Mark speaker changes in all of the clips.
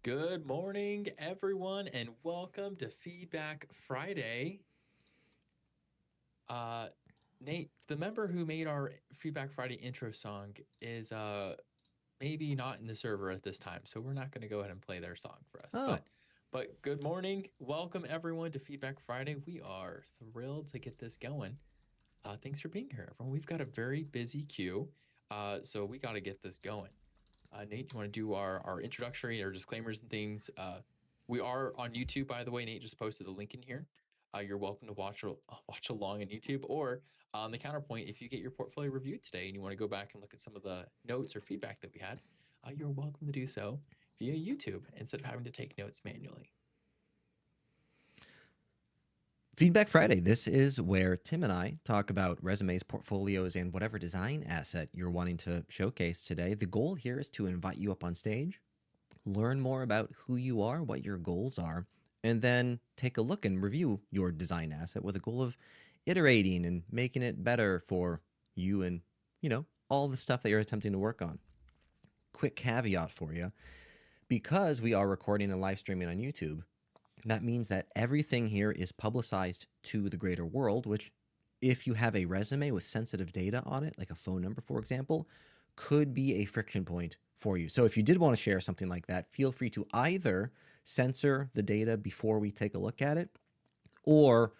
Speaker 1: Good morning, everyone, and welcome to Feedback Friday. Uh, Nate, the member who made our Feedback Friday intro song is maybe not in the server at this time, so we're not going to go ahead and play their song for us.
Speaker 2: Oh,
Speaker 1: But good morning, welcome everyone to Feedback Friday. We are thrilled to get this going. Thanks for being here, everyone. We've got a very busy queue, so we got to get this going. Nate, do you want to do our introductory or disclaimers and things? We are on YouTube, by the way. Nate just posted the link in here. You're welcome to watch along on YouTube, or on the counterpoint, if you get your portfolio reviewed today and you want to go back and look at some of the notes or feedback that we had, you're welcome to do so via YouTube instead of having to take notes manually.
Speaker 2: Feedback Friday. This is where Tim and I talk about resumes, portfolios, and whatever design asset you're wanting to showcase today. The goal here is to invite you up on stage, learn more about who you are, what your goals are, and then take a look and review your design asset with a goal of iterating and making it better for you and, all the stuff that you're attempting to work on. Quick caveat for you because we are recording and live streaming on YouTube. That means that everything here is publicized to the greater world, which, if you have a resume with sensitive data on it, like a phone number, for example, could be a friction point for you. So if you did want to share something like that, feel free to either censor the data before we take a look at it, or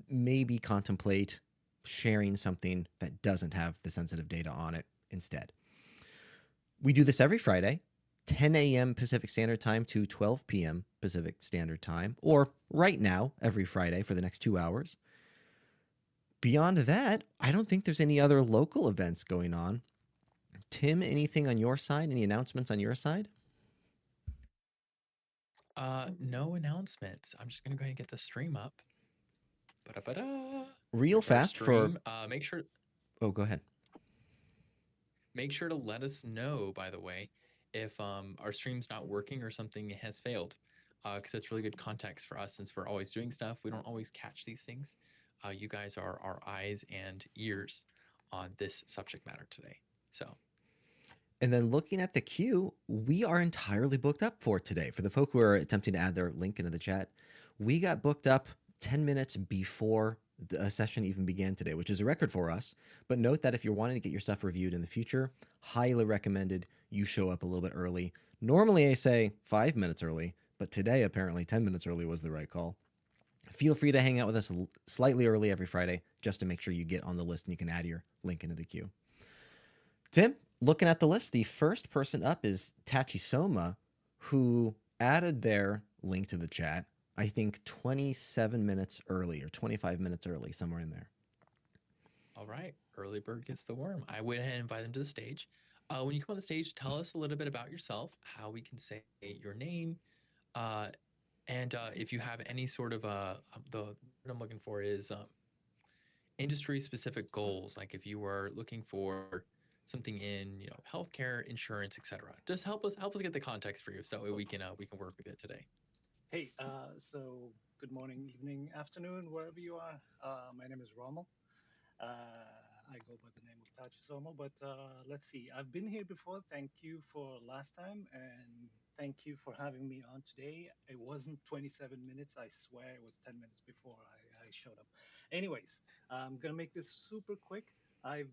Speaker 2: maybe contemplate sharing something that doesn't have the sensitive data on it instead. We do this every Friday. 10 a.m. Pacific Standard Time to 12 p.m. Pacific Standard Time, or right now, every Friday for the next 2 hours. Beyond that, I don't think there's any other local events going on. Tim, anything on your side? Any announcements on your side?
Speaker 1: No announcements. I'm just gonna go ahead and get the stream up. Ba-da-ba-da.
Speaker 2: Real
Speaker 1: There's our
Speaker 2: fast for.
Speaker 1: stream.
Speaker 2: Oh, go ahead.
Speaker 1: Make sure to let us know, by the way, if our stream's not working or something has failed, because it's really good context for us since we're always doing stuff. We don't always catch these things. You guys are our eyes and ears on this subject matter today. So,
Speaker 2: And then looking at the queue, we are entirely booked up for today. For the folk who are attempting to add their link into the chat, we got booked up 10 minutes before the session even began today, which is a record for us. But note that if you're wanting to get your stuff reviewed in the future, highly recommended you show up a little bit early. Normally I say 5 minutes early, but today apparently 10 minutes early was the right call. Feel free to hang out with us slightly early every Friday just to make sure you get on the list and you can add your link into the queue. Tim, looking at the list, the first person up is tachisoma, who added their link to the chat, I think 27 minutes early or 25 minutes early, somewhere in there.
Speaker 1: all right, early bird gets the worm. I went ahead and invited them to the stage. When you come on the stage, tell us a little bit about yourself, how we can say your name, uh, and if you have any sort of the what I'm looking for is industry specific goals, like if you were looking for something in healthcare, insurance, etc. Just help us get the context for you so we can work with it today.
Speaker 3: Hey, good morning, evening, afternoon, wherever you are. My name is Rommel. I go by the name of Tachisoma, but let's see. I've been here before. Thank you for last time, and thank you for having me on today. It wasn't 27 minutes. I swear it was 10 minutes before I showed up. Anyways, I'm gonna make this super quick. I've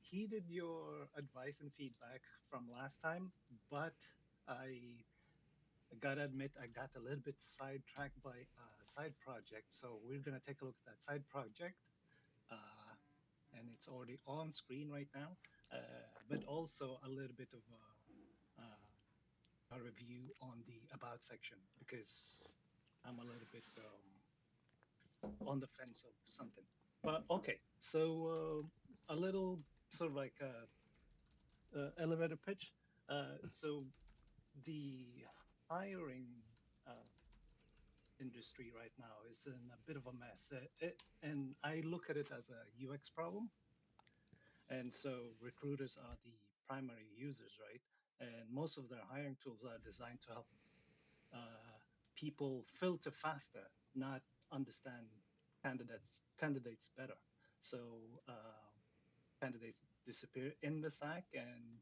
Speaker 3: heeded your advice and feedback from last time, but I gotta admit, I got a little bit sidetracked by a side project. So we're gonna take a look at that side project, uh, and it's already on screen right now. But also a little bit of a review on the about section because I'm a little bit on the fence of something. But okay, so a little sort of like a elevator pitch. So the hiring uh, industry right now is in a bit of a mess. And I look at it as a UX problem. And so recruiters are the primary users, right? And most of their hiring tools are designed to help people filter faster, not understand candidates better. So candidates disappear in the stack, and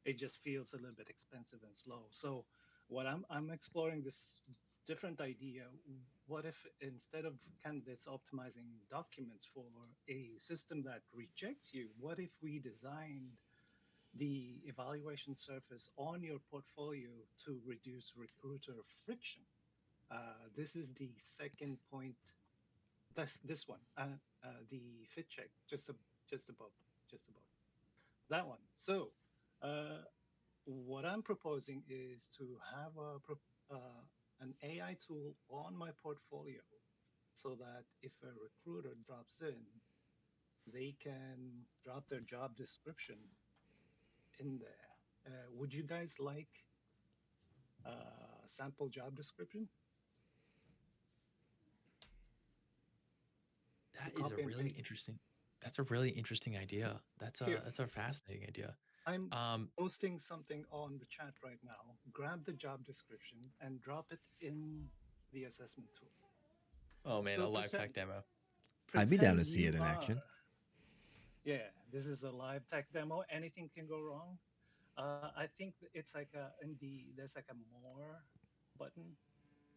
Speaker 3: it just feels a little bit expensive and slow. So What I'm exploring this different idea. What if instead of candidates optimizing documents for a system that rejects you, what if we designed the evaluation surface on your portfolio to reduce recruiter friction? This is the second point. That's this one. The fit check, just above, just above that one. So, uh, what I'm proposing is to have an AI tool on my portfolio so that if a recruiter drops in, they can drop their job description in there. Would you guys like sample job description to
Speaker 1: That is a
Speaker 3: copy and
Speaker 1: really
Speaker 3: paste?
Speaker 1: interesting. That's a really interesting idea.
Speaker 3: Here,
Speaker 1: That's a fascinating idea.
Speaker 3: I'm
Speaker 1: Um,
Speaker 3: posting something on the chat right now. Grab the job description and drop it in the assessment tool.
Speaker 1: oh man, a
Speaker 3: So
Speaker 1: live tech demo.
Speaker 2: I'd be down
Speaker 3: pretend
Speaker 2: to see it
Speaker 3: you
Speaker 2: in
Speaker 3: are.
Speaker 2: action.
Speaker 3: Yeah, this is a live tech demo. Anything can go wrong. I think it's like in the there's like a more button.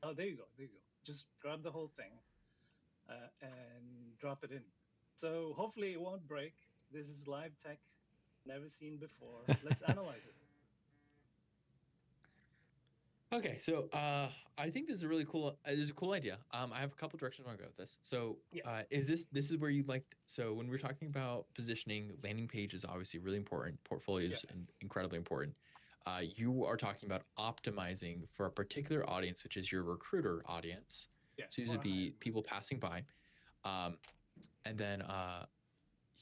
Speaker 3: Oh, there you go. There you go. Just grab the whole thing and drop it in. So hopefully it won't break. This is live tech, never seen before. Let's analyze it.
Speaker 1: Okay, so I think this is a really cool. This is a cool idea. I have a couple directions I want to go with this. So,
Speaker 3: Yeah,
Speaker 1: is this is where you'd like? So, when we're talking about positioning, landing page is obviously really important.
Speaker 3: yeah,
Speaker 1: Portfolios and incredibly important. You are talking about optimizing for a particular audience, which is your recruiter audience.
Speaker 3: yeah.
Speaker 1: So these
Speaker 3: Or
Speaker 1: would
Speaker 3: a hiring
Speaker 1: be people
Speaker 3: manager.
Speaker 1: passing by, um, and then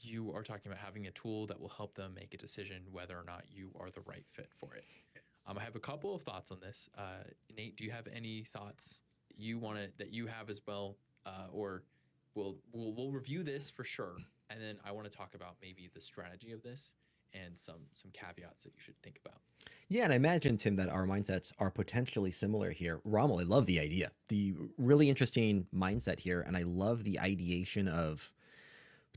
Speaker 1: you are talking about having a tool that will help them make a decision whether or not you are the right fit for it.
Speaker 3: Yes.
Speaker 1: I have a couple of thoughts on this. Nate, do you have any thoughts you want to that you have as well, or we'll review this for sure, and then I want to talk about maybe the strategy of this and some caveats that you should think about.
Speaker 2: Yeah, and I imagine, Tim, that our mindsets are potentially similar here. Rommel, I love the idea. The really interesting mindset here, and I love the ideation of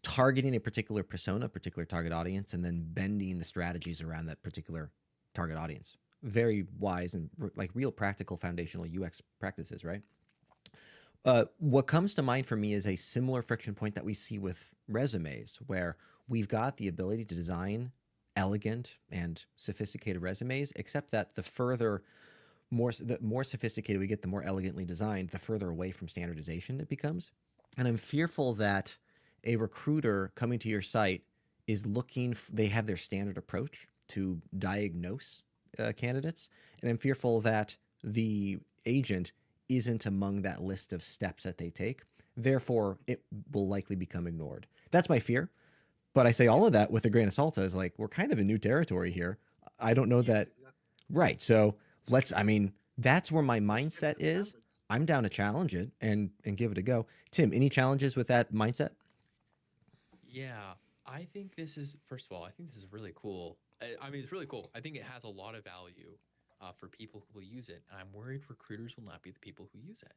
Speaker 2: targeting a particular persona, particular target audience, and then bending the strategies around that particular target audience. Very wise and like real practical foundational UX practices, right? What comes to mind for me is a similar friction point that we see with resumes, where we've got the ability to design elegant and sophisticated resumes, except that the more sophisticated we get, the more elegantly designed, the further away from standardization it becomes. And I'm fearful that a recruiter coming to your site is they have their standard approach to diagnose candidates. And I'm fearful that the agent isn't among that list of steps that they take. Therefore, it will likely become ignored. That's my fear. But I say
Speaker 3: Yeah.
Speaker 2: all of that with a grain of salt as like, we're kind of in new territory here. I don't know
Speaker 3: Yes,
Speaker 2: that.
Speaker 3: exactly.
Speaker 2: Right. So I mean, that's where my
Speaker 3: Let's shift
Speaker 2: mindset
Speaker 3: the
Speaker 2: is.
Speaker 3: standards.
Speaker 2: I'm down to challenge it and give it a go. Tim, any challenges with that mindset?
Speaker 1: Yeah, I think this is first of all, I think this is really cool. I mean, it's really cool. I think it has a lot of value for people who will use it, and I'm worried recruiters will not be the people who use it.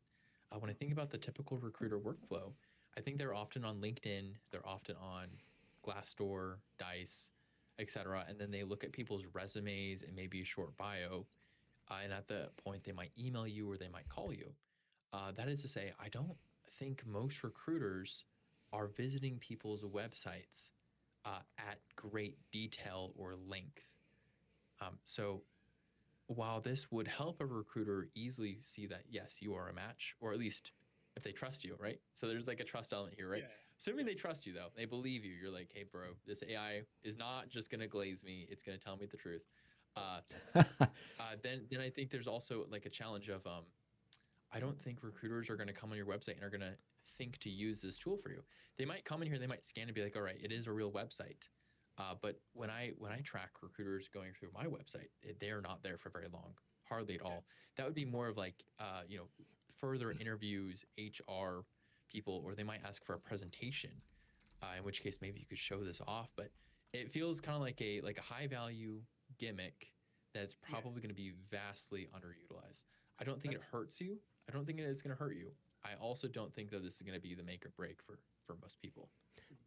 Speaker 1: When I think about the typical recruiter workflow, I think they're often on LinkedIn, they're often on Glassdoor, Dice, etc., and then they look at people's resumes and maybe a short bio, and at the point they might email you or they might call you. That is to say, I don't think most recruiters are visiting people's websites at great detail or length. So while this would help a recruiter easily see that, yes, you are a match, or at least if they trust you, right? So there's like a trust element here, right?
Speaker 3: Yeah,
Speaker 1: Assuming
Speaker 3: yeah.
Speaker 1: they trust you, though, they believe you. You're like, hey, bro, this AI is not just going to glaze me, it's going to tell me the truth. Uh, then I think there's also like a challenge of I don't think recruiters are going to come on your website and are going to think to use this tool for you. They might come in here, they might scan and be like, all right, it is a real website. But when I track recruiters going through my website, they are not there for very long, hardly at
Speaker 3: Okay.
Speaker 1: all. That would be more of like further interviews, HR people, or they might ask for a presentation. In which case, maybe you could show this off. But it feels kind of like a high value gimmick that's
Speaker 3: Yeah.
Speaker 1: probably going to be vastly underutilized. I don't think it
Speaker 3: That's
Speaker 1: hurts you. I don't think it is going to hurt you. I also don't think that this is going to be the make or break for most people.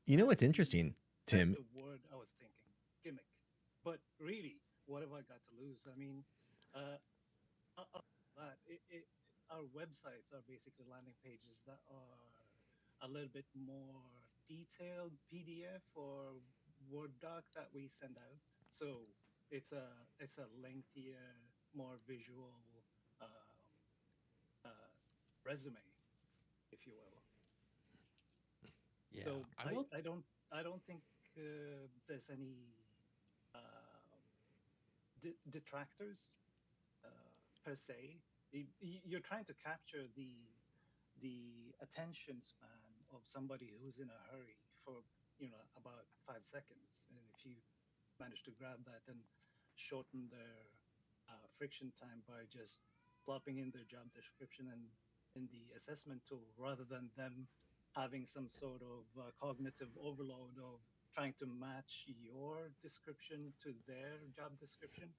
Speaker 2: You know what's
Speaker 3: that's the
Speaker 2: interesting,
Speaker 3: that's
Speaker 2: Tim?
Speaker 3: the word I was thinking. Gimmick. But really, what have I got to lose? I mean, uh, our websites are basically landing pages that are a little bit more detailed PDF or Word doc that we send out. So it's a lengthier, more visual uh, uh, resume, if you will.
Speaker 1: Yeah,
Speaker 3: So
Speaker 1: I
Speaker 3: I,
Speaker 1: will.
Speaker 3: I don't I don't think there's any uh, detractors per se. You're trying to capture the attention span of somebody who's in a hurry for about 5 seconds, and if you manage to grab that and shorten their friction time by just plopping in their job description and in the assessment tool rather than them having some sort of cognitive overload of trying to match your description to their job description.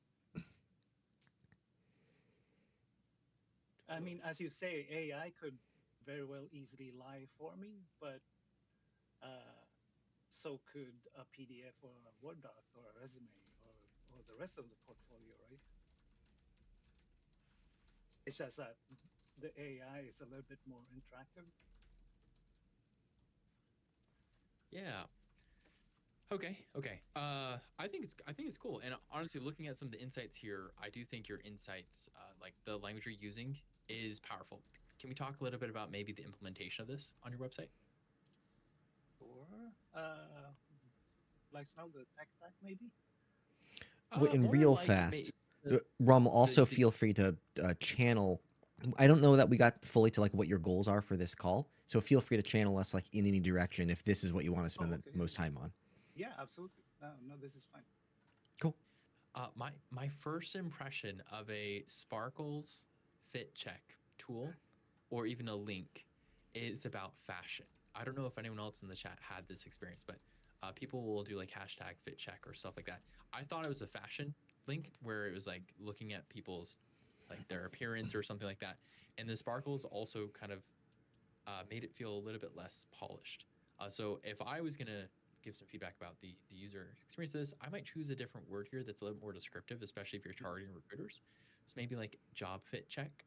Speaker 3: I
Speaker 1: Totally.
Speaker 3: mean, as you say, AI could very well easily lie for me, but uh, so could a PDF or a Word doc or a resume or the rest of the portfolio, right? It's just that the AI is a little bit more interactive.
Speaker 1: Yeah. Okay. Okay. I think it's cool. And honestly, looking at some of the insights here, I do think your insights, like the language you're using, is powerful. Can we talk a little bit about maybe the implementation of this on your website?
Speaker 3: Or like now the tech stack maybe.
Speaker 2: In
Speaker 1: More
Speaker 2: real
Speaker 1: like
Speaker 2: fast,
Speaker 1: the
Speaker 2: Rum,
Speaker 1: the
Speaker 2: also
Speaker 1: the
Speaker 2: feel free to channel. I don't know that we got fully to like what your goals are for this call, so feel free to channel us like in any direction if this is what you want to spend
Speaker 3: Oh,
Speaker 2: the
Speaker 3: okay,
Speaker 2: most
Speaker 3: okay.
Speaker 2: time on.
Speaker 3: Yeah, absolutely. No, no, this is fine.
Speaker 2: Cool.
Speaker 1: my first impression of a Sparkles fit check tool or even a link is about fashion. I don't know if anyone else in the chat had this experience, but people will do like hashtag fit check or stuff like that. I thought it was a fashion link where it was like looking at people's like their appearance or something like that. And the Sparkles also kind of made it feel a little bit less polished. So if I was gonna give some feedback about the user experience of this, I might choose a different word here that's a little more descriptive, especially if you're targeting recruiters. So maybe like job fit check,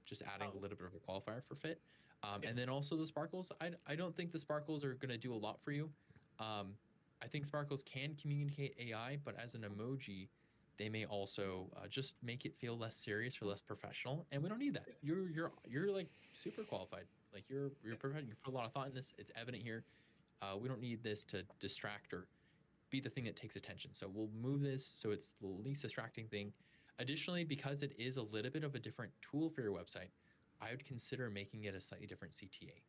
Speaker 1: just adding a
Speaker 3: Oh,
Speaker 1: little bit of a qualifier for fit.
Speaker 3: yeah,
Speaker 1: And then also the sparkles. I don't think the sparkles are going to do a lot for you. Um, I think sparkles can communicate AI, but as an emoji, they may also just make it feel less serious or less professional. And we don't need that.
Speaker 3: yeah,
Speaker 1: You're like super qualified. Like you're
Speaker 3: yeah.
Speaker 1: perfect. You put a lot of thought in this. It's evident here. We don't need this to distract or be the thing that takes attention. So we'll move this so it's the least distracting thing. Additionally, because it is a little bit of a different tool for your website, I would consider making it a slightly different CTA.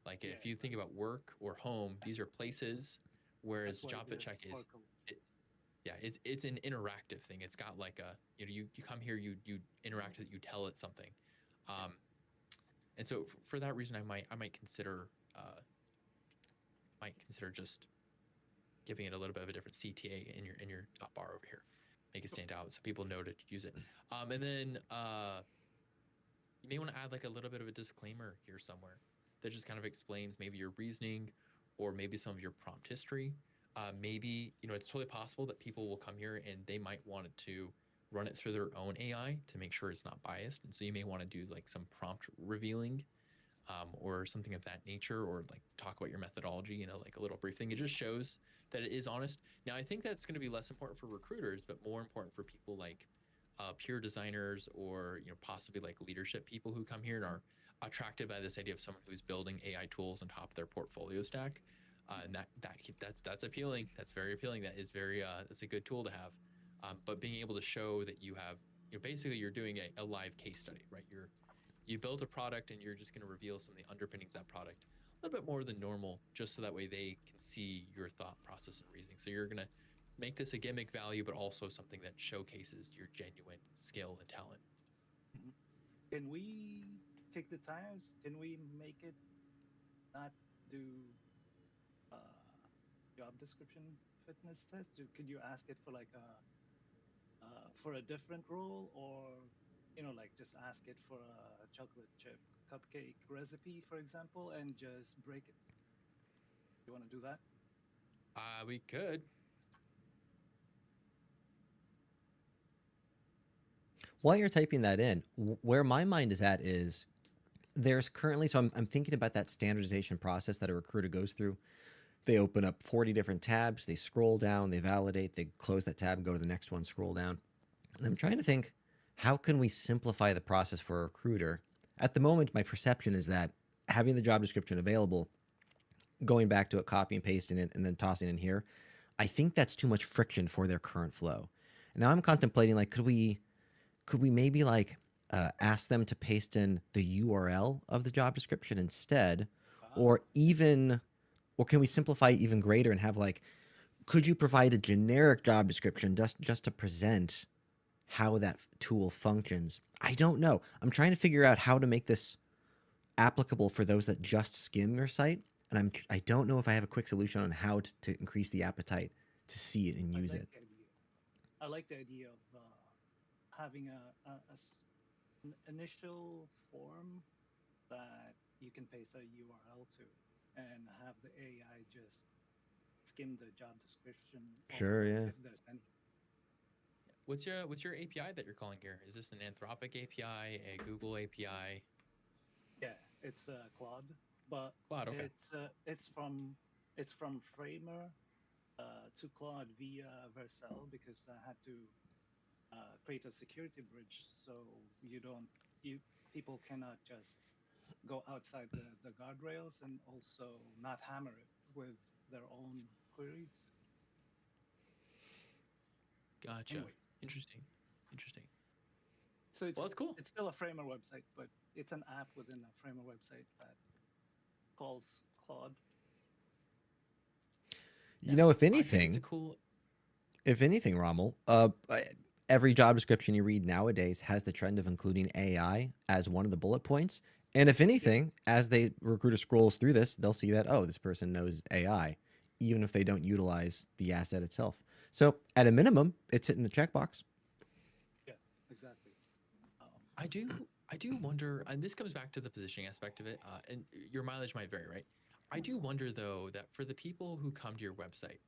Speaker 1: Like
Speaker 3: Yeah,
Speaker 1: if you think
Speaker 3: exactly.
Speaker 1: about work or home, these
Speaker 3: That's
Speaker 1: are places, whereas
Speaker 3: that's why
Speaker 1: job fit
Speaker 3: the
Speaker 1: check is,
Speaker 3: sparkles.
Speaker 1: it, yeah, it's an interactive thing. It's got like a you come here, you interact with it, you tell it something,
Speaker 3: Yeah,
Speaker 1: um, and so for that reason, might consider just giving it a little bit of a different CTA in your top bar over here, make it
Speaker 3: sure.
Speaker 1: stand out so people know to use it. And then you may want to add like a little bit of a disclaimer here somewhere that just kind of explains maybe your reasoning or maybe some of your prompt history. Maybe it's totally possible that people will come here and they might want it to run it through their own AI to make sure it's not biased, and so you may want to do like some prompt revealing or something of that nature, or like talk about your methodology, like a little brief thing. It just shows that it is honest. Now, I think that's going to be less important for recruiters, but more important for people like pure designers or possibly like leadership people who come here and are attracted by this idea of someone who's building AI tools on top of their portfolio stack. And that's appealing. That's very appealing. That is very that's a good tool to have. But being able to show that you have, basically you're doing a live case study, right? You built a product and you're just going to reveal some of the underpinnings of that product a little bit more than normal, just so that way they can see your thought process and reasoning. So you're going to make this a gimmick value, but also something that showcases your genuine skill and talent.
Speaker 3: Mhm. Can we kick the tires? Can we make it not do job description fitness test? Could you ask it for like a for a different role, or like just ask it for a chocolate chip cupcake recipe, for example, and just break it? You want to do that?
Speaker 1: We could.
Speaker 2: While you're typing that in, where my mind is at is there's currently, so I'm thinking about that standardization process that a recruiter goes through. They open up 40 different tabs, they scroll down, they validate, they close that tab, go to the next one, scroll down. And I'm trying to think, how can we simplify the process for a recruiter? At the moment, my perception is that having the job description available, going back to it, copy and pasting it, and then tossing in here, I think that's too much friction for their current flow. And now I'm contemplating, like, could we maybe like ask them to paste in the URL of the job description instead,
Speaker 3: Ah,
Speaker 2: or even, or can we simplify it even greater and have like, could you provide a generic job description just to present how that tool functions? I don't know. I'm trying to figure out how to make this applicable for those that just skim your site, and I don't know if I have a quick solution on how to increase the appetite to see it and
Speaker 3: I
Speaker 2: use
Speaker 3: like
Speaker 2: it.
Speaker 3: the idea. I like the idea of having an initial form that you can paste a URL to and have the AI just skim the job description over
Speaker 2: Sure,
Speaker 3: it
Speaker 2: yeah.
Speaker 3: if there's any.
Speaker 1: What's your API that you're calling here? Is this an Anthropic API, a Google API?
Speaker 3: Yeah, it's Claude, but
Speaker 1: Cloud, okay.
Speaker 3: it's from Framer to Claude via Vercel because I had to create a security bridge so you don't you people cannot just go outside the guardrails and also not hammer it with their own queries.
Speaker 1: Gotcha.
Speaker 3: Anyways,
Speaker 1: Interesting. Interesting.
Speaker 3: so
Speaker 1: Well,
Speaker 3: it's
Speaker 1: that's cool.
Speaker 3: it's still a Framer website, but it's an app within a Framer website that calls Claude.
Speaker 2: You
Speaker 1: Yeah,
Speaker 2: know, if
Speaker 1: I think it's a
Speaker 2: anything,
Speaker 1: cool.
Speaker 2: if anything, Rommel, every job description you read nowadays has the trend of including AI as one of the bullet points. And if
Speaker 3: Yeah,
Speaker 2: anything, as the recruiter scrolls through this, they'll see that, oh, this person knows AI, even if they don't utilize the asset itself. So at a minimum, it's hitting the checkbox.
Speaker 3: yeah, exactly. Um,
Speaker 1: I do wonder, and this comes back to the positioning aspect of it. And your mileage might vary, right? I do wonder though that for the people who come to your website,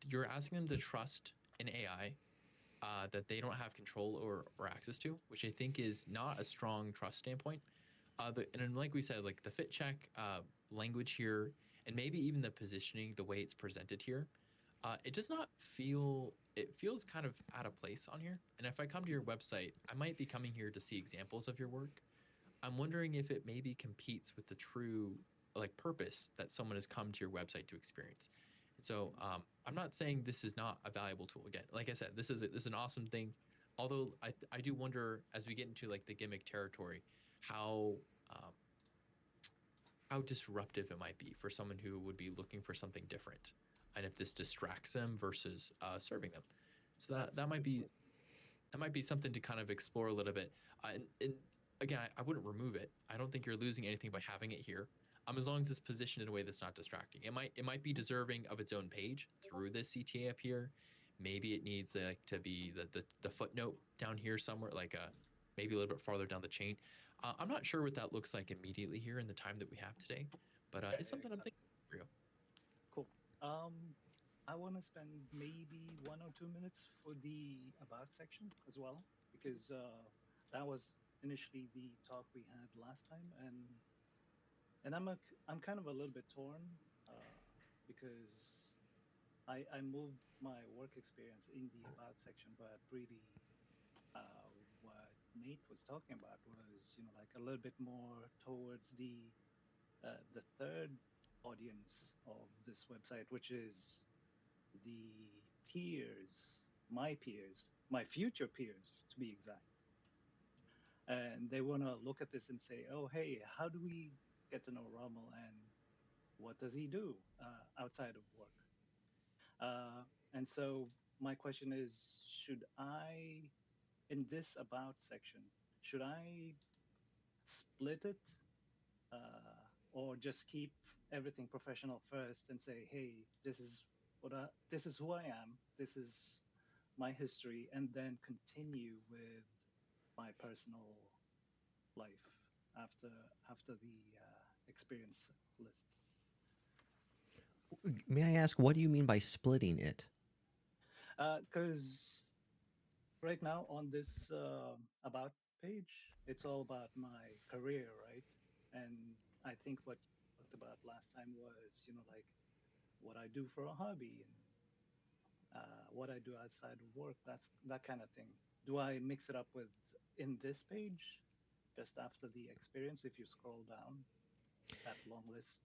Speaker 1: you're asking them to trust an AI that they don't have control or access to, which I think is not a strong trust standpoint. And then, like we said, like the fit check language here, and maybe even the positioning, the way it's presented here, it does not feel. It feels kind of out of place on here. And if I come to your website, I might be coming here to see examples of your work. I'm wondering if it maybe competes with the true like purpose that someone has come to your website to experience. And so I'm not saying this is not a valuable tool. Again, like I said, this is an awesome thing. Although I do wonder as we get into like the gimmick territory, how um, how disruptive it might be for someone who would be looking for something different, and if this distracts them versus serving them. So that
Speaker 3: that's a
Speaker 1: that might
Speaker 3: good
Speaker 1: be
Speaker 3: point.
Speaker 1: that might be something to kind of explore a little bit. And again, I wouldn't remove it. I don't think you're losing anything by having it here. As long as it's positioned in a way that's not distracting. It might be deserving of its own page through this CTA up here. Maybe it needs to be the footnote down here somewhere, like maybe a little bit farther down the chain. I'm not sure what that looks like immediately here in the time that we have today, but
Speaker 3: Yeah,
Speaker 1: it's
Speaker 3: yeah,
Speaker 1: something I'm
Speaker 3: exactly.
Speaker 1: thinking for you.
Speaker 3: Cool. I want to spend maybe 1 or 2 minutes for the about section as well because that was initially the talk we had last time, and I'm kind of a little bit torn because I moved my work experience in the about section, but really what Nate was talking about was like a little bit more towards the third audience of this website, which is the peers, my future peers to be exact. And they want to look at this and say, oh, hey, how do we get to know Rommel and what does he do outside of work? And so my question is, should I, in this about section, should I split it or just keep everything professional first and say, hey, this is who I am, this is my history, and then continue with my personal life after the experience list.
Speaker 2: May I ask, what do you mean by splitting it?
Speaker 3: Because Right now on this about page, it's all about my career, right? And I think what you talked about last time was, like what I do for a hobby and what I do outside of work. That's that kind of thing. Do I mix it up with in this page just after the experience? If you scroll down that long list,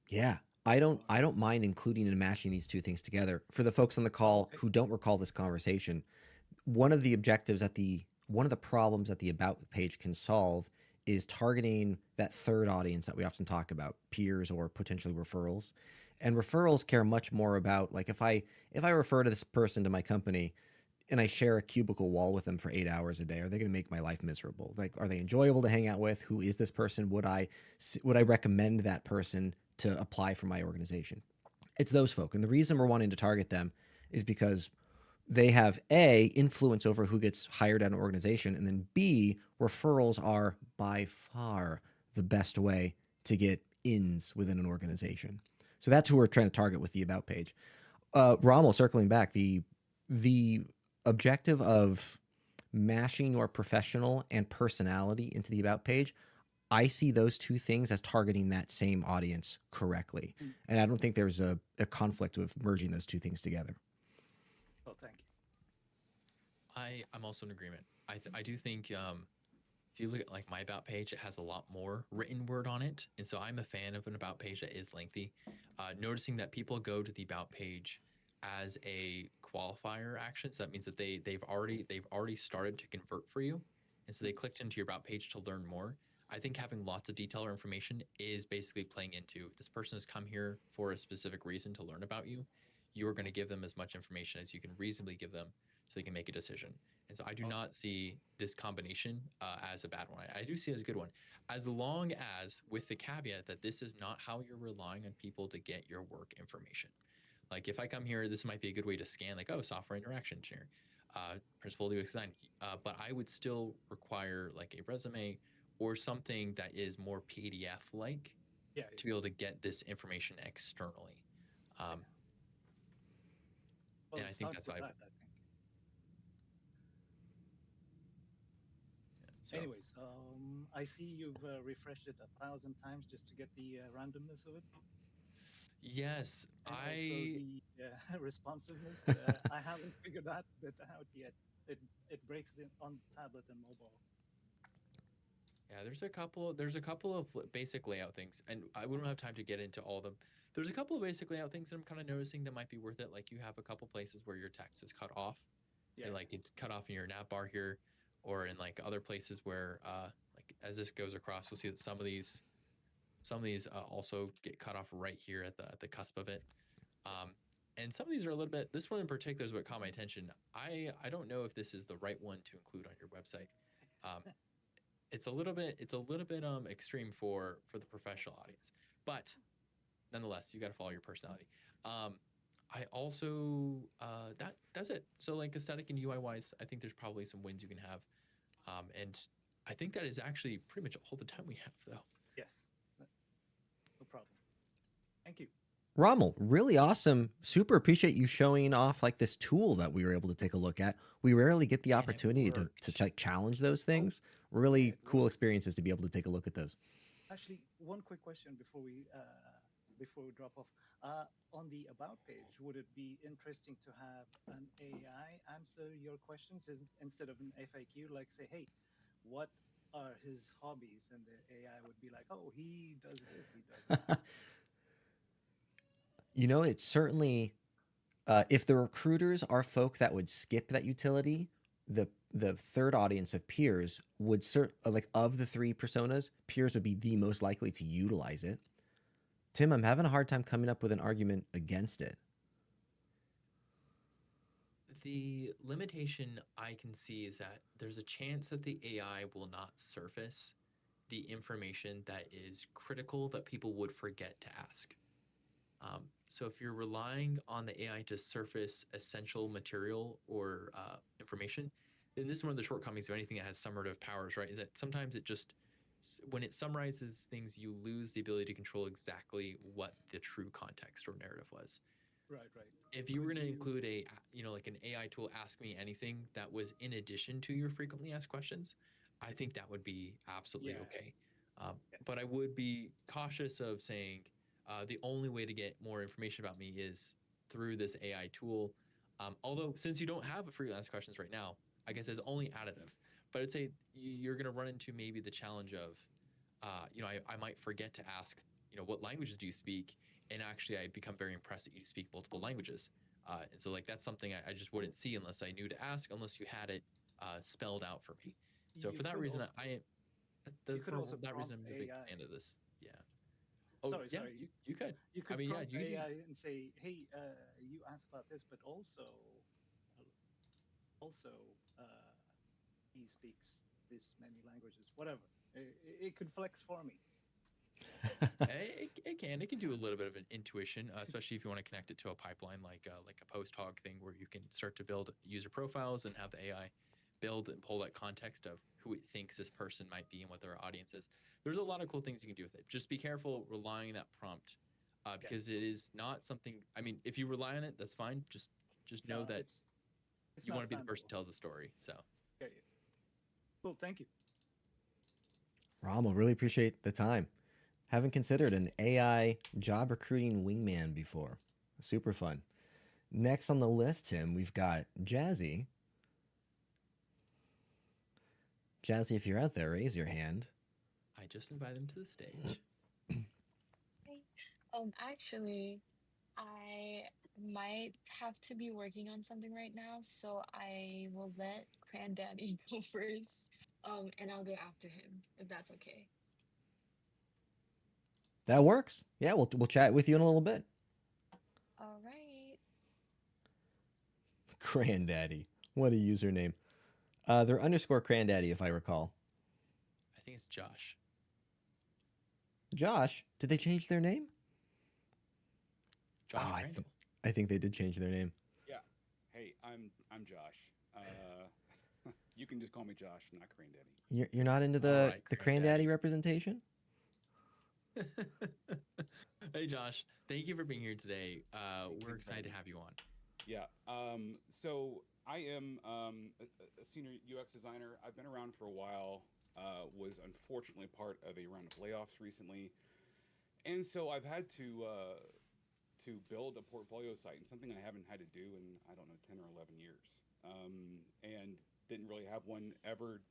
Speaker 2: Yeah. I don't
Speaker 3: or
Speaker 2: mind including and mashing these two things together. For the folks on the
Speaker 3: oh,
Speaker 2: call
Speaker 3: okay,
Speaker 2: who don't recall this conversation, one of the problems that the about page can solve is targeting that third audience that we often talk about, peers or potentially referrals. And referrals care much more about, like, if I refer to this person to my company and I share a cubicle wall with them for 8 hours a day, are they going to make my life miserable? Like, are they enjoyable to hang out with? Who is this person? Would I recommend that person to apply for my organization? It's those folk, and the reason we're wanting to target them is because they have A, influence over who gets hired at an organization, and then B, referrals are by far the best way to get ins within an organization. So that's who we're trying to target with the about page. Rommel, circling back, the objective of mashing your professional and personality into the about page, I see those two things as targeting that same audience correctly.
Speaker 3: mm,
Speaker 2: And I don't think there's a conflict with merging those two things together.
Speaker 3: oh, thank you.
Speaker 1: I'm also in agreement. I do think if you look at like my about page, it has a lot more written word on it, and so I'm a fan of an about page that is lengthy. Noticing that people go to the about page as a qualifier action, so that means that they've already started to convert for you, and so they
Speaker 3: Mm,
Speaker 1: clicked into your about page to learn more. I think having lots of detail or information is basically playing into this person has come here for a specific reason to learn about you. You are going to give them as much information as you can reasonably give them so they can make a decision. And so I do
Speaker 3: awesome.
Speaker 1: not see this combination as a bad one. I do see it as a good one, as long as with the caveat that this is not how you're relying on people to get your work information. Like if I come here, this might be a good way to scan, like, oh, software interaction engineer, principal UX design. But I would still require like a resume or something that is more PDF like
Speaker 3: Yeah,
Speaker 1: to
Speaker 3: yeah,
Speaker 1: be able to get this information externally.
Speaker 3: yeah.
Speaker 1: Um,
Speaker 3: Well,
Speaker 1: and
Speaker 3: it
Speaker 1: I think
Speaker 3: starts
Speaker 1: that's
Speaker 3: with
Speaker 1: valuable.
Speaker 3: that, I think.
Speaker 1: Yeah. So
Speaker 3: Anyways, I see you've refreshed it 1,000 times just to get the randomness of it,
Speaker 1: yes,
Speaker 3: and also
Speaker 1: I
Speaker 3: the responsiveness. I haven't figured that bit out yet. It breaks it on tablet and mobile.
Speaker 1: Yeah, there's a couple of basic layout things, and we don't have time to get into all of them. There's a couple of basic layout things that I'm kind of noticing that might be worth it. Like you have a couple places where your text is cut off,
Speaker 3: Yeah,
Speaker 1: and
Speaker 3: yeah.
Speaker 1: like it's cut off in your nav bar here, or in like other places where like as this goes across, you'll see that some of these also get cut off right here at the cusp of it.
Speaker 3: Yeah.
Speaker 1: Um, and some of these are a little bit. This one in particular is what caught my attention. I don't know if this is the right one to include on your website. Um, it's a little bit extreme for the professional audience, but nonetheless you got to follow your personality. I also that's it. So like aesthetic and UI wise, I think there's probably some wins you can have. And I think that is actually pretty much all the time we have though.
Speaker 3: Yes. No no problem. Thank you.
Speaker 2: Rommel, really awesome. Super appreciate you showing off like this tool that we were able to take a look at. We rarely get the
Speaker 1: And it
Speaker 2: opportunity to
Speaker 1: worked.
Speaker 2: like challenge those
Speaker 3: Oh,
Speaker 2: things.
Speaker 3: yeah,
Speaker 2: Really
Speaker 3: it
Speaker 2: cool
Speaker 3: worked.
Speaker 2: experiences to be able to take a look at those.
Speaker 3: Actually, one quick question before we drop off. On the about page, would it be interesting to have an AI answer your questions instead of an FAQ? Like say, hey, what are his hobbies? And the AI would be like, oh, he does this, he does that.
Speaker 2: It's certainly if the recruiters are folk that would skip that utility, the third audience of peers would like of the three personas, peers would be the most likely to utilize it. Tim, I'm having a hard time coming up with an argument against it.
Speaker 1: The limitation I can see is that there's a chance that the AI will not surface the information that is critical that people would forget to ask. So if you're relying on the AI to surface essential material or information, then this is one of the shortcomings of anything that has summative powers, right? Is that sometimes it just when it summarizes things, you lose the ability to control exactly what the true context or narrative was.
Speaker 3: Right, right.
Speaker 1: if you were going to include like an AI tool, ask me anything that was in addition to your frequently asked questions, I think that would be absolutely
Speaker 3: Yeah.
Speaker 1: okay.
Speaker 3: Yes.
Speaker 1: But I would be cautious of saying the only way to get more information about me is through this AI tool. Although, since you don't have a frequently asked questions right now, I guess it's only additive. But I'd say you're going to run into maybe the challenge of, I might forget to ask, what languages do you speak? And actually, I become very impressed that you speak multiple languages. And so, like, that's something I just wouldn't see unless I knew to ask, unless you had it spelled out for me. So
Speaker 3: You
Speaker 1: for that
Speaker 3: could
Speaker 1: reason,
Speaker 3: also
Speaker 1: for that reason,
Speaker 3: prompt
Speaker 1: I'm a big
Speaker 3: AI.
Speaker 1: fan of this. Yeah. Oh, yeah.
Speaker 3: Sorry.
Speaker 1: You could.
Speaker 3: You
Speaker 1: I
Speaker 3: could
Speaker 1: mean, yeah.
Speaker 3: prompt
Speaker 1: You could do.
Speaker 3: AI and say, "Hey, you asked about this, but uh, also, uh, he speaks this many languages. Whatever. It could flex for me."
Speaker 1: It can do a little bit of an intuition, especially if you want to connect it to a pipeline like a post hog thing where you can start to build user profiles and have the AI build and pull that context of who it thinks this person might be and what their audience is. There's a lot of cool things you can do with it. Just be careful relying on that prompt
Speaker 3: Yeah.
Speaker 1: because it is not something. I mean, if you rely on it, that's fine. Just know
Speaker 3: No,
Speaker 1: that
Speaker 3: it's
Speaker 1: you
Speaker 3: not
Speaker 1: want to be the person
Speaker 3: foundable.
Speaker 1: who tells the story. So
Speaker 3: Yeah. Yeah. Cool. Thank you.
Speaker 2: Rommel, really appreciate the time. Haven't considered an AI job recruiting wingman before. Super fun. Next on the list, Tim, we've got Jazzy. Jazzy, if you're out there, raise your hand.
Speaker 1: I just invite them to the stage.
Speaker 4: Right. Actually, I might have to be working on something right now, so I will let Granddaddy go first. And I'll go after him, if that's okay.
Speaker 2: That works. Yeah, we'll chat with you in a little bit.
Speaker 4: All right.
Speaker 2: Granddaddy. What a username. They're underscore Granddaddy, if I recall.
Speaker 1: I think it's Josh.
Speaker 2: Josh, did they change their name?
Speaker 1: Josh
Speaker 2: Oh,
Speaker 1: Crandall.
Speaker 2: I think they did change their name.
Speaker 5: Yeah. Hey, I'm Josh. You can just call me Josh, not Granddaddy.
Speaker 2: You're not into
Speaker 1: All
Speaker 2: the
Speaker 1: right,
Speaker 2: Granddaddy representation?
Speaker 1: Hey Josh, thank you for being here today. We're
Speaker 5: Thank you for
Speaker 1: excited to
Speaker 5: having me.
Speaker 1: have you on.
Speaker 5: Yeah. So I am a senior UX designer. I've been around for a while. Was unfortunately part of a round of layoffs recently, and so I've had to build a portfolio site, and something I haven't had to do in, I don't know, 10 or 11 years, and didn't really have one ever.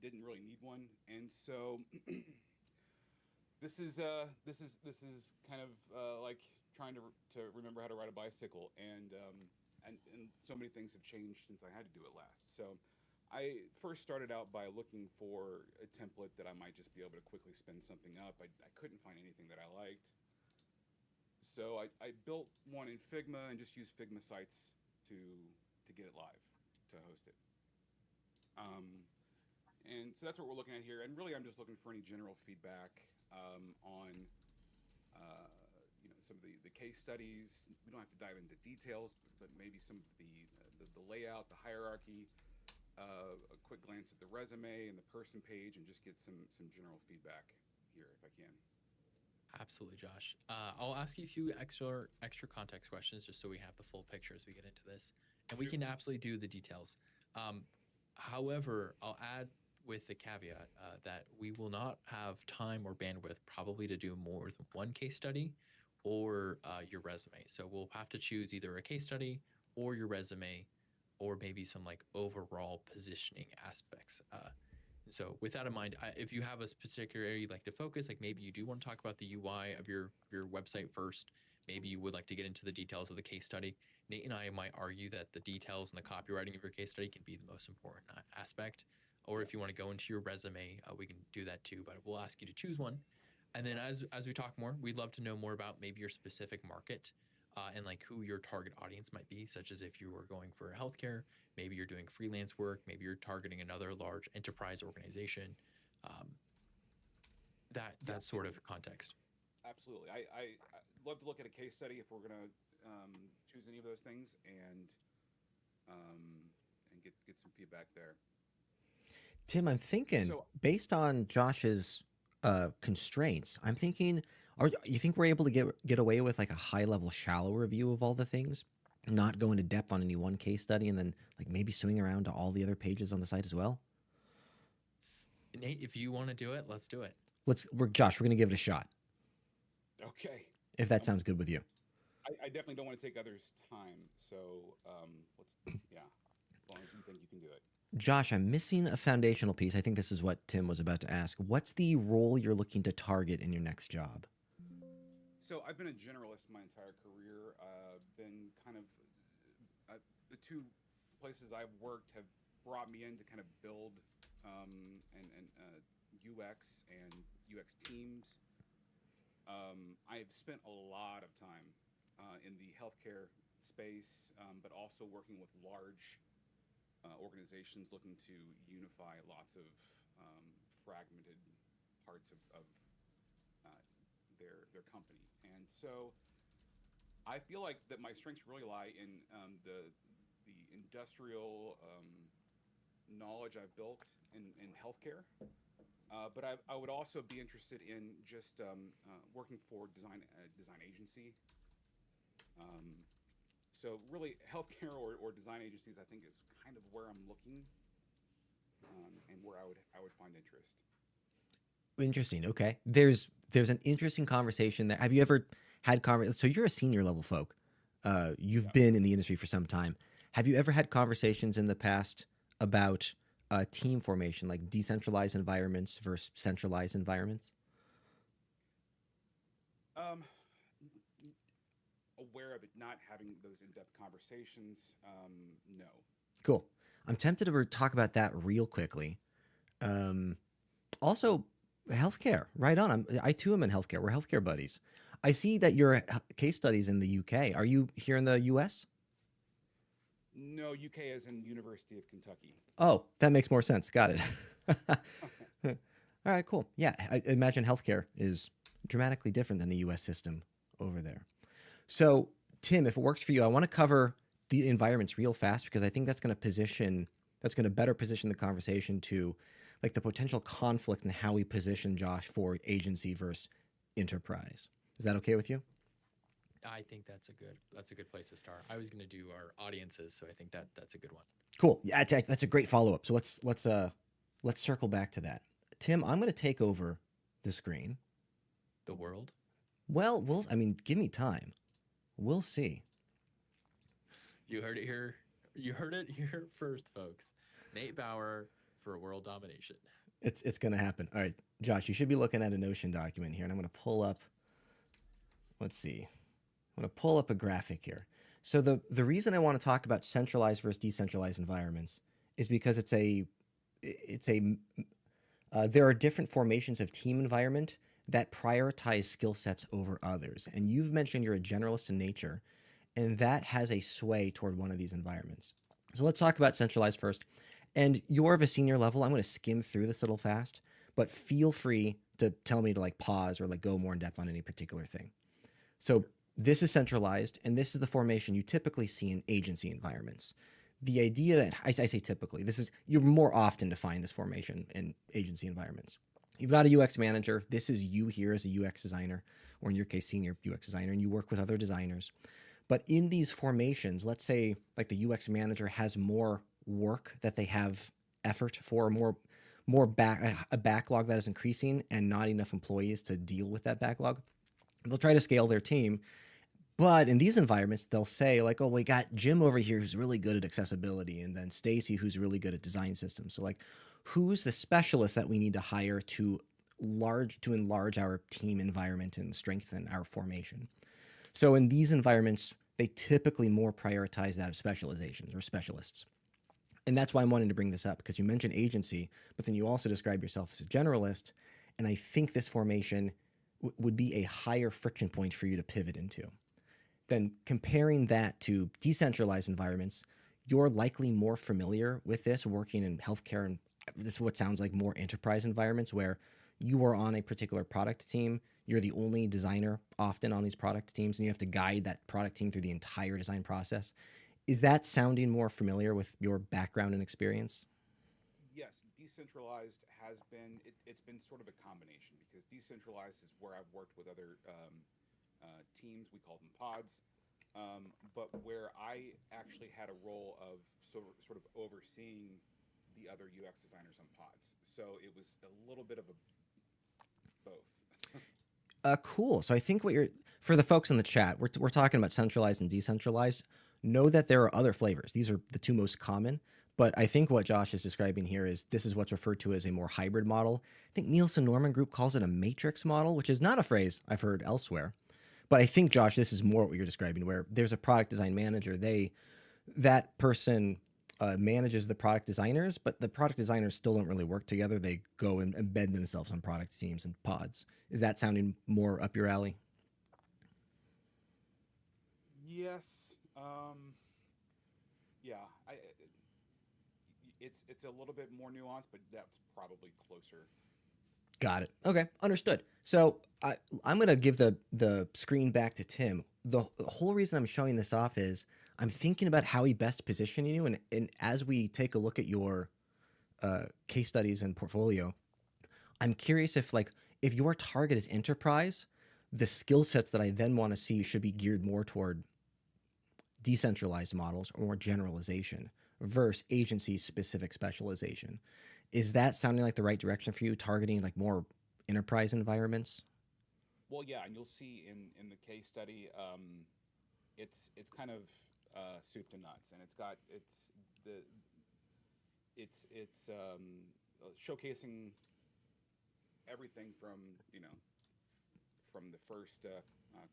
Speaker 5: Didn't really need one, and so this is kind of like trying to remember how to ride a bicycle, and so many things have changed since I had to do it last. So I first started out by looking for a template that I might just be able to quickly spin something up. I couldn't find anything that I liked, so I built one in Figma and just used Figma sites to get it live, to host it. Um, and so that's what we're looking at here. And really, I'm just looking for any general feedback on some of the case studies. We don't have to dive into details, but maybe some of the layout, the hierarchy, a quick glance at the resume and the person page, and just get some general feedback here if I can.
Speaker 1: Absolutely, Josh. I'll ask you a few extra context questions just so we have the full picture as we get into this, and we
Speaker 5: Sure.
Speaker 1: can absolutely do the details. Um, However, I'll add with the caveat that we will not have time or bandwidth probably to do more than one case study or your resume. So we'll have to choose either a case study or your resume, or maybe some like overall positioning aspects. So with that in mind, if you have a particular area you'd like to focus, like maybe you do want to talk about the UI of your website first, maybe you would like to get into the details of the case study. Nate and I might argue that the details and the copywriting of your case study can be the most important aspect. Or
Speaker 5: Yeah.
Speaker 1: if you want to go into your resume, we can do that too. But we'll ask you to choose one, and then as we talk more, we'd love to know more about maybe your specific market. And like who your target audience might be, such as if you were going for healthcare, maybe you're doing freelance work, maybe you're targeting another large enterprise organization. Um,
Speaker 5: Yeah.
Speaker 1: that sort of context.
Speaker 5: Absolutely. I'd love to look at a case study if we're going to choose any of those things, um, and get some feedback there.
Speaker 2: Tim, I'm thinking,
Speaker 5: So
Speaker 2: based on Josh's constraints, I'm thinking, you think we're able to get away with like a high level, shallow review of all the things? not go into depth on any one case study, and then like maybe swing around to all the other pages on the site as well?
Speaker 1: Nate, if you want to do it, let's do it.
Speaker 2: Josh, we're gonna give it a shot
Speaker 5: Okay.
Speaker 2: if that
Speaker 5: Um,
Speaker 2: sounds good with you.
Speaker 5: I definitely don't want to take others' time, so let's yeah, as long as you think you can do it.
Speaker 2: Josh, I'm missing a foundational piece. I think this is what Tim was about to ask. What's the role you're looking to target in your next job?
Speaker 5: So I've been a generalist my entire career. Been kind of the two places I've worked have brought me in to kind of build and UX and UX teams. I've spent a lot of time in the healthcare space, but also working with large organizations looking to unify lots of fragmented parts of uh, their company. And so I feel like that my strengths really lie in the industrial knowledge I've built in healthcare. But I would also be interested in just working for design agency. Um, so really, healthcare or design agencies, I think, is kind of where I'm looking and where I would find interest.
Speaker 2: Interesting. Okay. There's an interesting conversation there. Have you ever had so you're a senior level folk. You've
Speaker 5: Yeah.
Speaker 2: been in the industry for some time. Have you ever had conversations in the past about team formation, like decentralized environments versus centralized environments?
Speaker 5: Um, Aware of it, not having those in-depth conversations. No.
Speaker 2: Cool. I'm tempted to talk about that real quickly. Um, Also, healthcare. Right on. I too am in healthcare. We're healthcare buddies. I see that your case studies in the UK. Are you here in the US?
Speaker 5: No, UK is in University of Kentucky.
Speaker 2: Oh, that makes more sense. Got it. All right, cool. Yeah, I imagine healthcare is dramatically different than the US system over there. So, Tim, if it works for you, I want to cover the environments real fast because I think that's going to better position the conversation to like the potential conflict in how we position Josh for agency versus enterprise. Is that okay with you?
Speaker 1: I think that's a good place to start. I was going to do our audiences, so I think that's a good one.
Speaker 2: Cool. Yeah, that's a great follow up. So let's circle back to that. Tim, I'm going to take over the screen.
Speaker 1: The world.
Speaker 2: Well, I mean, give me time. We'll see.
Speaker 1: You heard it here. You heard it here first, folks. Nate Bauer for world domination.
Speaker 2: It's going to happen. All right, Josh, you should be looking at a Notion document here, and I'm going to pull up. Let's see. I'm going to pull up a graphic here. So the reason I want to talk about centralized versus decentralized environments is because there are different formations of team environment that prioritize skill sets over others. And you've mentioned you're a generalist in nature, and that has a sway toward one of these environments. So let's talk about centralized first. And you're of a senior level. I'm going to skim through this a little fast, but feel free to tell me to like pause or like go more in depth on any particular thing. So this is centralized, and this is the formation you typically see in agency environments. The idea that I say typically, you're more often to find this formation in agency environments. You've got a UX manager. This is you here as a UX designer, or in your case, senior UX designer, and you work with other designers. But in these formations, let's say like the UX manager has more work that they have effort for, a backlog that is increasing, and not enough employees to deal with that backlog. They'll try to scale their team. But in these environments, they'll say like, oh, we got Jim over here who's really good at accessibility, and then Stacy who's really good at design systems. So like, who's the specialist that we need to hire to enlarge our team environment and strengthen our formation? So in these environments, they typically more prioritize that of specializations or specialists. And that's why I'm wanting to bring this up, because you mentioned agency, but then you also describe yourself as a generalist. And I think this formation would be a higher friction point for you to pivot into. Then comparing that to decentralized environments, you're likely more familiar with this working in healthcare, and this is what sounds like more enterprise environments where you are on a particular product team. You're the only designer often on these product teams, and you have to guide that product team through the entire design process. Is that sounding more familiar with your background and experience?
Speaker 5: Yes, decentralized has been. It's been sort of a combination because decentralized is where I've worked with other teams. We call them pods. but where I actually had a role of sort of overseeing the other UX designers on pods. So it was a little bit of a both.
Speaker 2: Cool. So I think what you're for the folks in the chat, we're talking about centralized and decentralized. Know that there are other flavors. These are the two most common. But I think what Josh is describing here is this is what's referred to as a more hybrid model. I think Nielsen Norman Group calls it a matrix model, which is not a phrase I've heard elsewhere. But I think Josh, this is more what you're describing, where there's a product design manager. That person manages the product designers, but the product designers still don't really work together. They go and embed themselves on product teams and pods. Is that sounding more up your alley?
Speaker 5: Yes. Yeah. It's a little bit more nuanced, but that's probably closer.
Speaker 2: Got it. Okay, understood. So I'm going to give the screen back to Tim. The whole reason I'm showing this off is I'm thinking about how he best positioning you, and as we take a look at your case studies and portfolio, I'm curious if your target is enterprise, the skill sets that I then want to see should be geared more toward decentralized models or more generalization versus agency specific specialization. Is that sounding like the right direction for you, targeting like more enterprise environments?
Speaker 5: Well, yeah, and you'll see in the case study, it's kind of soup to nuts, and the it's showcasing everything from from the first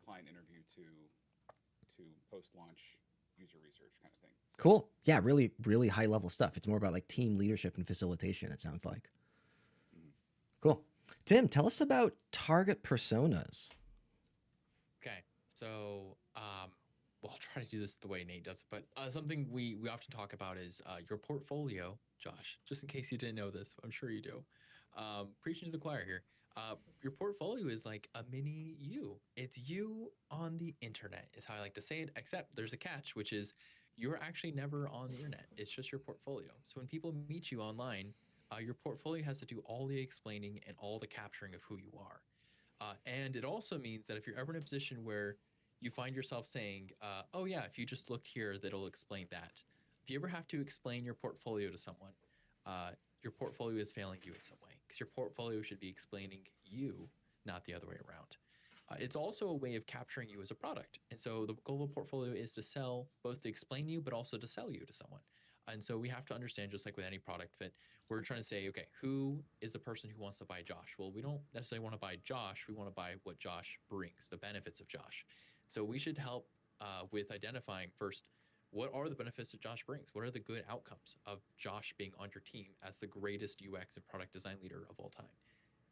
Speaker 5: client interview to post launch user research kind of thing. So.
Speaker 2: Cool. Yeah, really, really high level stuff. It's more about like team leadership and facilitation, it sounds like.
Speaker 5: Mhm.
Speaker 2: Cool. Tim, tell us about target personas.
Speaker 1: Okay, so well, I'll try to do this the way Nate does it, but something we often talk about is your portfolio, Josh. Just in case you didn't know this, I'm sure you do. Preaching to the choir here. Your portfolio is like a mini you. It's you on the internet, is how I like to say it. Except there's a catch, which is you're actually never on the internet. It's just your portfolio. So when people meet you online, your portfolio has to do all the explaining and all the capturing of who you are. And it also means that if you're ever in a position where you find yourself saying, oh, yeah, if you just looked here, that'll explain that. If you ever have to explain your portfolio to someone, uh, your portfolio is failing you in some way because your portfolio should be explaining you, not the other way around. It's also a way of capturing you as a product. And so the goal of a portfolio is to sell, both to explain you, but also to sell you to someone. And so we have to understand, just like with any product fit, we're trying to say, okay, who is the person who wants to buy Josh? Well, we don't necessarily want to buy Josh. We want to buy what Josh brings, the benefits of Josh. So we should help with identifying first, what are the benefits that Josh brings? What are the good outcomes of Josh being on your team as the greatest UX and product design leader of all time?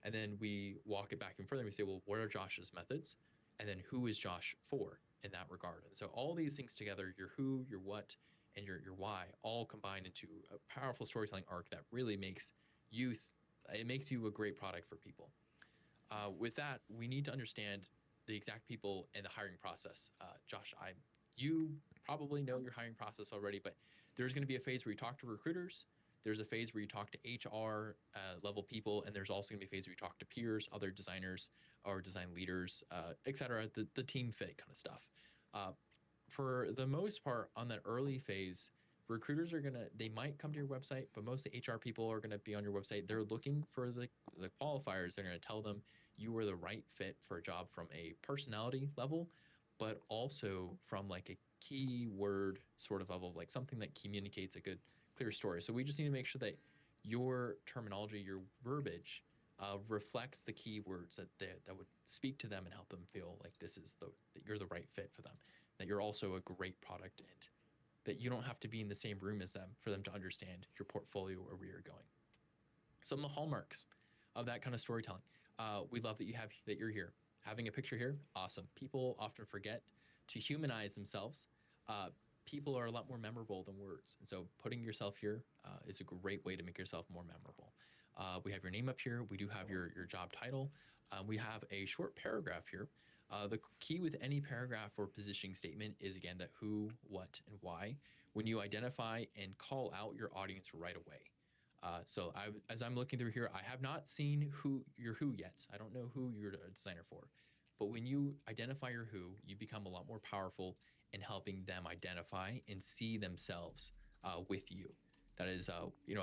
Speaker 1: And then we walk it back and further. And we say, well, what are Josh's methods? And then who is Josh for in that regard? And so all these things together, your who, your what, and your why, all combine into a powerful storytelling arc that really makes use. It makes you a great product for people. With that, we need to understand the exact people and the hiring process. Josh, you probably know your hiring process already, but there's going to be a phase where you talk to recruiters. There's a phase where you talk to HR level people, and there's also going to be a phase where you talk to peers, other designers or design leaders, et cetera, the team fit kind of stuff. Uh, for the most part, on that early phase, recruiters are gonna they might come to your website, but most of the HR people are gonna be on your website. They're looking for the qualifiers. They're gonna tell them you are the right fit for a job from a personality level, but also from like a keyword sort of level, like something that communicates a good, clear story. So we just need to make sure that your terminology, your verbiage, reflects the keywords that would speak to them and help them feel like this is that you're the right fit for them, that you're also a great product, and that you don't have to be in the same room as them for them to understand your portfolio or where you're going. Some of the hallmarks of that kind of storytelling. We love that you're here. Having a picture here, awesome. People often forget to humanize themselves. Uh, People are a lot more memorable than words, and so putting yourself here is a great way to make yourself more memorable. We have your name up here. We do have your job title. We have a short paragraph here. The key with any paragraph or positioning statement is again that who, what, and why. When you identify and call out your audience right away. As I'm looking through here, I have not seen who yet. I don't know who you're a designer for, but when you identify your who, you become a lot more powerful, in helping them identify and see themselves with you. That is,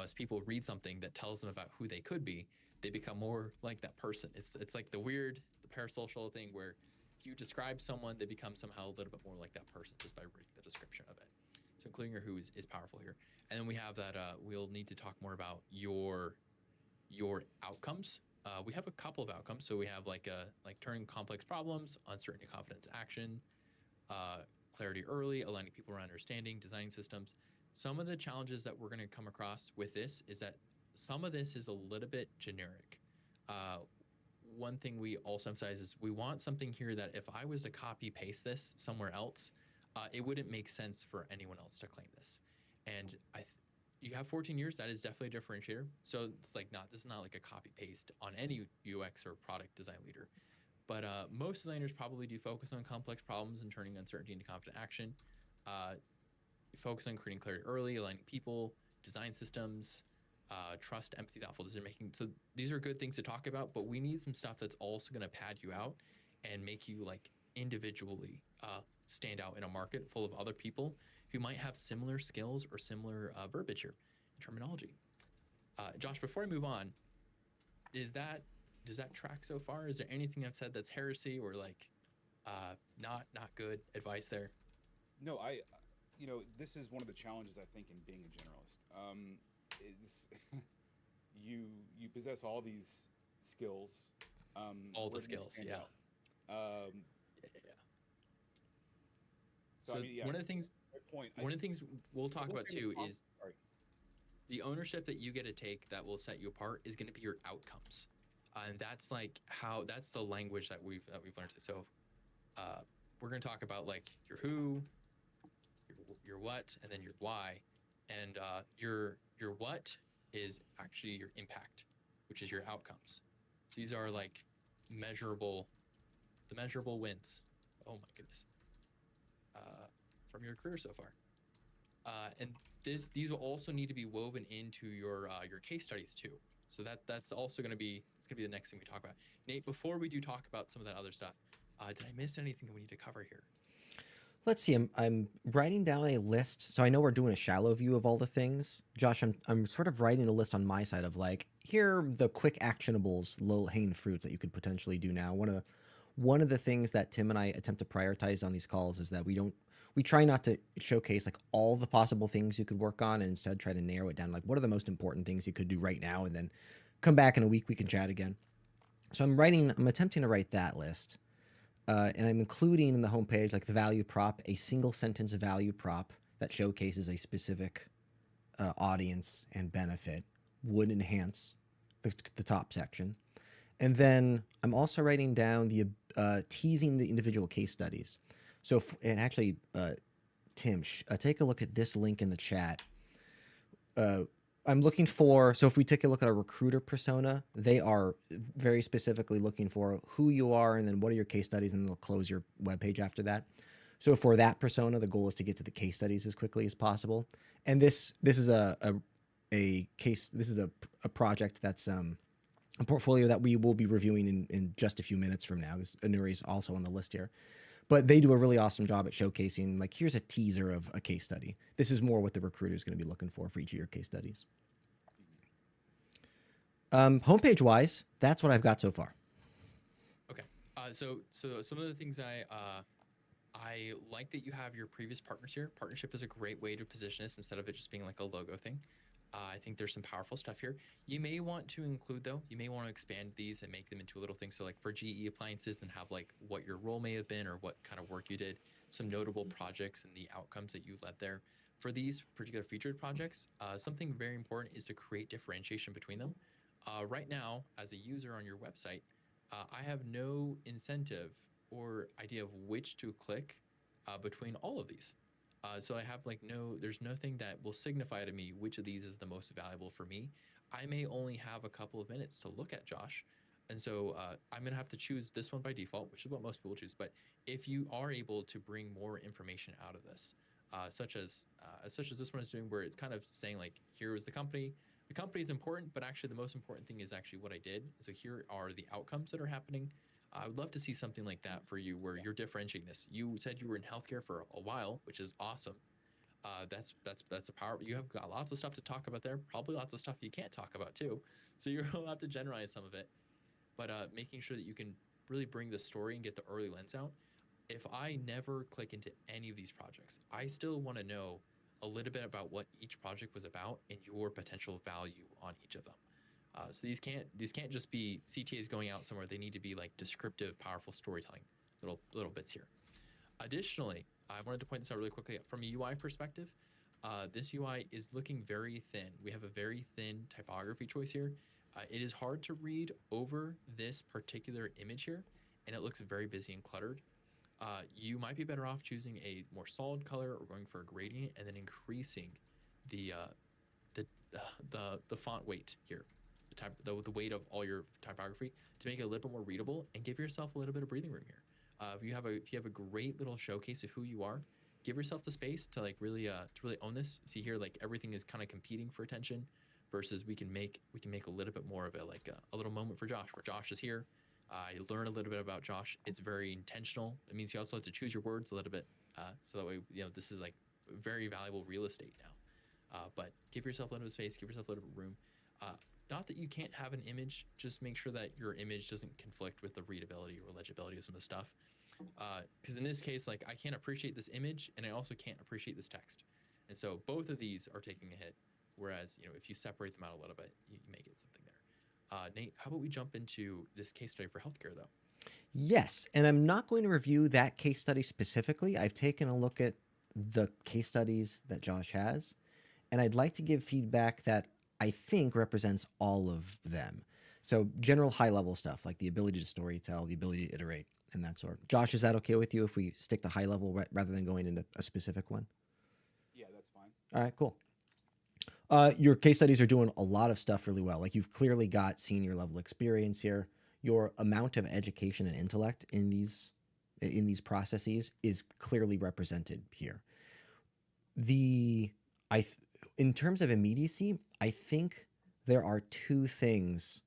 Speaker 1: as people read something that tells them about who they could be, they become more like that person. It's like the parasocial thing where if you describe someone, they become somehow a little bit more like that person just by reading the description of it. So including your who is powerful here. And then we have that we'll need to talk more about your outcomes. We have a couple of outcomes. So we have like turning complex problems, uncertainty, confidence, action, uh, clarity early, aligning people around understanding, designing systems. Some of the challenges that we're going to come across with this is that some of this is a little bit generic. Uh, One thing we also emphasize is we want something here that if I was to copy paste this somewhere else, it wouldn't make sense for anyone else to claim this. And you have 14 years, that is definitely a differentiator. So it's like not this is not like a copy paste on any UX or product design leader. But most designers probably do focus on complex problems and turning uncertainty into confident action. Uh, Focus on creating clarity early, aligning people, design systems, trust, empathy, thoughtful decision making. So these are good things to talk about, but we need some stuff that's also going to pad you out and make you like individually stand out in a market full of other people who might have similar skills or similar verbiage here, terminology. Josh, before I move on, is that does that track so far? Is there anything I've said that's heresy or like not good advice there?
Speaker 5: No, this is one of the challenges I think in being a generalist. Is you you possess all these skills.
Speaker 1: All the
Speaker 5: Where do you
Speaker 1: skills,
Speaker 5: stand
Speaker 1: yeah.
Speaker 5: out? Um,
Speaker 1: Yeah.
Speaker 5: so I
Speaker 1: So
Speaker 5: mean, yeah,
Speaker 1: one of the things
Speaker 5: my point.
Speaker 1: one of the things we'll
Speaker 5: I
Speaker 1: talk
Speaker 5: will
Speaker 1: about
Speaker 5: say the
Speaker 1: too
Speaker 5: comp.
Speaker 1: is
Speaker 5: Sorry.
Speaker 1: the ownership that you get to take that will set you apart is going to be your outcomes, and that's like how that's the language that we've learned. So uh, we're going to talk about like your who, your what, and then your why, and your what is actually your impact, which is your outcomes. So these are like measurable, the measurable wins. Oh my goodness, uh, from your career so far. And these will also need to be woven into your case studies too. So that's also going to be it's going to be the next thing we talk about. Nate, before we do talk about some of that other stuff, did I miss anything that we need to cover here?
Speaker 2: Let's see. I'm writing down a list. So I know we're doing a shallow view of all the things. Josh, I'm sort of writing a list on my side of like here are the quick actionables, low hanging fruits that you could potentially do now. One of the things that Tim and I attempt to prioritize on these calls is that we try not to showcase like all the possible things you could work on and instead try to narrow it down. Like what are the most important things you could do right now, and then come back in a week we can chat again. So I'm attempting to write that list. And I'm including in the homepage like the value prop, a single sentence value prop that showcases a specific audience and benefit would enhance the top section. And then I'm also writing down the teasing the individual case studies. So, and actually, Tim, take a look at this link in the chat. I'm looking for, so if we take a look at a recruiter persona, they are very specifically looking for who you are and then what are your case studies, and they'll close your webpage after that. So for that persona, the goal is to get to the case studies as quickly as possible. And this is a case, this is a project that's a portfolio that we will be reviewing in just a few minutes from now. This Anuri is also on the list here. But they do a really awesome job at showcasing, like, here's a teaser of a case study. This is more what the recruiter is going to be looking for each of your case studies. Homepage wise, that's what I've got so far.
Speaker 1: Okay. So some of the things I like that you have your previous partners here. Partnership is a great way to position this instead of it just being like a logo thing. I think there's some powerful stuff here. You may want to include, though, you may want to expand these and make them into a little thing. So like for GE appliances, and have like what your role may have been or what kind of work you did, some notable projects and the outcomes that you led there. For these particular featured projects, something very important is to create differentiation between them. Right now, as a user on your website, I have no incentive or idea of which to click between all of these. So I have like there's nothing that will signify to me which of these is the most valuable for me. I may only have a couple of minutes to look at Josh. And so I'm going to have to choose this one by default, which is what most people choose. But if you are able to bring more information out of this, such as this one is doing, where it's kind of saying like, here is the company. The company is important, but actually the most important thing is actually what I did. So here are the outcomes that are happening. I would love to see something like that for you, where you're differentiating this. You said you were in healthcare for a while, which is awesome. That's a power. You have got lots of stuff to talk about there. Probably lots of stuff you can't talk about too. So you'll have to generalize some of it. But making sure that you can really bring the story and get the early lens out. If I never click into any of these projects, I still want to know a little bit about what each project was about and your potential value on each of them. So these can't just be CTAs going out somewhere. They need to be like descriptive, powerful storytelling, little bits here. Additionally, I wanted to point this out really quickly from a UI perspective. This UI is looking very thin. We have a very thin typography choice here. It is hard to read over this particular image here, and it looks very busy and cluttered. You might be better off choosing a more solid color or going for a gradient and then increasing the the the font weight here, the weight of all your typography to make it a little bit more readable and give yourself a little bit of breathing room here. If you have a great little showcase of who you are, give yourself the space to like really own this. See here, like everything is kind of competing for attention, versus we can make a little bit more of a little moment for Josh, where Josh is here. You learn a little bit about Josh. It's very intentional. It means you also have to choose your words a little bit, so that way this is like very valuable real estate now. But give yourself a little bit of space, give yourself a little bit of room. Uh, Not that you can't have an image, just make sure that your image doesn't conflict with the readability or legibility of some of the stuff. Because in this case, like I can't appreciate this image and I also can't appreciate this text. And so both of these are taking a hit. Whereas, if you separate them out a little bit, you may get something there. Nate, how about we jump into this case study for healthcare, though?
Speaker 2: Yes, and I'm not going to review that case study specifically. I've taken a look at the case studies that Josh has, and I'd like to give feedback that I think represents all of them. So, general high level stuff like the ability to storytell, the ability to iterate, and that sort. Josh, is that okay with you if we stick to high level rather than going into a specific one?
Speaker 5: Yeah, that's fine.
Speaker 2: All right, cool. Your case studies are doing a lot of stuff really well. Like you've clearly got senior level experience here. Your amount of education and intellect in these processes is clearly represented here. The I th- In terms of immediacy, I think there are two things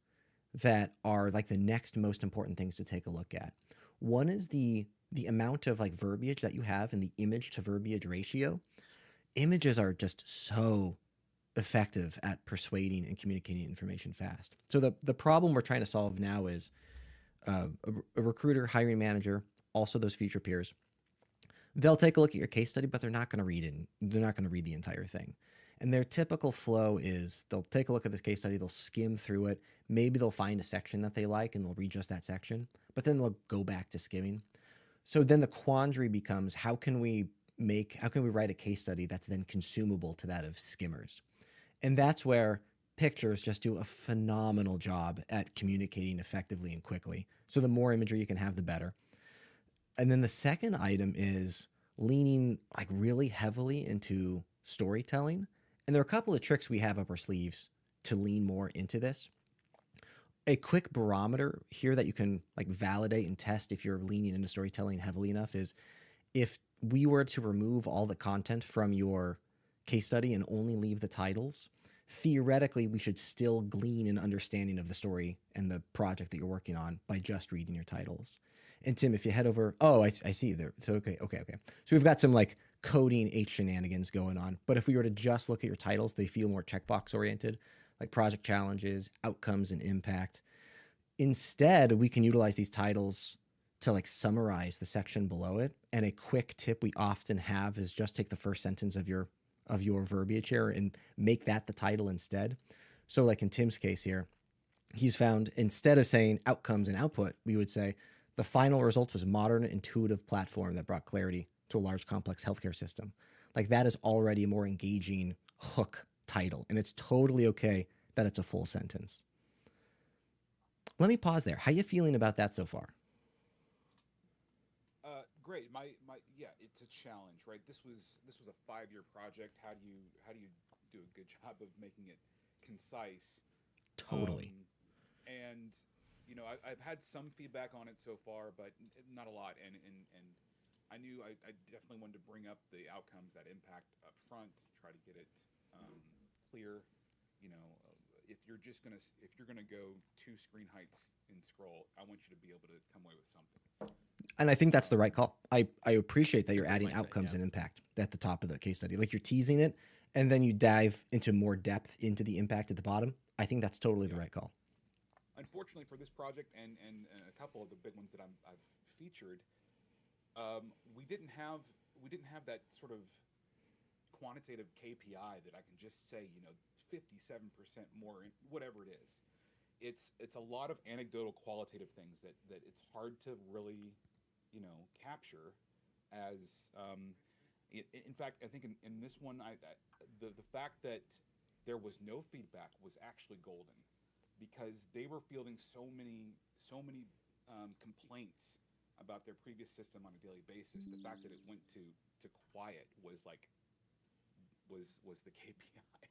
Speaker 2: that are like the next most important things to take a look at. One is the amount of like verbiage that you have in the image to verbiage ratio. Images are just so effective at persuading and communicating information fast. So the problem we're trying to solve now is a recruiter, hiring manager, also those future peers. They'll take a look at your case study, but they're not going to read it. They're not going to read the entire thing. And their typical flow is they'll take a look at this case study, they'll skim through it. Maybe they'll find a section that they like and they'll read just that section, but then they'll go back to skimming. So then the quandary becomes how can we write a case study that's then consumable to that of skimmers? And that's where pictures just do a phenomenal job at communicating effectively and quickly. So the more imagery you can have, the better. And then the second item is leaning like really heavily into storytelling. And there are a couple of tricks we have up our sleeves to lean more into this. A quick barometer here that you can like validate and test if you're leaning into storytelling heavily enough is if we were to remove all the content from your case study and only leave the titles, theoretically, we should still glean an understanding of the story and the project that you're working on by just reading your titles. And Tim, if you head over, I see there. So, okay. So we've got some like coding H shenanigans going on. But if we were to just look at your titles, they feel more checkbox oriented, like project challenges, outcomes, and impact. Instead, we can utilize these titles to like summarize the section below it. And a quick tip we often have is just take the first sentence of your verbiage here and make that the title instead. So like in Tim's case here, he's found instead of saying outcomes and output, we would say the final result was a modern, intuitive platform that brought clarity to a large, complex healthcare system. Like that is already a more engaging hook title, and it's totally okay that it's a full sentence. Let me pause there. How you feeling about that so far?
Speaker 5: Great. Yeah, it's a challenge, right? This was a 5-year project. How do you do a good job of making it concise?
Speaker 2: Totally.
Speaker 5: And I've had some feedback on it so far, but not a lot. And I knew I definitely wanted to bring up the outcomes, that impact up front, try to get it clear, if you're gonna go two screen heights in scroll, I want you to be able to come away with something.
Speaker 2: And I think that's the
Speaker 5: Um,
Speaker 2: right call. I appreciate that
Speaker 1: It's a
Speaker 2: you're
Speaker 1: great
Speaker 2: adding
Speaker 1: mindset.
Speaker 2: outcomes
Speaker 1: Yeah.
Speaker 2: and impact at the top of the case study. Like you're teasing it and then you dive into more depth into the impact at the bottom. I think that's totally the
Speaker 5: yeah.
Speaker 2: right call.
Speaker 5: Unfortunately for this project and a couple of the big ones that I've featured, we didn't have that sort of quantitative KPI that I can just say, 57% more, whatever it is. It's a lot of anecdotal, qualitative things that it's hard to really, capture as. In fact, I think in this one, the fact that there was no feedback was actually golden, because they were fielding so many complaints about their previous system on a daily basis. The fact that it went to quiet was like was the KPI.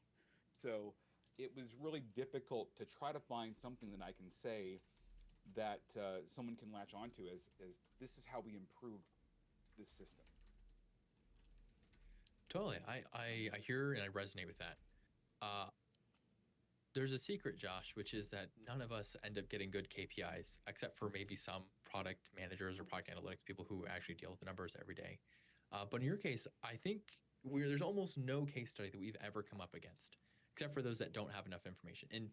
Speaker 5: So it was really difficult to try to find something that I can say that someone can latch onto as this is how we improve this system.
Speaker 1: Totally. I hear and I resonate with that. Uh, there's a secret, Josh, which is that none of us end up getting good KPIs, except for maybe some product managers or product analytics people who actually deal with the numbers every day. But in your case, I think there's almost no case study that we've ever come up against, except for those that don't have enough information. And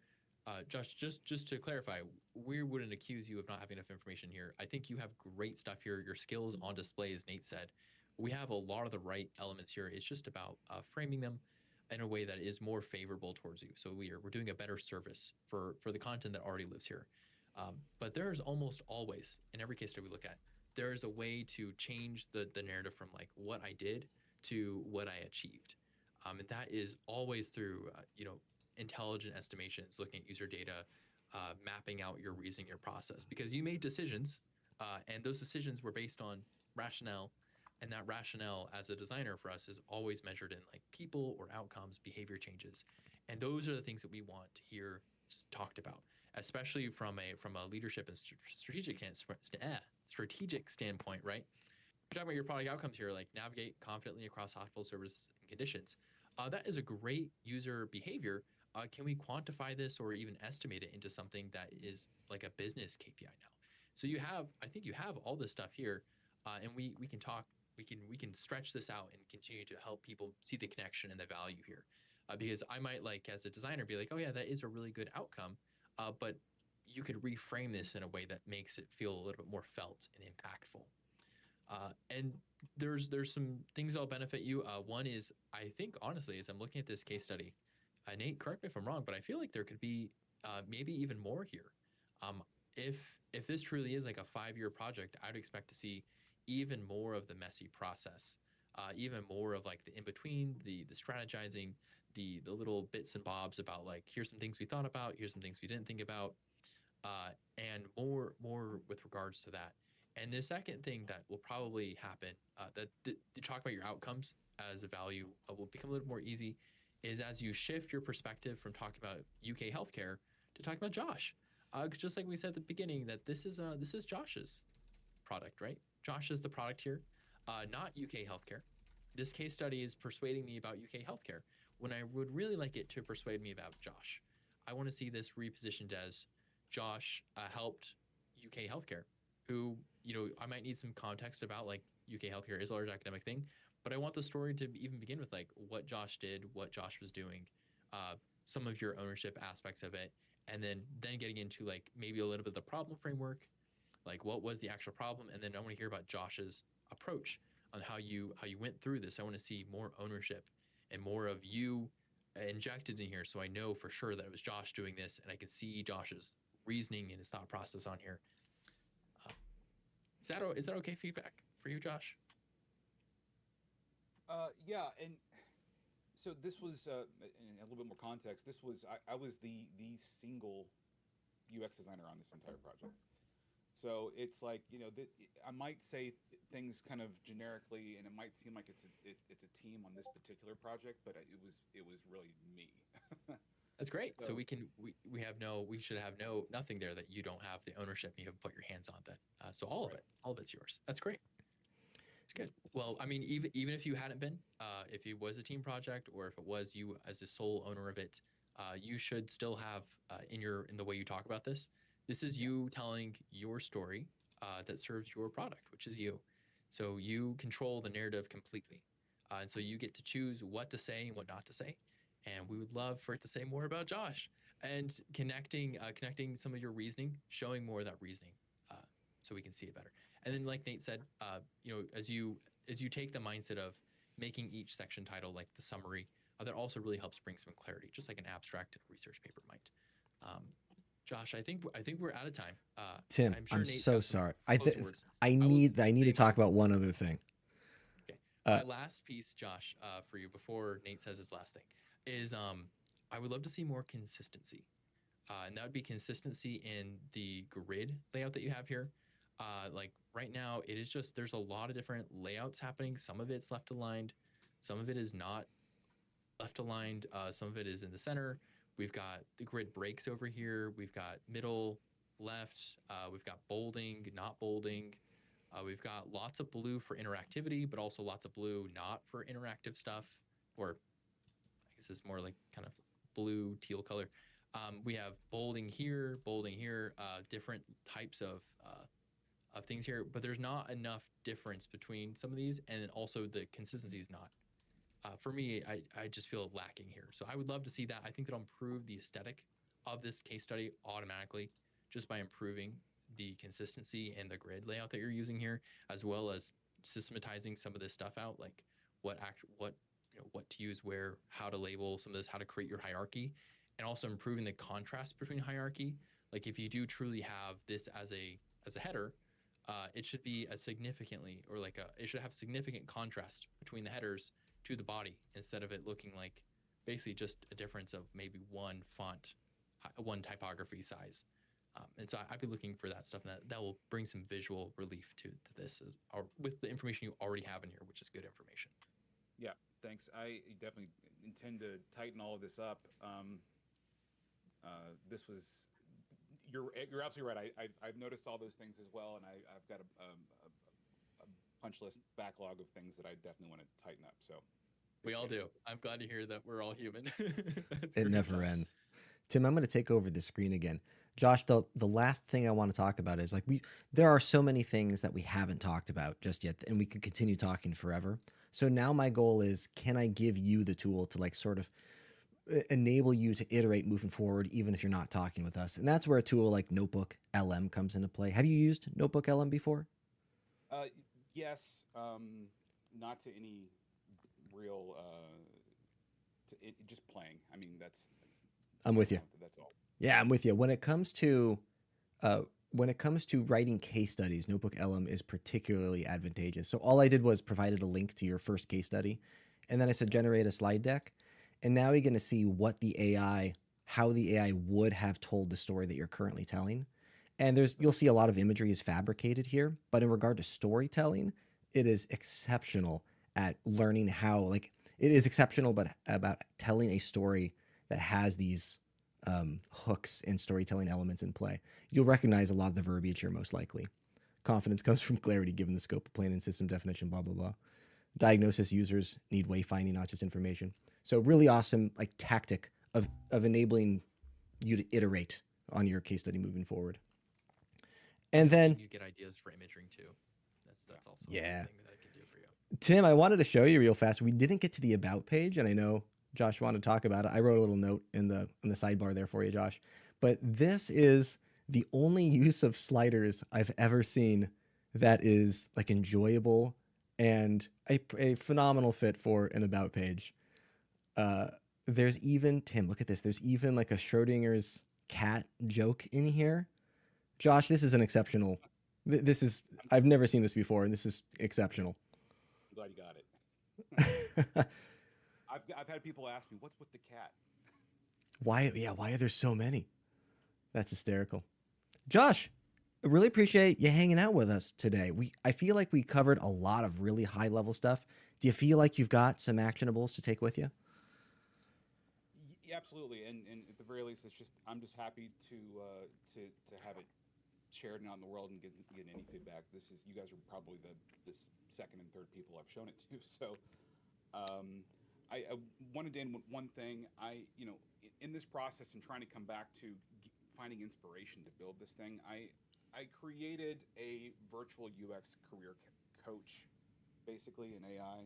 Speaker 1: Josh, just to clarify, we wouldn't accuse you of not having enough information here. I think you have great stuff here. Your skills on display, as Nate said. We have a lot of the right elements here. It's just about framing them in a way that is more favorable towards you. So we're doing a better service for the content that already lives here. But there's almost always in every case that we look at, there is a way to change the narrative from like what I did to what I achieved, and that is always through intelligent estimations, looking at user data, mapping out your reasoning, your process, because you made decisions, and those decisions were based on rationale, and that rationale as a designer for us is always measured in like people or outcomes, behavior changes, and those are the things that we want to hear talked about, especially from a leadership and strategic standpoint, right? You're talking about your product outcomes here, like navigate confidently across hospital services and conditions. That is a great user behavior. Can we quantify this or even estimate it into something that is like a business KPI now? So I think you have all this stuff here, and we can talk. We can stretch this out and continue to help people see the connection and the value here, because I might like as a designer be like, oh yeah, that is a really good outcome, but you could reframe this in a way that makes it feel a little bit more felt and impactful. And there's some things that'll benefit you. One is I think honestly, as I'm looking at this case study, Nate, correct me if I'm wrong, but I feel like there could be maybe even more here. Um, if this truly is like a 5-year project, I'd expect to see even more of the messy process, even more of like the in between, the strategizing, the little bits and bobs about like here's some things we thought about, here's some things we didn't think about, and more with regards to that. And the second thing that will probably happen, that to talk about your outcomes as a value will become a little more easy, is as you shift your perspective from talking about UK healthcare to talking about Josh. Just like we said at the beginning, that this is Josh's product, right? Josh is the product here, not UK healthcare. This case study is persuading me about UK healthcare when I would really like it to persuade me about Josh. I want to see this repositioned as Josh helped UK healthcare, who, I might need some context about like UK healthcare is a large academic thing, but I want the story to even begin with like what Josh did, what Josh was doing, uh, some of your ownership aspects of it, and then getting into like maybe a little bit of the problem framework, like what was the actual problem, and then I want to hear about Josh's approach on how you went through this. I want to see more ownership and more of you injected in here, so I know for sure that it was Josh doing this, and I can see Josh's reasoning and his thought process on here. Uh, is that okay feedback for you, Josh?
Speaker 5: Yeah, and so this was in a little bit more context. This was I was the single UX designer on this entire project. So it's like I might say things kind of generically, and it might seem like it's a team on this particular project, but it was really me.
Speaker 1: That's great. So
Speaker 5: So
Speaker 1: we should have nothing there that you don't have the ownership and you have put your hands on that. So all of
Speaker 5: right.
Speaker 1: it, all of it's yours. That's great. It's good. Well, I mean, even if you hadn't been, if it was a team project or if it was you as the sole owner of it, you should still have in the way you talk about this. This is
Speaker 5: Yeah.
Speaker 1: you telling your story that serves your product, which is you. So you control the narrative completely, and so you get to choose what to say and what not to say. And we would love for it to say more about Josh and connecting some of your reasoning, showing more of that reasoning, uh, so we can see it better. And then, like Nate said, as you take the mindset of making each section title like the summary, that also really helps bring some clarity, just like an abstract research paper might. Um, Josh, I think we're out of time.
Speaker 2: Tim,
Speaker 1: I'm
Speaker 2: I'm
Speaker 1: sure Nate's
Speaker 2: so
Speaker 1: got some
Speaker 2: sorry.
Speaker 1: closing words.
Speaker 2: I
Speaker 1: I will
Speaker 2: need to
Speaker 1: say
Speaker 2: talk about one other thing.
Speaker 1: okay.
Speaker 2: Uh,
Speaker 1: My last piece, Josh, for you before Nate says his last thing is I would love to see more consistency, and that would be consistency in the grid layout that you have here. Like right now, it is just there's a lot of different layouts happening. Some of it's left aligned, some of it is not left aligned. Some of it is in the center. We've got the grid breaks over here. We've got middle, left. We've got bolding, not bolding. We've got lots of blue for interactivity, but also lots of blue not for interactive stuff, or I guess it's more like kind of blue teal color. We have bolding here, different types of things here, but there's not enough difference between some of these, and then also the consistency is not for me, I just feel lacking here. So I would love to see that. I think that'll improve the aesthetic of this case study automatically just by improving the consistency and the grid layout that you're using here, as well as systematizing some of this stuff out, like what to use where, how to label some of this, how to create your hierarchy, and also improving the contrast between hierarchy. Like if you do truly have this as a header, it should be a significantly or like a it should have significant contrast between the headers to the body instead of it looking like basically just a difference of maybe one font, one typography size. And so I'd be looking for that stuff, and that will bring some visual relief to this, or with the information you already have in here, which is good information.
Speaker 5: Yeah, thanks. I definitely intend to tighten all of this up. This was you're absolutely right. I've noticed all those things as well, and I've got a punch list backlog of things that I definitely want to tighten up. So
Speaker 1: We all
Speaker 5: appreciate
Speaker 1: do. I'm glad to hear that we're all human. That's
Speaker 2: it
Speaker 1: great,
Speaker 2: never
Speaker 1: Josh.
Speaker 2: ends. Tim, I'm going to take over the screen again. Josh, the last thing I want to talk about is like there are so many things that we haven't talked about just yet, and we could continue talking forever. So now my goal is, can I give you the tool to like sort of enable you to iterate moving forward, even if you're not talking with us? And that's where a tool like Notebook LM comes into play. Have you used Notebook LM before?
Speaker 5: Uh, yes, not to any real just playing. I mean,
Speaker 2: I'm with you.
Speaker 5: that's all.
Speaker 2: Yeah, I'm with you. Uh, when it comes to writing case studies, Notebook LM is particularly advantageous. So all I did was provided a link to your first case study, and then I said generate a slide deck. And now you're going to see how the AI would have told the story that you're currently telling. And you'll see a lot of imagery is fabricated here, but in regard to storytelling, it is exceptional at learning how, like, it is exceptional, but about telling a story that has these hooks and storytelling elements in play. You'll recognize a lot of the verbiage here, most likely. Confidence comes from clarity given the scope of plan and system definition, blah, blah, blah. Diagnosis users need wayfinding, not just information. So really awesome like tactic of enabling you to iterate on your case study moving forward. And then
Speaker 1: you get ideas for imaging too. That's also
Speaker 2: yeah,
Speaker 1: a thing that I can do for you.
Speaker 2: Tim, I wanted to show you real fast. We didn't get to the about page, and I know Josh wanted to talk about it. I wrote a little note in the sidebar there for you, Josh. But this is the only use of sliders I've ever seen that is like enjoyable and a phenomenal fit for an about page. There's even Tim, look at this. There's even like a Schrodinger's cat joke in here. Josh, this is an exceptional. This is I've never seen this before, and this is exceptional.
Speaker 5: I'm glad you got it. I've had people ask me, "What's with the cat?"
Speaker 2: Why? Yeah, why are there so many? That's hysterical. Josh, I really appreciate you hanging out with us today. I feel like we covered a lot of really high level stuff. Do you feel like you've got some actionables to take with you?
Speaker 5: Yeah, absolutely, and at the very least, I'm just happy to have it shared and out in the world and get any feedback. You guys are probably the second and third people I've shown it to. So I wanted to end with one thing. In this process and trying to come back to finding inspiration to build this thing, I created a virtual UX career coach, basically an AI,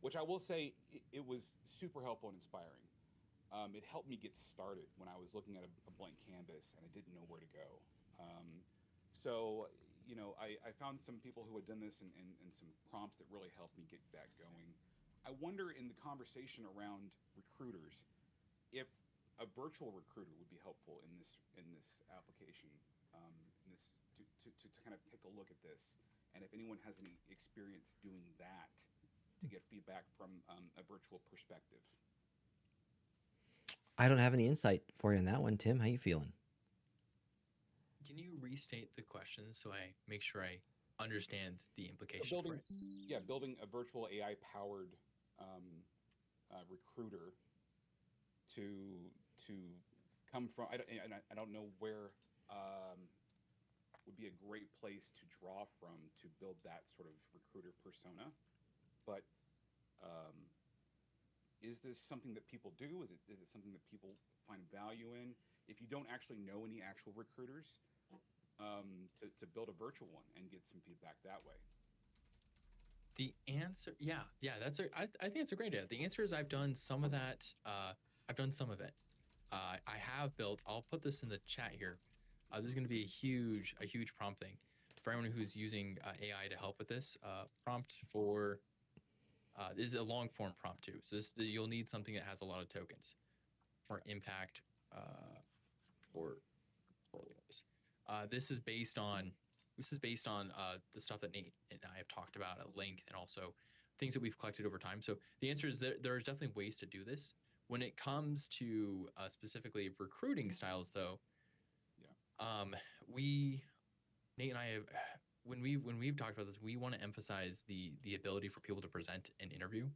Speaker 5: which I will say it was super helpful and inspiring. It helped me get started when I was looking at a blank canvas and I didn't know where to go. Um, I found some people who had done this and some prompts that really helped me get that going. I wonder in the conversation around recruiters if a virtual recruiter would be helpful in this application, in this to kind of take a look at this, and if anyone has any experience doing that to get feedback from a virtual perspective.
Speaker 2: I don't have any insight for you on that one, Tim. How you feeling?
Speaker 1: Can you restate the question so I make sure I understand the
Speaker 5: So
Speaker 1: implication for
Speaker 5: building,
Speaker 1: it?
Speaker 5: yeah, building a virtual AI powered um, recruiter to to come from. I don't know where um, would be a great place to draw from to build that sort of recruiter persona. But um, is this something that people do? Is it something that people find value in? If you don't actually know any actual recruiters, to build a virtual one and get some feedback that way.
Speaker 1: The answer, yeah, yeah, I think it's a great idea. The answer is I've done some of that. I've done some of it. I have built. I'll put this in the chat here. This is going to be a huge prompt thing for anyone who's using AI to help with this. Prompt for this is a long form prompt too. So this you'll need something that has a lot of tokens for impact for portfolios. This is based on the stuff that Nate and I have talked about at length, and also things that we've collected over time. So the answer is there's definitely ways to do this. When it comes to specifically recruiting styles, though,
Speaker 5: Yeah.
Speaker 1: we Nate and I have when we've talked about this, we want to emphasize the ability for people to present an interview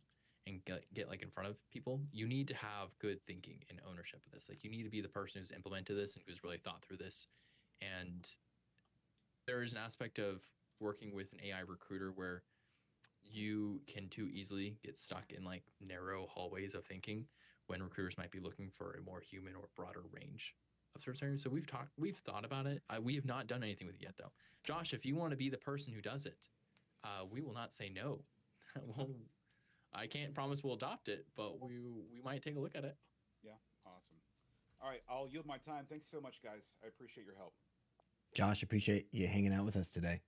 Speaker 1: and get like in front of people. You need to have good thinking and ownership of this. Like you need to be the person who's implemented this and who's really thought through this. And there is an aspect of working with an AI recruiter where you can too easily get stuck in like narrow hallways of thinking when recruiters might be looking for a more human or broader range of service areas. So we've thought about it. We have not done anything with it yet, though. Josh, if you want to be the person who does it, we will not say no. Well, I can't promise we'll adopt it, but we might take a look at it.
Speaker 5: Yeah. Awesome. All right. I'll yield my time. Thanks so much, guys. I appreciate your help.
Speaker 2: Josh, appreciate you hanging out with us today.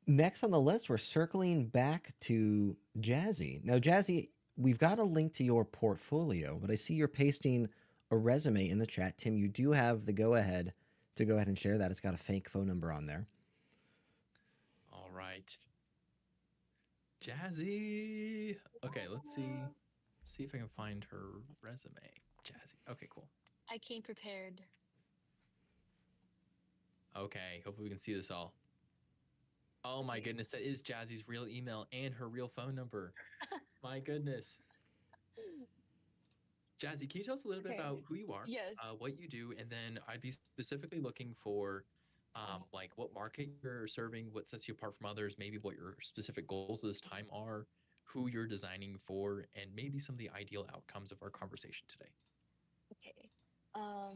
Speaker 2: Next on the list, we're circling back to Jazzy. Now, Jazzy, we've got a link to your portfolio, but I see you're pasting a resume in the chat. Tim, you do have the go ahead to go ahead and share that. It's got a fake phone number on there.
Speaker 1: All right, Jazzy. Okay, let's see. See if I can find her resume. Jazzy. Okay, cool.
Speaker 4: I came prepared.
Speaker 1: Okay, hopefully we can see this all. Oh my
Speaker 4: Okay.
Speaker 1: goodness, that is Jazzy's real email and her real phone number. My goodness. Jazzy, can you tell us a little bit
Speaker 4: Okay.
Speaker 1: about who you are,
Speaker 4: Yes.
Speaker 1: what you do, and then I'd be specifically looking for like what market you're serving, what sets you apart from others, maybe what your specific goals this time are, who you're designing for, and maybe some of the ideal outcomes of our conversation today.
Speaker 4: Okay.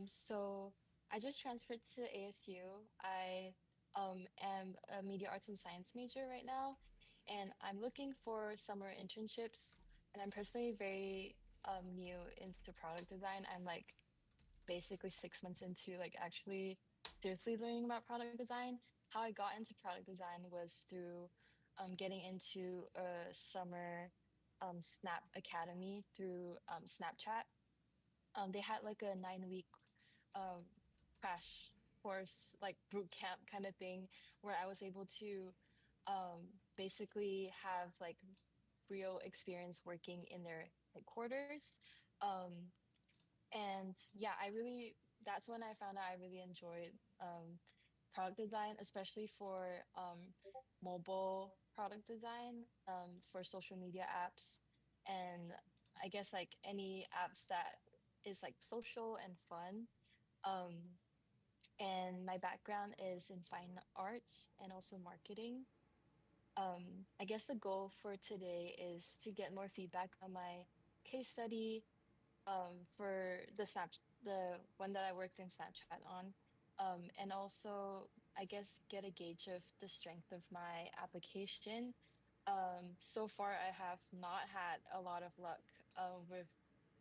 Speaker 4: So I just transferred to ASU. I am a media arts and science major right now, and I'm looking for summer internships. And I'm personally very new into product design. I'm like basically 6 months into like actually seriously learning about product design. How I got into product design was through getting into a summer Snap Academy through Snapchat. They had like a 9 week um, crash course, like boot camp kind of thing, where I was able to basically have like real experience working in their headquarters. Um, and yeah, that's when I found out I really enjoyed product design, especially for mobile product design for social media apps. And I guess like any apps that is like social and fun. Um, and my background is in fine arts and also marketing. I guess the goal for today is to get more feedback on my case study for the one that I worked in Snapchat on, and also I guess get a gauge of the strength of my application. So far, I have not had a lot of luck with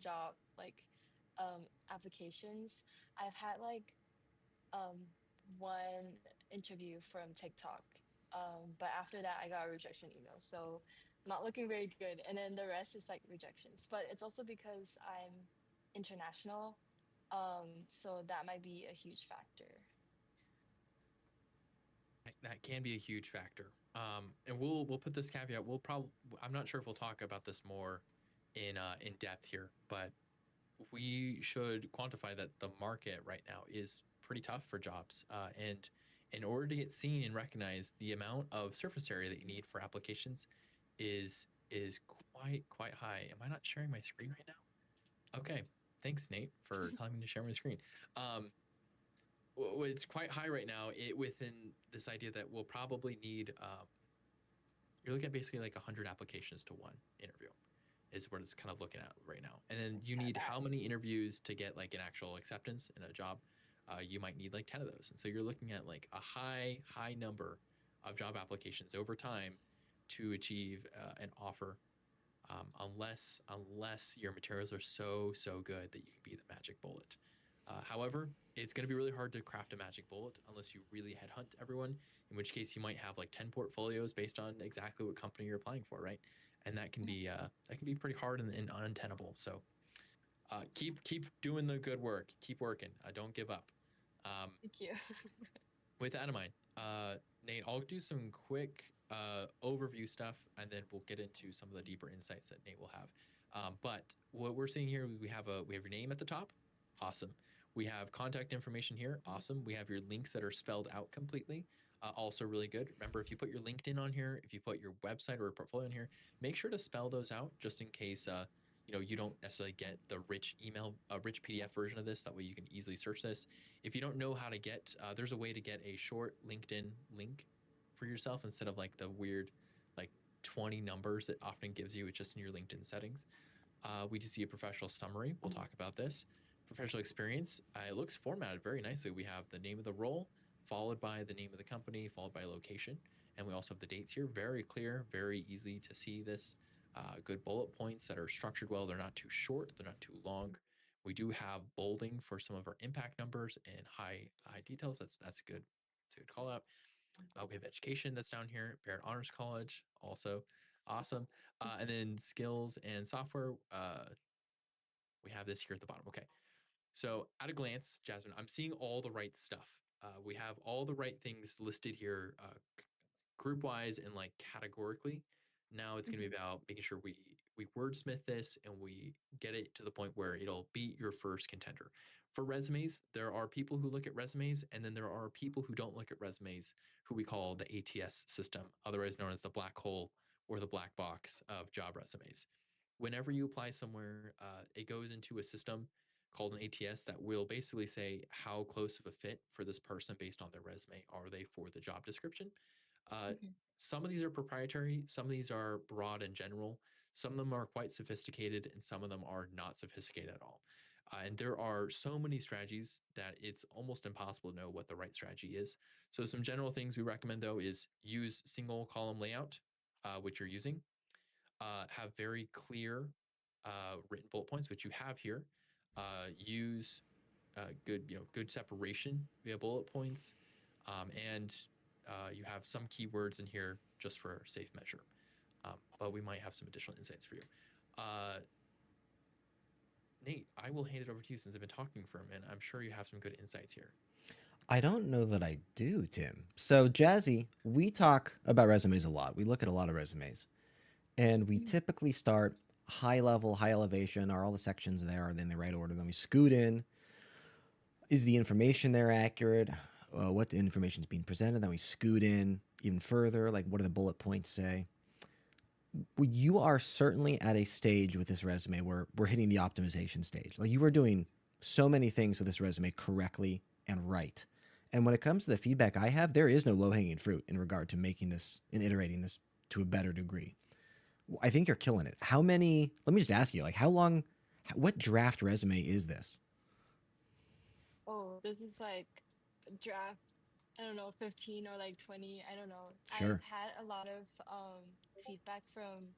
Speaker 4: job applications. I've had like um, one interview from TikTok, but after that, I got a rejection email. So not looking very good. And then the rest is like rejections. But it's also because I'm international. So that might be a huge factor.
Speaker 1: That can be a huge factor. And we'll put this caveat. We'll probably I'm not sure if we'll talk about this more in depth here, but we should quantify that the market right now is pretty tough for jobs. And in order to get seen and recognized, the amount of surface area that you need for applications is quite high. Am I not sharing my screen right now? Okay. Thanks, Nate, for telling me to share my screen. Um, it's quite high right now. It within this idea that we'll probably need you're looking at basically like 100 applications to one interview is what it's kind of looking at right now. And then you need
Speaker 4: That
Speaker 1: how many interviews to get like an actual acceptance in a job? You might need like 10 of those. And so you're looking at like a high number of job applications over time to achieve an offer, unless your materials are so good that you can be the magic bullet. However, it's going to be really hard to craft a magic bullet unless you really headhunt everyone. In which case, you might have like 10 portfolios based on exactly what company you're applying for, right? And that can be pretty hard and untenable. So keep doing the good work. Keep working. Don't give up. Um,
Speaker 4: thank you.
Speaker 1: with that in mind, Nate, I'll do some quick overview stuff, and then we'll get into some of the deeper insights that Nate will have. But what we're seeing here, we have your name at the top, awesome. We have contact information here, awesome. We have your links that are spelled out completely, also really good. Remember, if you put your LinkedIn on here, if you put your website or a portfolio on here, make sure to spell those out just in case. You don't necessarily get the rich a rich PDF version of this. That way you can easily search this. If you don't know how to get, there's a way to get a short LinkedIn link for yourself instead of like the weird, like 20 numbers that often gives you. It's just in your LinkedIn settings. We do see a professional summary. We'll talk about this. Professional experience. It looks formatted very nicely. We have the name of the role, followed by the name of the company, followed by location. And we also have the dates here. Very clear, very easy to see this. Good bullet points that are structured well. They're not too short, they're not too long. We do have bolding for some of our impact numbers and high details. That's good. That's a good call out. We have education that's down here. Barrett Honors College, also awesome. And then skills and software. We have this here at the bottom. Okay. So at a glance, Jasmine, I'm seeing all the right stuff. We have all the right things listed here, group wise and like categorically. Now it's going to
Speaker 4: Mhm.
Speaker 1: be about making sure we wordsmith this and we get it to the point where it'll beat your first contender. For resumes, there are people who look at resumes, and then there are people who don't look at resumes, who we call the ATS system, otherwise known as the black hole or the black box of job resumes. Whenever you apply somewhere, it goes into a system called an ATS that will basically say how close of a fit for this person based on their resume are they for the job description. Uh,
Speaker 4: Mhm.
Speaker 1: some of these are proprietary, some of these are broad and general, some of them are quite sophisticated, and some of them are not sophisticated at all. And there are so many strategies that it's almost impossible to know what the right strategy is. So, some general things we recommend though is use single column layout, which you're using, have very clear written bullet points, which you have here. Use good separation via bullet points, and you have some keywords in here just for safe measure. But we might have some additional insights for you. Uh, Nate, I will hand it over to you since I've been talking for a minute. I'm sure you have some good insights here.
Speaker 2: I don't know that I do, Tim. So, Jazzy, we talk about resumes a lot. We look at a lot of resumes, and we
Speaker 4: Mhm.
Speaker 2: typically start high level, high elevation. Are all the sections there? Are they in the right order? Then we scoot in. Is the information there accurate? What the information is being presented? Then we scoot in even further. Like, what do the bullet points say? Well, you are certainly at a stage with this resume where we're hitting the optimization stage. Like, you are doing so many things with this resume correctly and right. And when it comes to the feedback I have, there is no low hanging fruit in regard to making this and iterating this to a better degree. I think you're killing it. How many? Let me just ask you, like, how long? What draft resume is this?
Speaker 4: Oh, this is like draft, I don't know, 15 or like 20. I don't know. I've
Speaker 2: Sure.
Speaker 4: had a lot of feedback from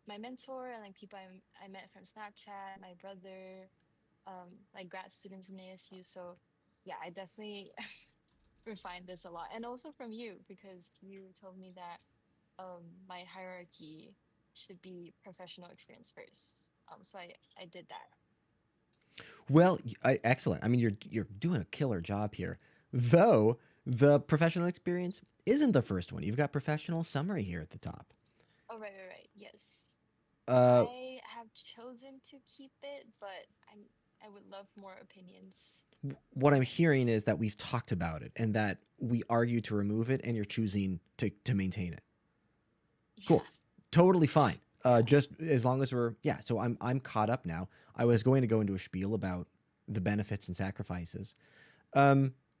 Speaker 4: my mentor and like people I met from Snapchat, my brother, like grad students in ASU. So yeah, I definitely refined this a lot. And also from you because you told me that my hierarchy should be professional experience first. So I did that.
Speaker 2: Well, excellent. I mean, you're doing a killer job here. Though the professional experience isn't the first one. You've got professional summary here at the top.
Speaker 4: Oh, right. Yes.
Speaker 2: Uh,
Speaker 4: I have chosen to keep it, but I would love more opinions.
Speaker 2: what I'm hearing is that we've talked about it and that we argued to remove it, and you're choosing to maintain it.
Speaker 4: Yeah,
Speaker 2: Cool. Totally fine.
Speaker 4: yeah.
Speaker 2: Just as long as we're yeah. So I'm caught up now. I was going to go into a spiel about the benefits and sacrifices.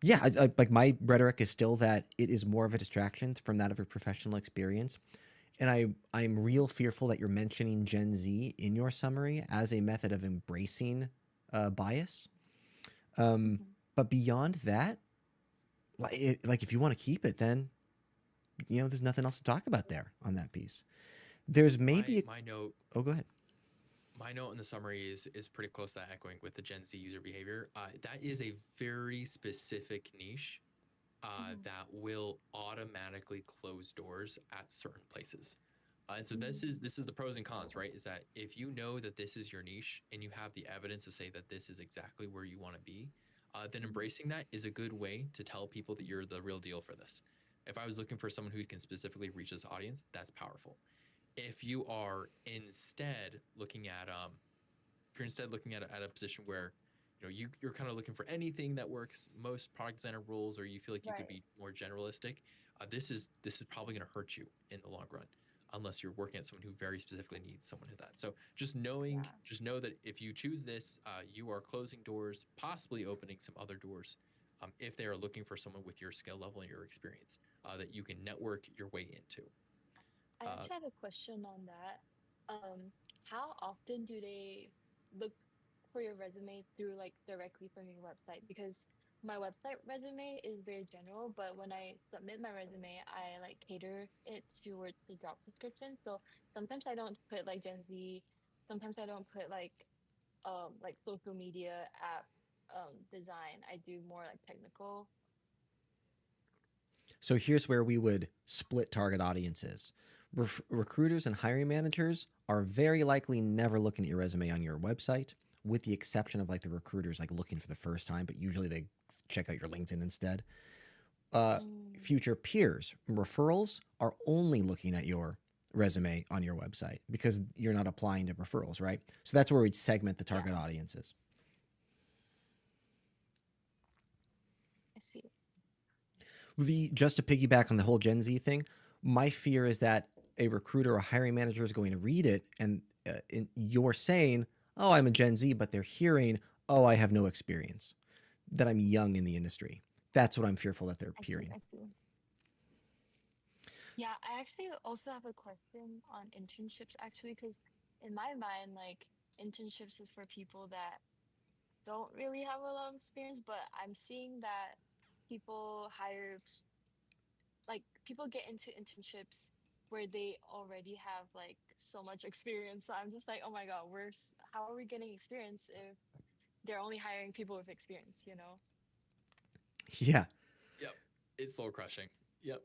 Speaker 2: Yeah, like my rhetoric is still that it is more of a distraction from that of a professional experience, and I'm real fearful that you're mentioning Gen Z in your summary as a method of embracing bias. Um,
Speaker 4: Mhm.
Speaker 2: but beyond that, like if you want to keep it, then there's nothing else to talk about there on that piece. There's
Speaker 1: My
Speaker 2: maybe a,
Speaker 1: my note
Speaker 2: oh, go ahead.
Speaker 1: my note in the summary is pretty close to that, echoing with the Gen Z user behavior. That is a very specific niche
Speaker 4: Mhm.
Speaker 1: that will automatically close doors at certain places. And so
Speaker 4: Mhm.
Speaker 1: this is the pros and cons, right? Is that if you know that this is your niche and you have the evidence to say that this is exactly where you want to be, then
Speaker 4: Mhm.
Speaker 1: embracing that is a good way to tell people that you're the real deal for this. If I was looking for someone who can specifically reach this audience, that's powerful. If you are instead looking at if you're instead looking at a position where you're kind of looking for anything that works, most product designer roles, or you feel like you could
Speaker 4: Right.
Speaker 1: be more generalistic, this is probably going to hurt you in the long run unless you're working at someone who very specifically needs someone to that. So
Speaker 4: Yeah.
Speaker 1: just know that if you choose this, you are closing doors, possibly opening some other doors, if they are looking for someone with your skill level and your experience, that you can network your way into.
Speaker 4: I
Speaker 1: Uh,
Speaker 4: actually have a question on that. How often do they look for your resume through like directly from your website? Because my website resume is very general, but when I submit my resume, I like cater it towards the job description. So sometimes I don't put like Gen Z, sometimes I don't put like social media app design. I do more like technical.
Speaker 2: So here's where we would split target audiences. Recruiters and hiring managers are very likely never looking at your resume on your website, with the exception of like the recruiters like looking for the first time, but usually they check out your LinkedIn instead. Uh,
Speaker 4: Mm,
Speaker 2: Future peers, referrals are only looking at your resume on your website because you're not applying to referrals, right? So that's where we'd segment the
Speaker 4: yeah,
Speaker 2: target audiences.
Speaker 4: I see.
Speaker 2: The just to piggyback on the whole Gen Z thing, my fear is that a recruiter or hiring manager is going to read it, and you're saying, "Oh, I'm a Gen Z," but they're hearing, "Oh, I have no experience," that I'm young in the industry. That's what I'm fearful that they're
Speaker 4: I see.
Speaker 2: hearing.
Speaker 4: I see. Yeah, I actually also have a question on internships actually, because in my mind, like internships is for people that don't really have a lot of experience, but I'm seeing that people hire like people get into internships where they already have like so much experience. So I'm just like, oh my God, how are we getting experience if they're only hiring people with experience, you know?
Speaker 2: Yeah,
Speaker 1: yep, it's soul crushing. Yep.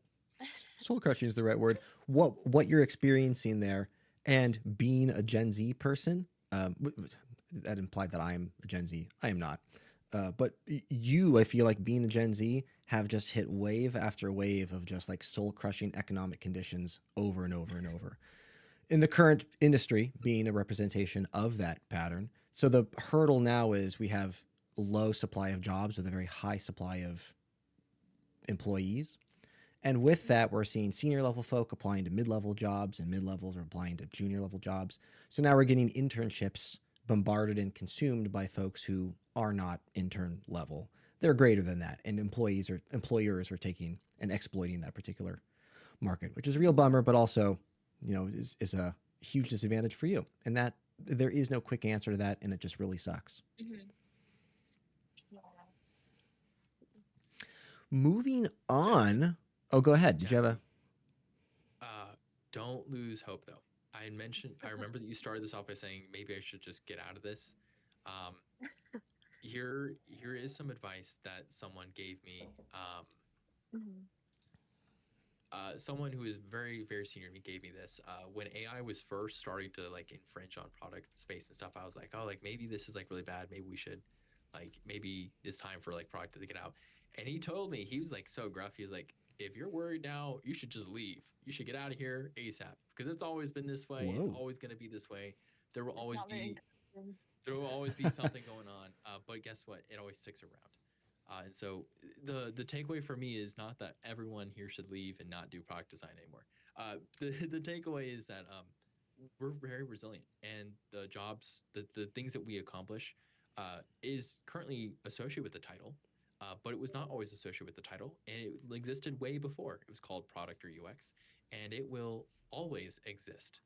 Speaker 2: soul crushing is the right word. What you're experiencing there, and being a Gen Z person, that implied that I am a Gen Z. I am not. But you, I feel like being a Gen Z, have just hit wave after wave of just like soul crushing economic conditions over and over and over. In the current industry, being a representation of that pattern. So the hurdle now is we have low supply of jobs with a very high supply of employees. And with that, we're seeing senior level folk applying to mid level jobs, and mid levels are applying to junior level jobs. So now we're getting internships bombarded and consumed by folks who are not intern level. They're greater than that, and employers are taking and exploiting that particular market, which is a real bummer, but also, is a huge disadvantage for you. And that there is no quick answer to that, and it just really sucks.
Speaker 4: Mm-hmm. Yeah.
Speaker 2: Moving on. Oh, go ahead. Did you have a?
Speaker 1: Jazzy, don't lose hope though. I remember that you started this off by saying maybe I should just get out of this. Um, here is some advice that someone gave me.
Speaker 4: Mm-hmm.
Speaker 1: Someone who is very very senior to me gave me this when AI was first starting to like infringe on product space and stuff. I was like, oh, like maybe this is like really bad. Maybe we should like maybe it's time for like product to get out. And he told me, he was like so gruff. He was like, if you're worried now, you should just leave. You should get out of here ASAP because it's always been this way. It's
Speaker 2: Whoa.
Speaker 1: always going to be this way. There will
Speaker 4: It's
Speaker 1: always
Speaker 4: not very
Speaker 1: be
Speaker 4: encouraging.
Speaker 1: there will always be something going on. But guess what? It always sticks around. And so the takeaway for me is not that everyone here should leave and not do product design anymore. The takeaway is that we're very resilient, and the jobs, the things that we accomplish, is currently associated with the title, but it was not always associated with the title, and it existed way before. It was called product or UX, and it will always exist,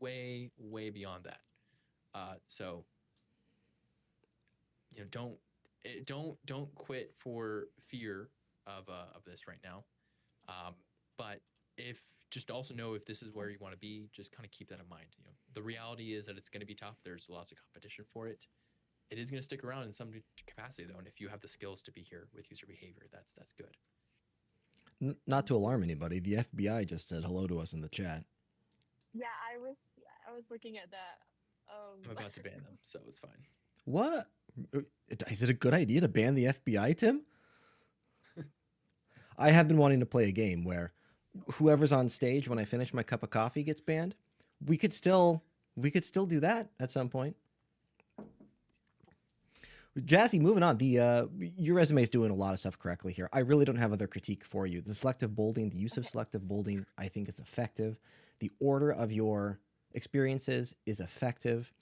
Speaker 1: way beyond that. So don't quit for fear of this right now. Um, but if just also know if this is where you want to be, just kind of keep that in mind. The reality is that it's going to be tough. There's lots of competition for it. It is going to stick around in some capacity though, and if you have the skills to be here with user behavior, that's good.
Speaker 2: Not to alarm anybody, the FBI just said hello to us in the chat.
Speaker 4: Yeah, I was looking at that.
Speaker 1: I'm about to ban them, so it's fine.
Speaker 2: What? Is it a good idea to ban the FBI, Tim? I have been wanting to play a game where whoever's on stage when I finish my cup of coffee gets banned. We could still do that at some point. Jazzy, moving on. Your resume is doing a lot of stuff correctly here. I really don't have other critique for you. The selective bolding, the use of selective bolding, I think is effective. The order of your experiences is effective.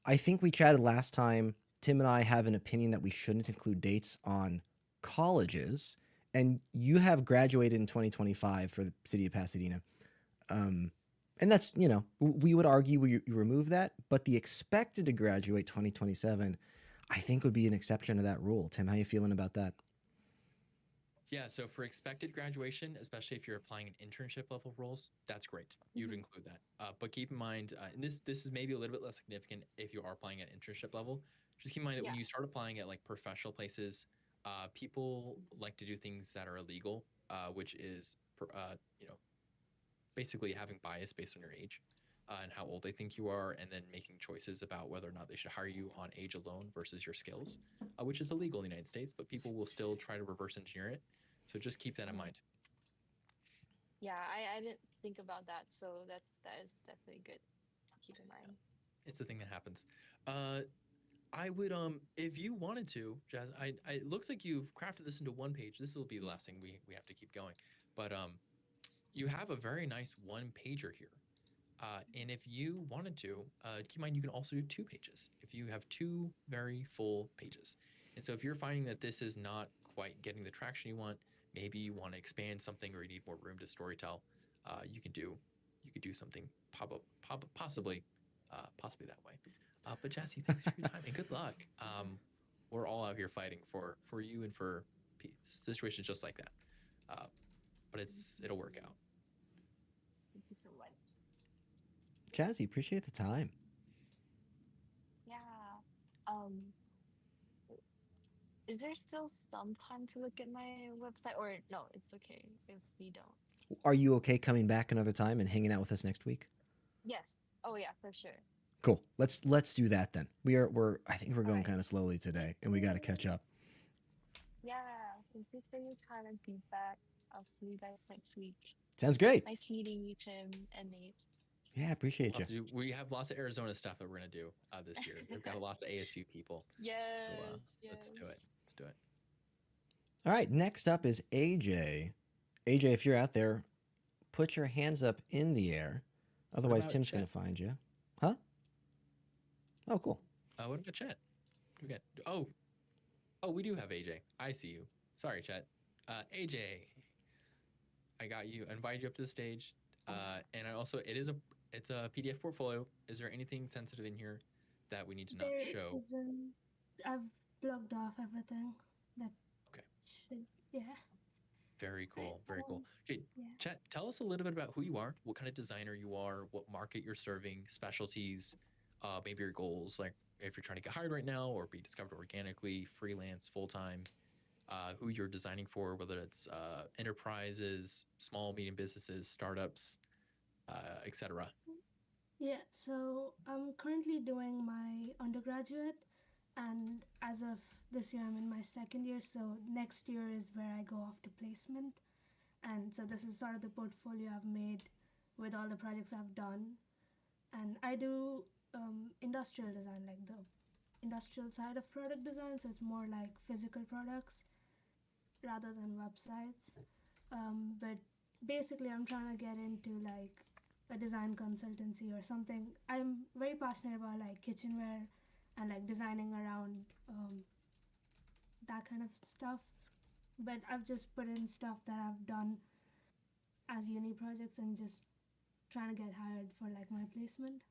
Speaker 2: I think we chatted last time. Tim and I have an opinion that we shouldn't include dates on colleges, and you have graduated in 2025 for the city of Pasadena. And that's, we would argue you remove that, but the expected to graduate 2027, I think would be an exception to that rule. Tim, how you feeling about that?
Speaker 1: Yeah, so for expected graduation, especially if you're applying in internship level roles, that's great. You would include that. But keep in mind, and this is maybe a little bit less significant if you are applying at internship level. Just keep in mind that when
Speaker 4: Yeah.
Speaker 1: you start applying at like professional places, people like to do things that are illegal, which is, basically having bias based on your age and how old they think you are, and then making choices about whether or not they should hire you on age alone versus your skills, which is illegal in the United States, but people will still try to reverse engineer it. So just keep that in mind.
Speaker 4: Yeah, I didn't think about that, so that is definitely good to keep in mind.
Speaker 1: It's a thing that happens. I would if you wanted to, Jazz, it looks like you've crafted this into one page. This will be the last thing we have to keep going. But you have a very nice one pager here. And if you wanted to, keep in mind you can also do 2 pages if you have 2 very full pages. And so if you're finding that this is not quite getting the traction you want, maybe you want to expand something or you need more room to storytell, you could do something possibly that way. But Jazzy, thanks for your time and good luck. We're all out here fighting for you and for situations just like that. But it'll work out.
Speaker 4: Thank you so much.
Speaker 2: Jazzy, appreciate the time.
Speaker 4: Yeah. Is there still some time to look at my website, or no? It's okay if we don't.
Speaker 2: Are you okay coming back another time and hanging out with us next week?
Speaker 4: Yes. Oh yeah, for sure.
Speaker 2: Cool. Let's do that then. I think we're going
Speaker 4: Alright.
Speaker 2: kind of slowly today, and we got to catch up.
Speaker 4: Yeah. Thank you for your time and feedback. I'll see you guys next week.
Speaker 2: Sounds great.
Speaker 4: Nice meeting you, Tim and Nate.
Speaker 2: Yeah, appreciate you.
Speaker 1: We have lots of Arizona stuff that we're gonna do this year. We've got lots of ASU people.
Speaker 4: Yes.
Speaker 1: So,
Speaker 4: Yes.
Speaker 1: let's do it. Let's do it.
Speaker 2: All right, next up is AJ. AJ, if you're out there, put your hands up in the air. Otherwise,
Speaker 1: about
Speaker 2: Tim's
Speaker 1: Chet?
Speaker 2: going to find you. Huh? Oh, cool.
Speaker 1: What about Chet? We got oh, we do have AJ. I see you. Sorry, Chet. AJ. I got you. I invited you up to the stage. And I also it's a PDF portfolio. Is there anything sensitive in here that we need to not
Speaker 6: There
Speaker 1: show?
Speaker 6: isn't. I've blocked off everything. That
Speaker 1: Okay.
Speaker 6: should. Yeah.
Speaker 1: Very
Speaker 6: Right.
Speaker 1: cool. Very cool. Okay,
Speaker 6: Yeah.
Speaker 1: Chet, tell us a little bit about who you are, what kind of designer you are, what market you're serving, specialties, maybe your goals, like if you're trying to get hired right now or be discovered organically, freelance, full time, who you're designing for, whether it's enterprises, small, medium businesses, startups, etc.
Speaker 6: Yeah. So I'm currently doing my undergraduate, and as of this year, I'm in my second year. So next year is where I go off to placement, and so this is sort of the portfolio I've made with all the projects I've done. And I do industrial design, like the industrial side of product design. So it's more like physical products rather than websites. But basically, I'm trying to get into like a design consultancy or something. I'm very passionate about like kitchenware and like designing around that kind of stuff. But I've just put in stuff that I've done as uni projects and just trying to get hired for like my placement.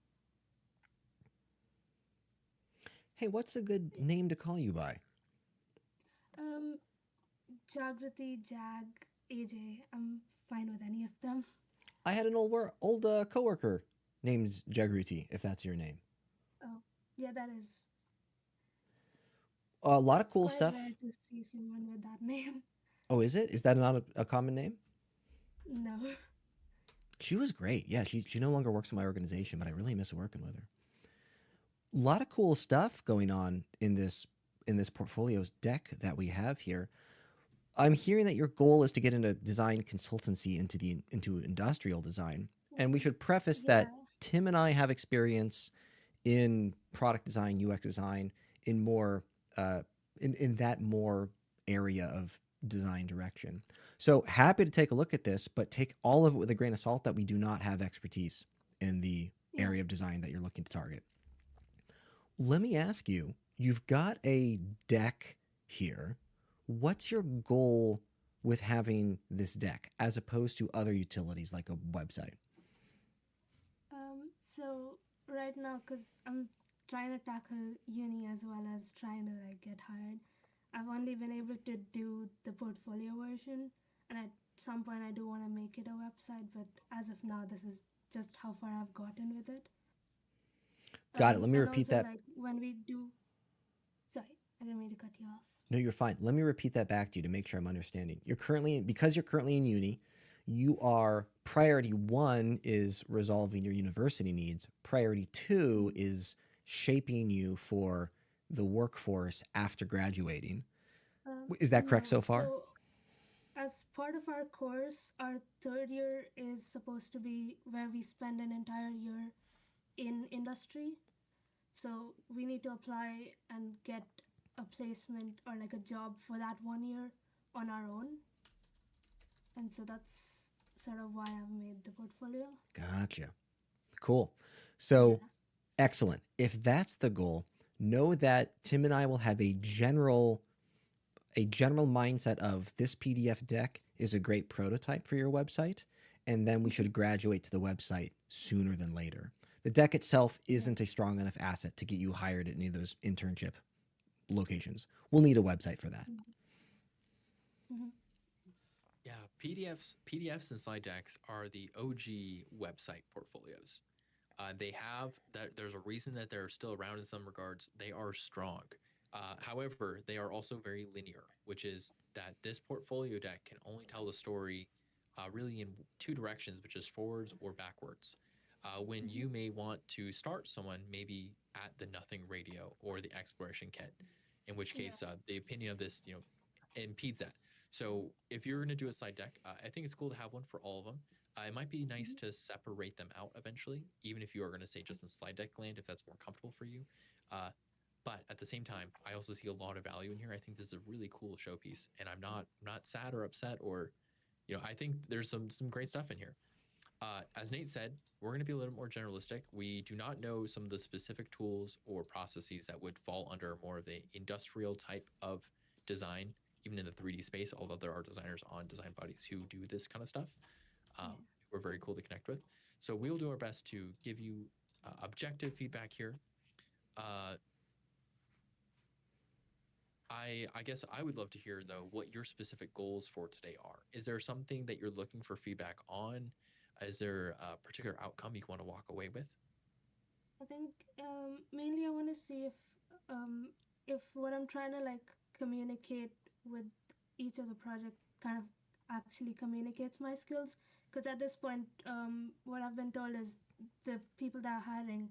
Speaker 2: Hey, what's a good name to call you by?
Speaker 6: Um, Jagrati, Jag, AJ, I'm fine with any of them.
Speaker 2: I had an old coworker named Jagruti, if that's your name.
Speaker 6: Oh, yeah, that is.
Speaker 2: A lot of
Speaker 6: It's
Speaker 2: cool
Speaker 6: quite rare
Speaker 2: stuff.
Speaker 6: to see someone with that name.
Speaker 2: Oh, is it? Is that not a common name?
Speaker 6: No.
Speaker 2: She was great. Yeah, she no longer works in my organization, but I really miss working with her. A lot of cool stuff going on in this portfolios deck that we have here. I'm hearing that your goal is to get into design consultancy into industrial design. And we should preface
Speaker 6: Yeah.
Speaker 2: that Tim and I have experience in product design, UX design, in more uh, in that more area of design direction. So happy to take a look at this, but take all of it with a grain of salt that we do not have expertise in the
Speaker 6: Yeah.
Speaker 2: area of design that you're looking to target. Let me ask you, you've got a deck here. What's your goal with having this deck as opposed to other utilities like a website?
Speaker 6: So right now, cause I'm trying to tackle uni as well as trying to like get hired, I've only been able to do the portfolio version, and at some point I do want to make it a website. But as of now, this is just how far I've gotten with it.
Speaker 2: Got it. Let me
Speaker 6: And
Speaker 2: repeat
Speaker 6: also
Speaker 2: that.
Speaker 6: like when we do, sorry, I didn't mean to cut you off.
Speaker 2: No, you're fine. Let me repeat that back to you to make sure I'm understanding. Because you're currently in uni, you are priority one is resolving your university needs. Priority two is shaping you for the workforce after graduating. Is that correct
Speaker 6: No,
Speaker 2: so far?
Speaker 6: so as part of our course, our third year is supposed to be where we spend an entire year in industry. So we need to apply and get a placement or like a job for that 1 year on our own. And so that's sort of why I've made the portfolio.
Speaker 2: Gotcha. Cool.
Speaker 6: Yeah.
Speaker 2: So, excellent. If that's the goal, know that Tim and I will have a general mindset of this PDF deck is a great prototype for your website, and then we should graduate to the website sooner than later. The deck itself isn't a strong enough asset to get you hired at any of those internship locations. We'll need a website for that.
Speaker 6: Mm-hmm.
Speaker 1: Yeah, PDFs and slide decks are the OG website portfolios. They have that. There's a reason that they're still around in some regards. They are strong. However, they are also very linear, which is that this portfolio deck can only tell the story really in two directions, which is forwards or backwards. When you may want to start someone maybe at the nothing radio or the exploration kit, in which
Speaker 6: Yeah.
Speaker 1: case the opinion of this impedes that. So if you're going to do a slide deck, I think it's cool to have one for all of them. It might be nice to separate them out eventually, even if you are going to say just in slide deck land, if that's more comfortable for you. Uh, but at the same time, I also see a lot of value in here. I think this is a really cool showpiece, and I'm not sad or upset or, I think there's some great stuff in here. As Nate said, we're going to be a little more generalistic. We do not know some of the specific tools or processes that would fall under more of the industrial type of design. even in the 3D space, although there are designers on Design Buddies who do this kind of stuff.
Speaker 6: Yeah.
Speaker 1: We're very cool to connect with. So we'll do our best to give you objective feedback here. Uh, I guess I would love to hear though what your specific goals for today are. Is there something that you're looking for feedback on? Is there a particular outcome you want to walk away with?
Speaker 6: I think mainly I want to see um, if what I'm trying to like communicate with each of the project kind of actually communicates my skills. Because at this point, what I've been told is the people that are hiring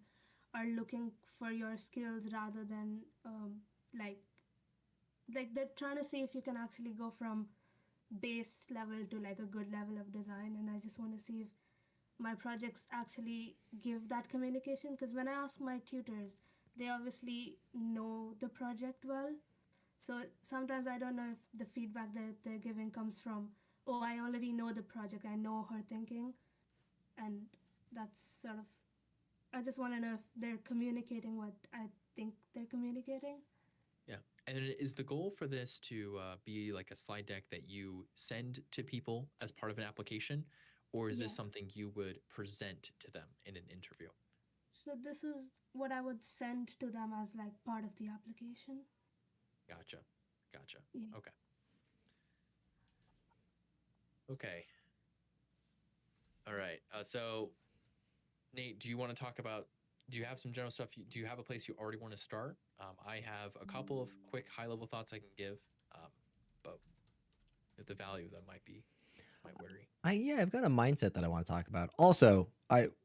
Speaker 6: are looking for your skills rather than like they're trying to see if you can actually go from base level to like a good level of design. And I just want to see if my projects actually give that communication, because when I ask my tutors, they obviously know the project well. So sometimes I don't know if the feedback that they're giving comes from, oh, I already know the project, I know her thinking. And that's sort of, I just want to know if they're communicating what I think they're communicating.
Speaker 1: Yeah. And is the goal for this to be like a slide deck that you send to people as part of an application, or is this
Speaker 6: Yeah.
Speaker 1: something you would present to them in an interview?
Speaker 6: So this is what I would send to them as like part of the application.
Speaker 1: Gotcha. Gotcha.
Speaker 6: Yeah.
Speaker 1: Okay. Okay. All right. So, Nate, do you want to talk about? Do you have some general stuff? Do you have a place you already want to start? I have a couple of quick high-level thoughts I can give, um, but the value of them might vary.
Speaker 2: I've got a mindset that I want to talk about. Also,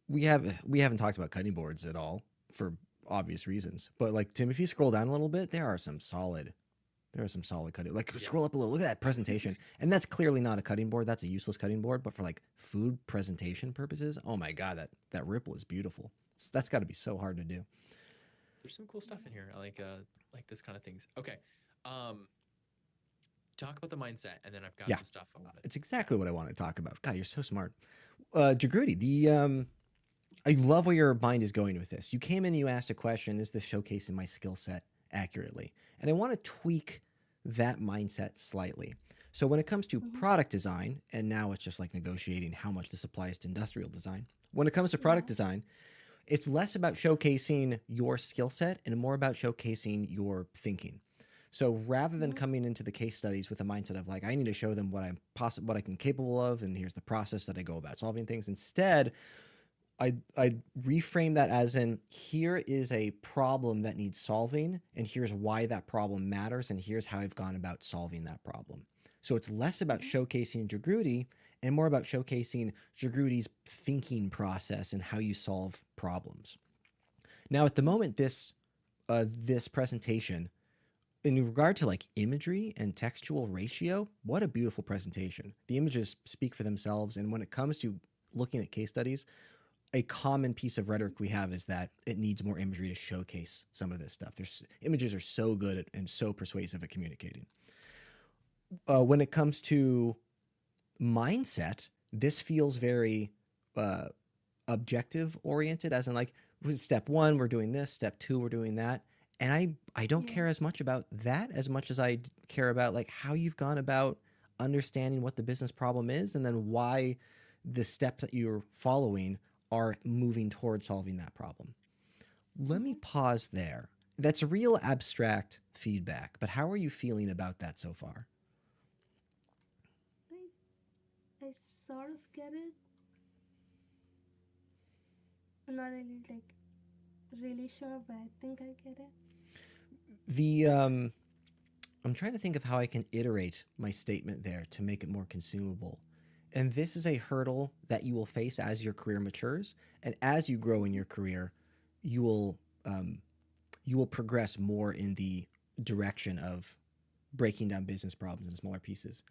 Speaker 2: we haven't talked about cutting boards at all for obvious reasons. But like Tim, if you scroll down a little bit, there are some solid cutting. Like
Speaker 1: Yeah.
Speaker 2: scroll up a little. Look at that presentation, and that's clearly not a cutting board. That's a useless cutting board. But for like food presentation purposes, oh my god, that ripple is beautiful. That's got to be so hard to do.
Speaker 1: There's some cool stuff in here. I like this kind of things. Okay. Um, talk about the mindset, and then I've got
Speaker 2: Yeah,
Speaker 1: some stuff I want to
Speaker 2: it's
Speaker 1: chat.
Speaker 2: exactly what I want to talk about. God, you're so smart. Jagruti, I love where your mind is going with this. You came in, you asked a question: is this showcasing my skill set accurately? And I want to tweak that mindset slightly. So when it comes to
Speaker 6: Mm-hmm.
Speaker 2: product design, and now it's just like negotiating how much this applies to industrial design. When it comes to product
Speaker 6: Yeah.
Speaker 2: design, it's less about showcasing your skill set and more about showcasing your thinking. So rather than
Speaker 6: Mm-hmm.
Speaker 2: coming into the case studies with a mindset of like I need to show them what I can capable of, and here's the process that I go about solving things. Instead, I reframe that as in here is a problem that needs solving, and here's why that problem matters, and here's how I've gone about solving that problem. So it's less about
Speaker 6: Mm-hmm.
Speaker 2: showcasing Jagruti and more about showcasing Jagruti's thinking process and how you solve problems. Now, at the
Speaker 6: Yeah.
Speaker 2: moment, this presentation, in regard to like imagery and textual ratio, what a beautiful presentation. The images speak for themselves, and when it comes to looking at case studies, a common piece of rhetoric we have is that it needs more imagery to showcase some of this stuff. There's images are so good and so persuasive at communicating. When it comes to mindset, this feels very uh, objective oriented, as in like step one we're doing this, step two we're doing that, and I don't
Speaker 6: Yeah.
Speaker 2: care as much about that as much as care about like how you've gone about understanding what the business problem is and then why the steps that you're following are moving towards solving that problem. Let me
Speaker 6: Mm-hmm.
Speaker 2: pause there. That's real abstract feedback, but how are you feeling about that so far?
Speaker 6: I sort of get it. I'm not really like really sure, but I think I get it.
Speaker 2: The I'm trying to think of how I can iterate my statement there to make it more consumable. And this is a hurdle that you will face as your career matures, and as you grow in
Speaker 6: Mm-hmm.
Speaker 2: your career, you will um, you will progress more in the direction of breaking down business problems in smaller pieces.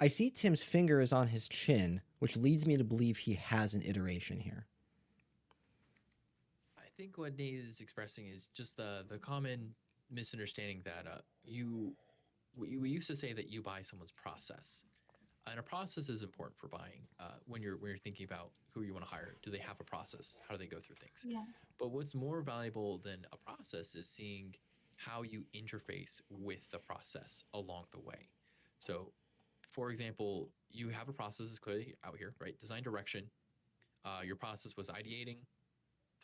Speaker 2: I see Tim's finger is on his chin, which leads me to believe he has an iteration here.
Speaker 1: I think what Nate is expressing is just the common misunderstanding that we used to say that you buy someone's process, and a process is important for buying when you're thinking about who you want to hire. Do they have a process? How do they go through things?
Speaker 6: Yeah.
Speaker 1: But what's more valuable than a process is seeing how you interface with the process along the way. So, for example, you have a process that's clearly out here, right? Design direction. Your process was ideating,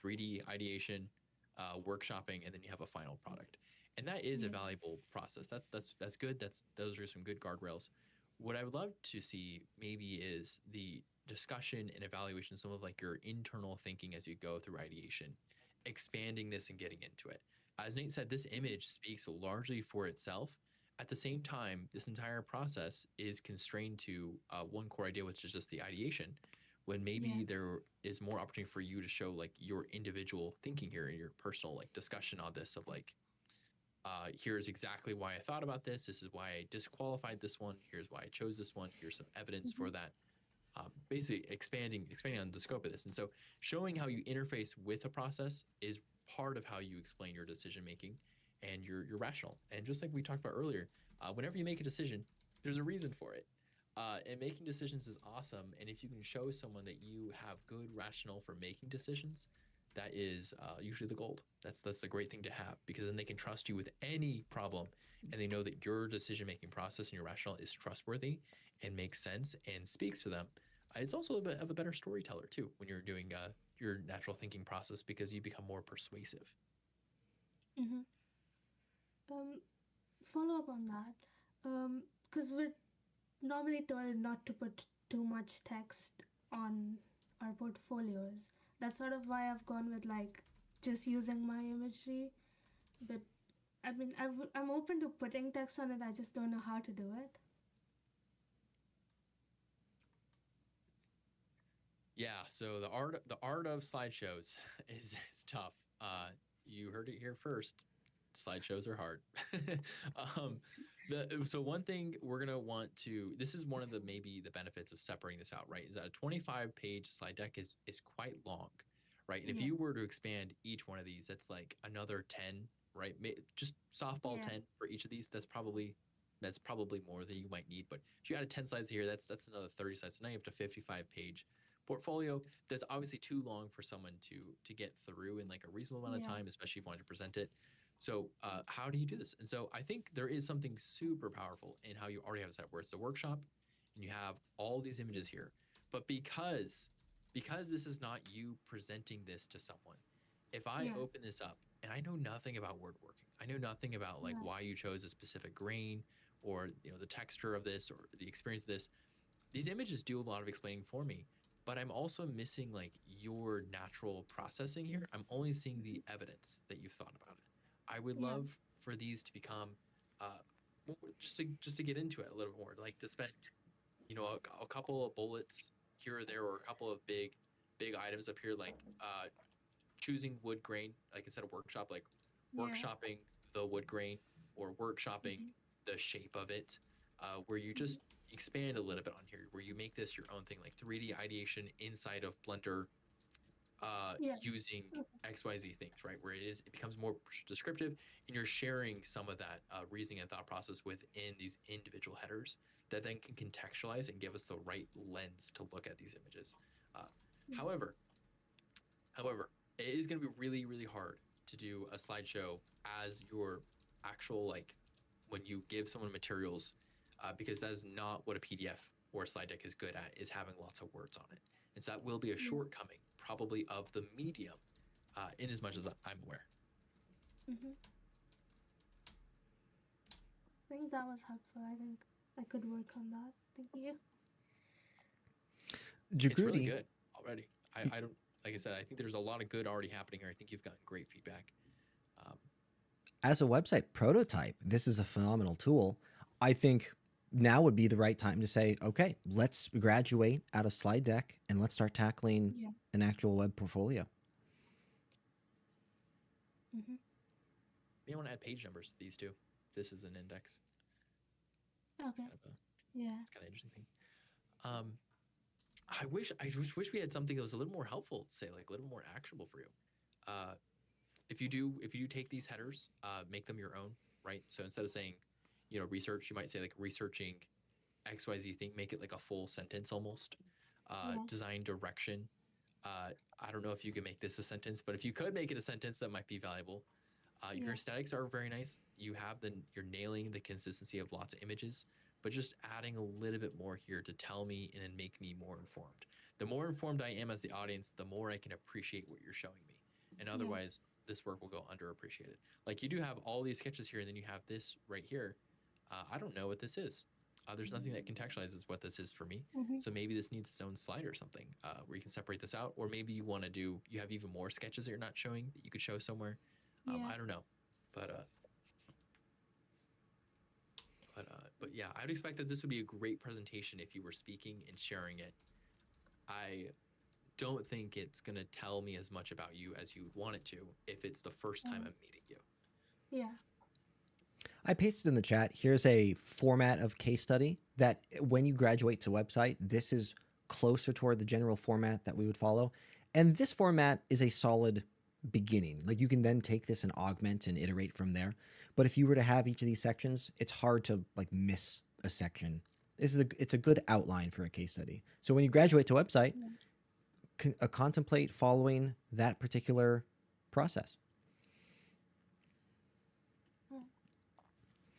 Speaker 1: 3D ideation, workshopping, and then you have a final product. And that is a
Speaker 6: Yeah.
Speaker 1: valuable process. That's good. Those are some good guardrails. What I would love to see maybe is the discussion and evaluation, some of like your internal thinking as you go through ideation, expanding this and getting into it. As Nate said, this image speaks largely for itself. At the same time, this entire process is constrained to one core idea, which is just the ideation, when
Speaker 6: Yeah.
Speaker 1: maybe there is more opportunity for you to show like your individual thinking here and your personal like discussion on this of like here's exactly why I thought about this. This is why I disqualified this one. Here's why I chose this one. Here's some evidence
Speaker 6: Mm-hmm.
Speaker 1: for that. Basically expanding on the scope of this. And so showing how you interface with a process is part of how you explain your decision making and your rational. And just like we talked about earlier, whenever you make a decision, there's a reason for it. And making decisions is awesome. And if you can show someone that you have good rationale for making decisions, that is usually the gold. That's a great thing to have because then they can trust you with any problem, and they know that your decision making process and your rationale is trustworthy and makes sense and speaks to them. It's also a bit of a better storyteller too when you're doing your natural thinking process because you become more persuasive.
Speaker 6: Mm-hmm. Um, Follow up on that. Because we're normally told not to put too much text on our portfolios. That's sort of why I've gone with like just using my imagery. But I mean, I'm open to putting text on it. I just don't know how to do it.
Speaker 1: Yeah, so the art of slideshows is tough. You heard it here first. Slideshows are hard. um, so one thing we're gonna want to this is one of the maybe the benefits of separating this out, right? Is that a 25-page slide deck is quite long, right? And if
Speaker 6: Yeah.
Speaker 1: you were to expand each one of these, that's like another 10, right? Just softball
Speaker 6: Yeah.
Speaker 1: 10 for each of these. That's probably more than you might need. But if you added 10 slides here, that's another 30 slides. So now you have to 55-page portfolio that's obviously too long for someone to get through in like a reasonable amount of
Speaker 6: Yeah.
Speaker 1: time, especially if you want to present it. So how do you do this? And so I think there is something super powerful in how you already have it set up where it's a workshop and you have all these images here. But because this is not you presenting this to someone, if I
Speaker 6: Yeah.
Speaker 1: open this up and I know nothing about woodworking, I know nothing about like
Speaker 6: Right.
Speaker 1: why you chose a specific grain or the texture of this or the experience of this, these images do a lot of explaining for me, but I'm also missing like your natural processing here. I'm only seeing the evidence that you've thought about it. I would
Speaker 6: Yeah.
Speaker 1: love for these to become uh, just to get into it a little more, like to spend a couple of bullets here or there, or a couple of big items up here, like choosing wood grain, like instead of workshop, like
Speaker 6: Yeah.
Speaker 1: workshopping the wood grain or workshopping
Speaker 6: Mm-hmm.
Speaker 1: the shape of it, where you
Speaker 6: Mm-hmm.
Speaker 1: just expand a little bit on here, where you make this your own thing, like 3D ideation inside of Blender,
Speaker 6: Yeah.
Speaker 1: using
Speaker 6: Okay.
Speaker 1: XYZ things, right? Where it becomes more descriptive, and you're sharing some of that reasoning and thought process within these individual headers that then can contextualize and give us the right lens to look at these images. Uh,
Speaker 6: Yeah.
Speaker 1: however, However, it is going to be really, really hard to do a slideshow as your actual, like, when you give someone materials, because that is not what a PDF or a slide deck is good at, is having lots of words on it. And so that will be a
Speaker 6: Yeah.
Speaker 1: shortcoming, probably, of the medium, in as much as I'm aware.
Speaker 6: Mm-hmm. I think that was helpful. I think I could work on that. Thank you.
Speaker 1: It's really
Speaker 2: Jagruti,
Speaker 1: good already. I don't, like I said, I think there's a lot of good already happening here. I think you've gotten great feedback. Um,
Speaker 2: as a website prototype, this is a phenomenal tool. I think now would be the right time to say, okay, let's graduate out of slide deck and let's start tackling
Speaker 6: Yeah.
Speaker 2: an actual web portfolio.
Speaker 6: Mm-hmm.
Speaker 1: you want to add page numbers to these two. This is an index. It's
Speaker 6: Okay. Yeah.
Speaker 1: kind of interesting thing. Um, I just wish we had something that was a little more helpful, say like a little more actionable for you. Uh, if you do take these headers, make them your own, right? So instead of saying, research, you might say like researching XYZ thing, make it like a full sentence almost.
Speaker 6: Yeah.
Speaker 1: Design direction. I don't know if you can make this a sentence, but if you could make it a sentence, that might be valuable. Your
Speaker 6: Yeah.
Speaker 1: aesthetics are very nice. You're nailing the consistency of lots of images, but just adding a little bit more here to tell me and then make me more informed. The more informed I am as the audience, the more I can appreciate what you're showing me. And
Speaker 6: Yeah.
Speaker 1: otherwise, this work will go underappreciated. Like you do have all these sketches here, and then you have this right here. I don't know what this is. There's nothing that contextualizes what this is for me.
Speaker 6: Mm-hmm.
Speaker 1: So maybe this needs its own slide or something where you can separate this out. Or maybe you want to do, you have even more sketches that you're not showing that you could show somewhere.
Speaker 6: Yeah.
Speaker 1: I don't know. But yeah, I would expect that this would be a great presentation if you were speaking and sharing it. I don't think it's going to tell me as much about you as you would want it to if it's the first time I'm meeting you.
Speaker 6: Yeah.
Speaker 2: I pasted in the chat. Here's a format of case study that when you graduate to website, this is closer toward the general format that we would follow. And this format is a solid beginning. Like you can then take this and augment and iterate from there. But if you were to have each of these sections, it's hard to like miss a section. It's a good outline for a case study. So when you graduate to website, contemplate following that particular process.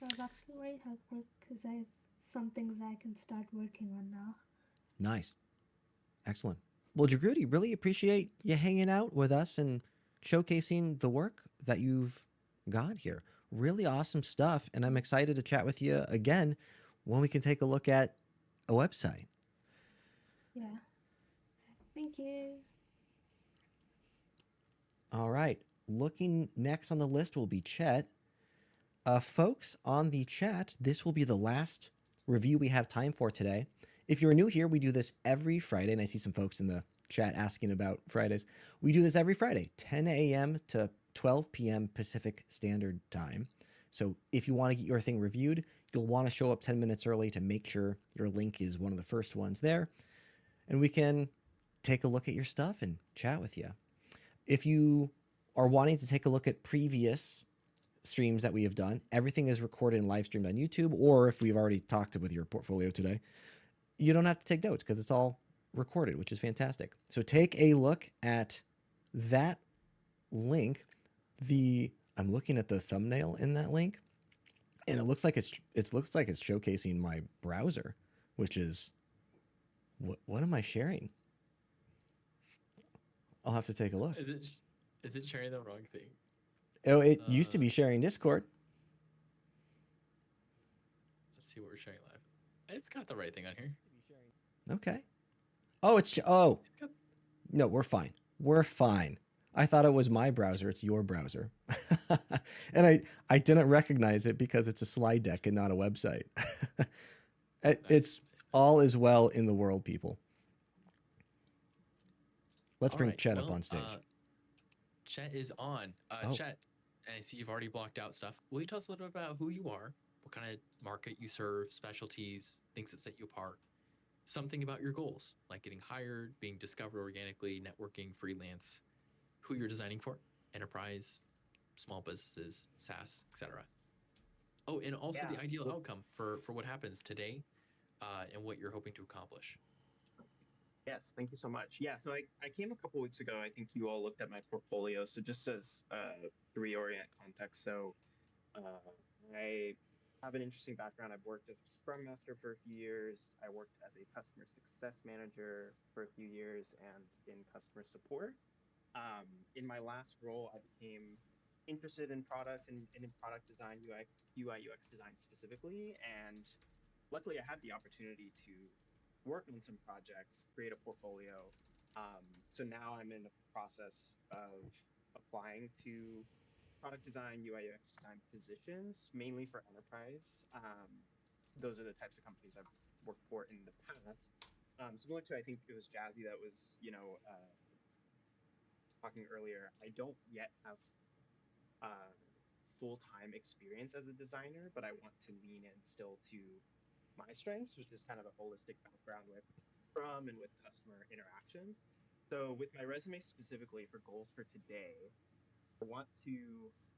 Speaker 6: That was actually very helpful because I have some things I can start working on now.
Speaker 2: Nice. Excellent. Well, Jagruti, really appreciate you hanging out with us and showcasing the work that you've got here. Really awesome stuff. And I'm excited to chat with you again when we can take a look at a website.
Speaker 6: Yeah. Thank you.
Speaker 2: All right. Looking next on the list will be Chet. Folks on the chat, this will be the last review we have time for today. If you're new here, we do this every Friday, and I see some folks in the chat asking about Fridays. We do this every Friday, 10 a.m. to 12 p.m. Pacific Standard Time. So if you want to get your thing reviewed, you'll want to show up 10 minutes early to make sure your link is one of the first ones there. And we can take a look at your stuff and chat with you. If you are wanting to take a look at previous streams that we have done, everything is recorded and live streamed on YouTube, or if we've already talked with your portfolio today, you don't have to take notes because it's all recorded, which is fantastic. So take a look at that link. I'm looking at the thumbnail in that link, and it looks like it's showcasing my browser, which is what am I sharing? I'll have to take a look.
Speaker 1: Is it sharing the wrong thing?
Speaker 2: Oh, it used to be sharing Discord.
Speaker 1: Let's see what we're sharing live. It's got the right thing on here.
Speaker 2: Okay. Oh, no, we're fine. We're fine. I thought it was my browser. It's your browser. And I didn't recognize it because it's a slide deck and not a website. It's all is well in the world, people. Let's bring Chet up on stage.
Speaker 1: Chet is on. Chet, I see you've already blocked out stuff. Will you tell us a little bit about who you are, what kind of market you serve, specialties, things that set you apart? Something about your goals, like getting hired, being discovered organically, networking, freelance, who you're designing for, enterprise, small businesses, SaaS, etc. Oh, and also the ideal outcome for what happens today and what you're hoping to accomplish.
Speaker 7: Yes, thank you so much. Yeah, so I came a couple weeks ago. I think you all looked at my portfolio. So just as to reorient context, so I have an interesting background. I've worked as a Scrum Master for a few years. I worked as a customer success manager for a few years and in customer support. In my last role, I became interested in product and in product design, UI, UX design specifically. And luckily, I had the opportunity to work on some projects, create a portfolio. So now I'm in the process of applying to product design, UI, UX design positions, mainly for enterprise. Those are the types of companies I've worked for in the past. Similar to, I think it was Jazzy that was, talking earlier. I don't yet have full-time experience as a designer, but I want to lean in still to my strengths, which is kind of a holistic background with Scrum and with customer interactions. So with my resume specifically for goals for today, I want to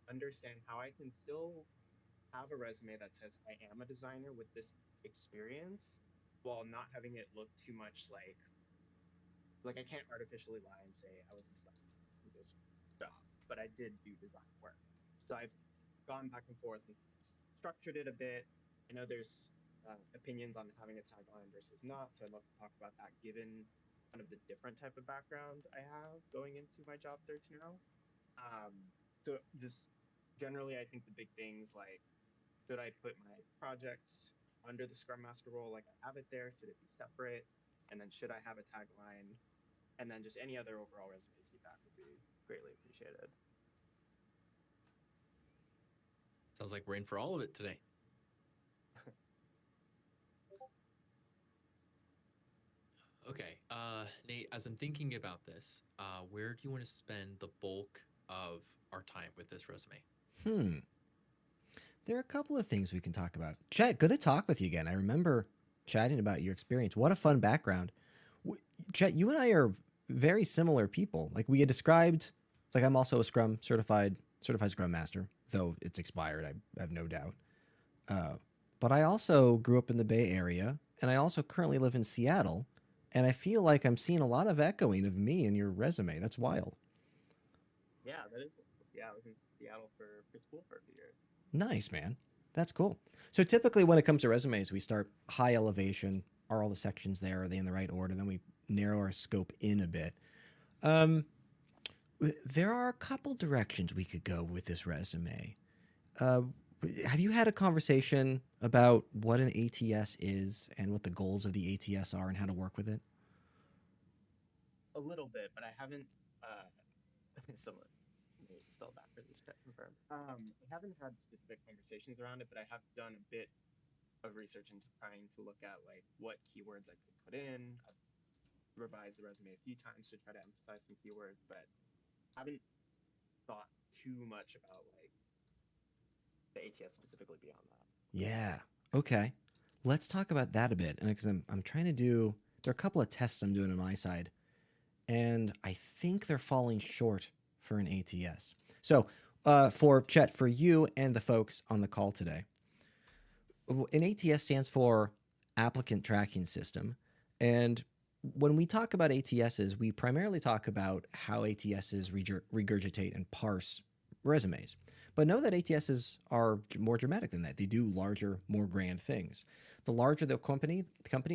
Speaker 7: understand how I can still have a resume that says I am a designer with this experience while not having it look too much like I can't artificially lie and say I was a designer for this job, but I did do design work. So I've gone back and forth and structured it a bit. I know there's opinions on having a tagline versus not. So I'd love to talk about that given kind of the different type of background I have going into my job search now. So just generally, I think the big things like, should I put my projects under the Scrum Master role like I have it there? Should it be separate? And then should I have a tagline? And then just any other overall resume feedback would be greatly appreciated.
Speaker 1: Sounds like we're in for all of it today. Okay, Nate, as I'm thinking about this, where do you want to spend the bulk of our time with this resume?
Speaker 2: There are a couple of things we can talk about. Chet, good to talk with you again. I remember chatting about your experience. What a fun background. Chet, you and I are very similar people. Like we had described, like I'm also a Scrum certified Scrum Master, though it's expired. I have no doubt. But I also grew up in the Bay Area, and I also currently live in Seattle. And I feel like I'm seeing a lot of echoing of me in your resume. That's wild.
Speaker 7: Yeah, that is. Yeah, I was in Seattle for school for a few years.
Speaker 2: Nice, man. That's cool. So typically when it comes to resumes, we start high elevation. Are all the sections there? Are they in the right order? Then we narrow our scope in a bit. There are a couple directions we could go with this resume. Have you had a conversation about what an ATS is and what the goals of the ATS are and how to work with it?
Speaker 7: A little bit, but I haven't. Someone spell that for this confirm. I haven't had specific conversations around it, but I have done a bit of research into trying to look at like what keywords I could put in. I've revised the resume a few times to try to emphasize some keywords, but haven't thought too much about like the ATS specifically beyond that.
Speaker 2: Yeah. Okay. Let's talk about that a bit. And because I'm trying to do, there are a couple of tests I'm doing on my side, and I think they're falling short for an ATS. So for Chet, for you and the folks on the call today, an ATS stands for Applicant Tracking System. And when we talk about ATSs, we primarily talk about how ATSs regurgitate and parse resumes. But know that ATSs are more dramatic than that. They do larger, more grand things. The larger the company,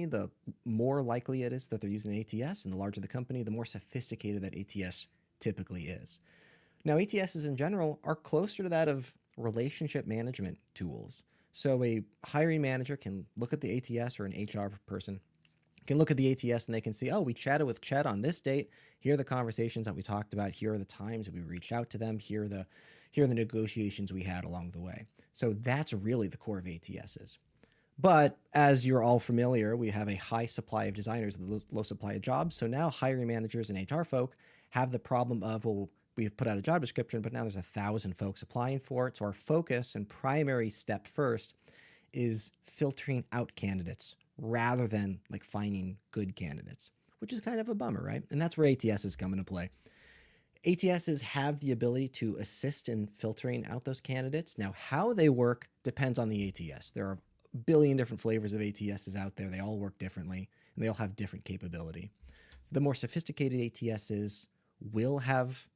Speaker 2: the more likely it is that they're using an ATS, and the larger the company, the more sophisticated that ATS typically is. Now, ATSs in general are closer to that of relationship management tools. So a hiring manager can look at the ATS, or an HR person can look at the ATS and they can see, oh, we chatted with Chet on this date. Here are the conversations that we talked about. Here are the times that we reached out to them. Here are the negotiations we had along the way. So that's really the core of ATSs. But as you're all familiar, we have a high supply of designers and low supply of jobs. So now hiring managers and HR folk have the problem of, well, we have put out a job description, but now there's 1,000 folks applying for it. So our focus and primary step first is filtering out candidates rather than like finding good candidates, which is kind of a bummer, right? And that's where ATSs come into play. ATSs have the ability to assist in filtering out those candidates. Now, how they work depends on the ATS. There are a billion different flavors of ATSs out there. They all work differently, and they all have different capability. So the more sophisticated ATSs will have,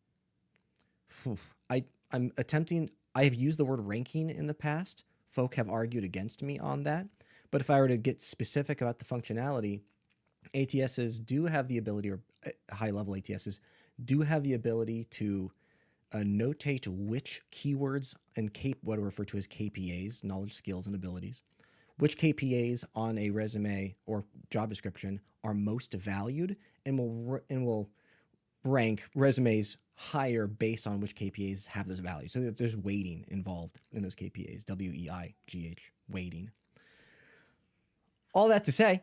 Speaker 2: I have used the word ranking in the past. Folk have argued against me on that. But if I were to get specific about the functionality, ATSs do have the ability, or high-level ATSs do have the ability to notate which keywords and what are referred to as KPAs, knowledge, skills, and abilities, which KPAs on a resume or job description are most valued, and will rank resumes higher based on which KPAs have those values. So that there's weighting involved in those KPAs, WEIGH, weighting. All that to say,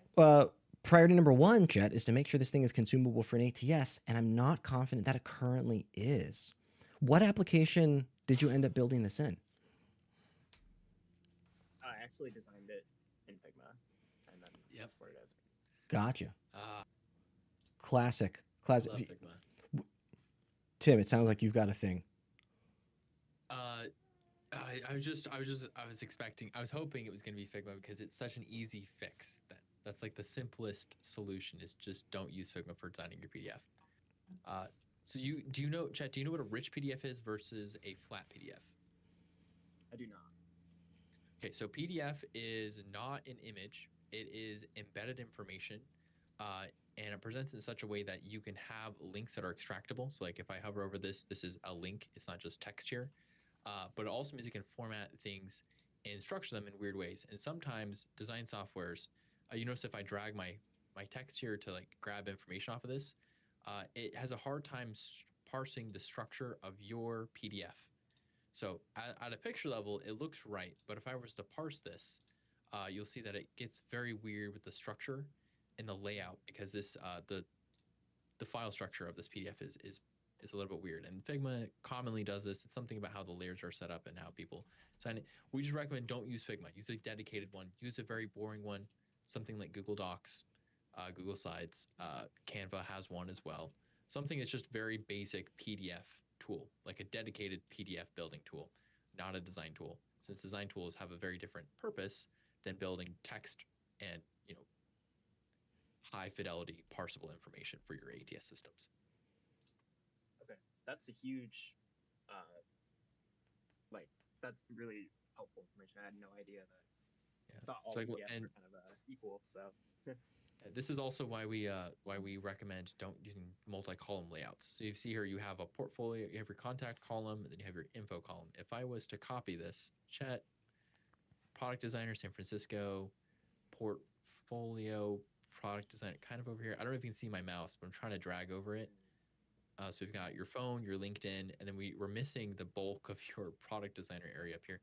Speaker 2: priority number one, Chet, is to make sure this thing is consumable for an ATS, and I'm not confident that it currently is. What application did you end up building this in?
Speaker 7: I actually designed it in Figma and then exported it as.
Speaker 2: Gotcha. Classic.
Speaker 1: Love Figma.
Speaker 2: Tim, it sounds like you've got a thing.
Speaker 1: I was hoping it was going to be Figma because it's such an easy fix. That's like the simplest solution is just don't use Figma for designing your PDF. So Chet, do you know what a rich PDF is versus a flat PDF?
Speaker 7: I do not.
Speaker 1: Okay, so PDF is not an image, it is embedded information. Uh, and it presents in such a way that you can have links that are extractable. So, like if I hover over this, this is a link, it's not just text here. But it also means you can format things and structure them in weird ways. And sometimes design softwares, you notice if I drag my text here to like grab information off of this, it has a hard time parsing the structure of your PDF. So at a picture level, it looks right, but if I was to parse this, you'll see that it gets very weird with the structure and the layout because the file structure of this PDF is a little bit weird. And Figma commonly does this. It's something about how the layers are set up and how people sign it. We just recommend don't use Figma. Use a dedicated one. Use a very boring one, something like Google Docs, Google Slides. Canva has one as well. Something that's just very basic PDF tool, like a dedicated PDF building tool, not a design tool. Since design tools have a very different purpose than building text and high fidelity parsable information for your ATS systems.
Speaker 7: Okay, that's a huge, uh, like that's really helpful information. I had no idea that.
Speaker 1: Yeah.
Speaker 7: Thought all
Speaker 1: So like,
Speaker 7: PDFs
Speaker 1: and
Speaker 7: were kind of equal. So
Speaker 1: this is also why we recommend don't using multi-column layouts. So you see here you have a portfolio, you have your contact column, and then you have your info column. If I was to copy this, Chet, product designer, San Francisco, portfolio, product designer, kind of over here. I don't know if you can see my mouse, but I'm trying to drag over it. So we've got your phone, your LinkedIn, and then we're missing the bulk of your product designer area up here.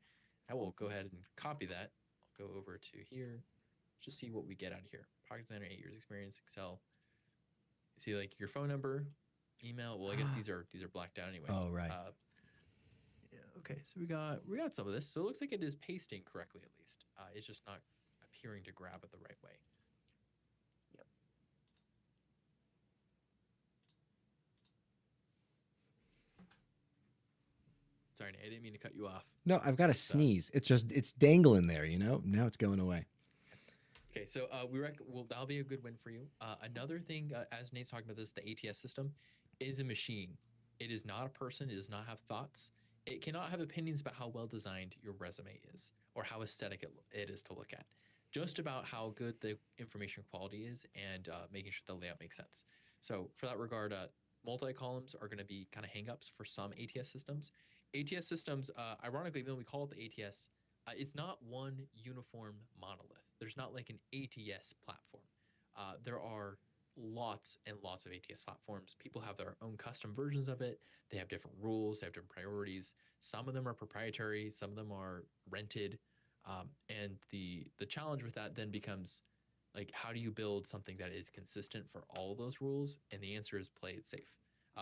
Speaker 1: I will go ahead and copy that. I'll go over to here, just see what we get out of here. Product designer, 8 years experience, Excel. See like your phone number, email. Well, I guess these are blacked out anyways.
Speaker 2: Oh, right.
Speaker 1: Yeah, okay, so we got some of this. So it looks like it is pasting correctly at least. It's just not appearing to grab it the right way.
Speaker 7: yep.
Speaker 1: Sorry, Nate, I didn't mean to cut you off.
Speaker 2: No, I've got to sneeze. It's dangling there, you know? Now it's going away.
Speaker 1: Okay, so well, that'll be a good win for you. Another thing, as Nate's talking about this, the ATS system is a machine. It is not a person. It does not have thoughts. It cannot have opinions about how well designed your resume is or how aesthetic it is to look at. Just about how good the information quality is and making sure the layout makes sense. So for that regard, multi-columns are going to be kind of hangups for some ATS systems. ATS systems, ironically, even though we call it the ATS, it's not one uniform monolith. There's not like an ATS platform. There are lots and lots of ATS platforms. People have their own custom versions of it. They have different rules, they have different priorities. Some of them are proprietary, some of them are rented. And the challenge with that then becomes like, how do you build something that is consistent for all of those rules? And the answer is play it safe.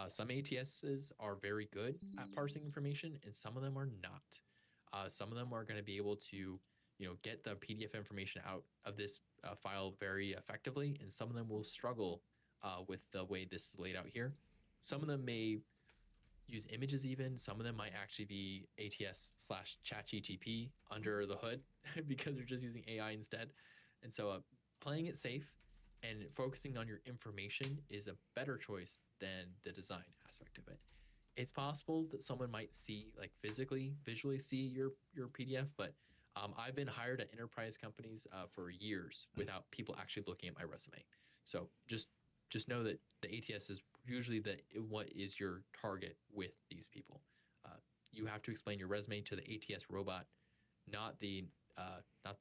Speaker 1: Some ATSs are very good at parsing information, and some of them are not. Some of them are going to be able to, get the PDF information out of this file very effectively, and some of them will struggle with the way this is laid out here. Some of them may use images even. Some of them might actually be ATS/ChatGTP under the hood because they're just using AI instead. And so playing it safe and focusing on your information is a better choice than the design aspect of it. It's possible that someone might see, like visually see your PDF, but I've been hired at enterprise companies for years without people actually looking at my resume. So just know that the ATS is usually what is your target with these people. You have to explain your resume to the ATS robot, not the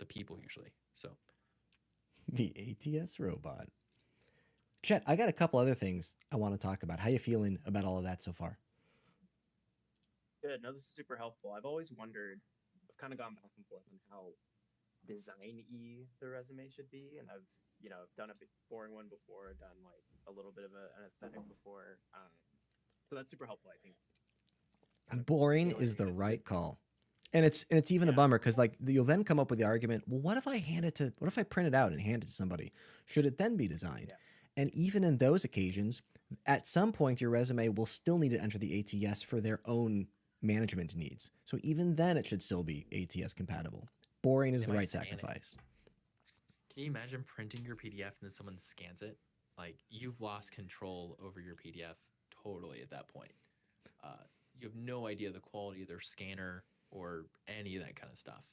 Speaker 1: people usually. So
Speaker 2: The ATS robot. Chet, I got a couple other things I want to talk about. How you feeling about all of that so far?
Speaker 7: Good. No, this is super helpful. I've always wondered. I've kind of gone back and forth on how design-y the resume should be, and I've done a bit boring one before, done like a little bit of an aesthetic before. So that's super helpful, I think.
Speaker 2: Boring is the right call. And it's even a bummer because like you'll then come up with the argument, well, what if I print it out and hand it to somebody? Should it then be designed?
Speaker 7: Yeah.
Speaker 2: And even in those occasions, at some point your resume will still need to enter the ATS for their own management needs. So even then it should still be ATS compatible. Boring is the right sacrifice.
Speaker 1: Can you imagine printing your PDF and then someone scans it? Like, you've lost control over your PDF totally at that point. You have no idea the quality of their scanner or any of that kind of stuff.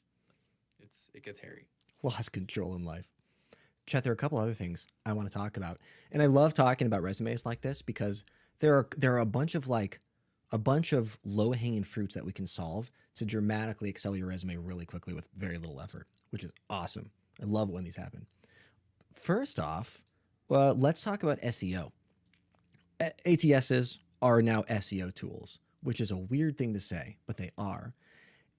Speaker 1: it gets hairy.
Speaker 2: Lost control in life. Chet, there are a couple other things I want to talk about, and I love talking about resumes like this because there are a bunch of low hanging fruits that we can solve to dramatically excel your resume really quickly with very little effort, which is awesome. I love it when these happen. First off, let's talk about SEO. ATSs are now SEO tools, which is a weird thing to say, but they are.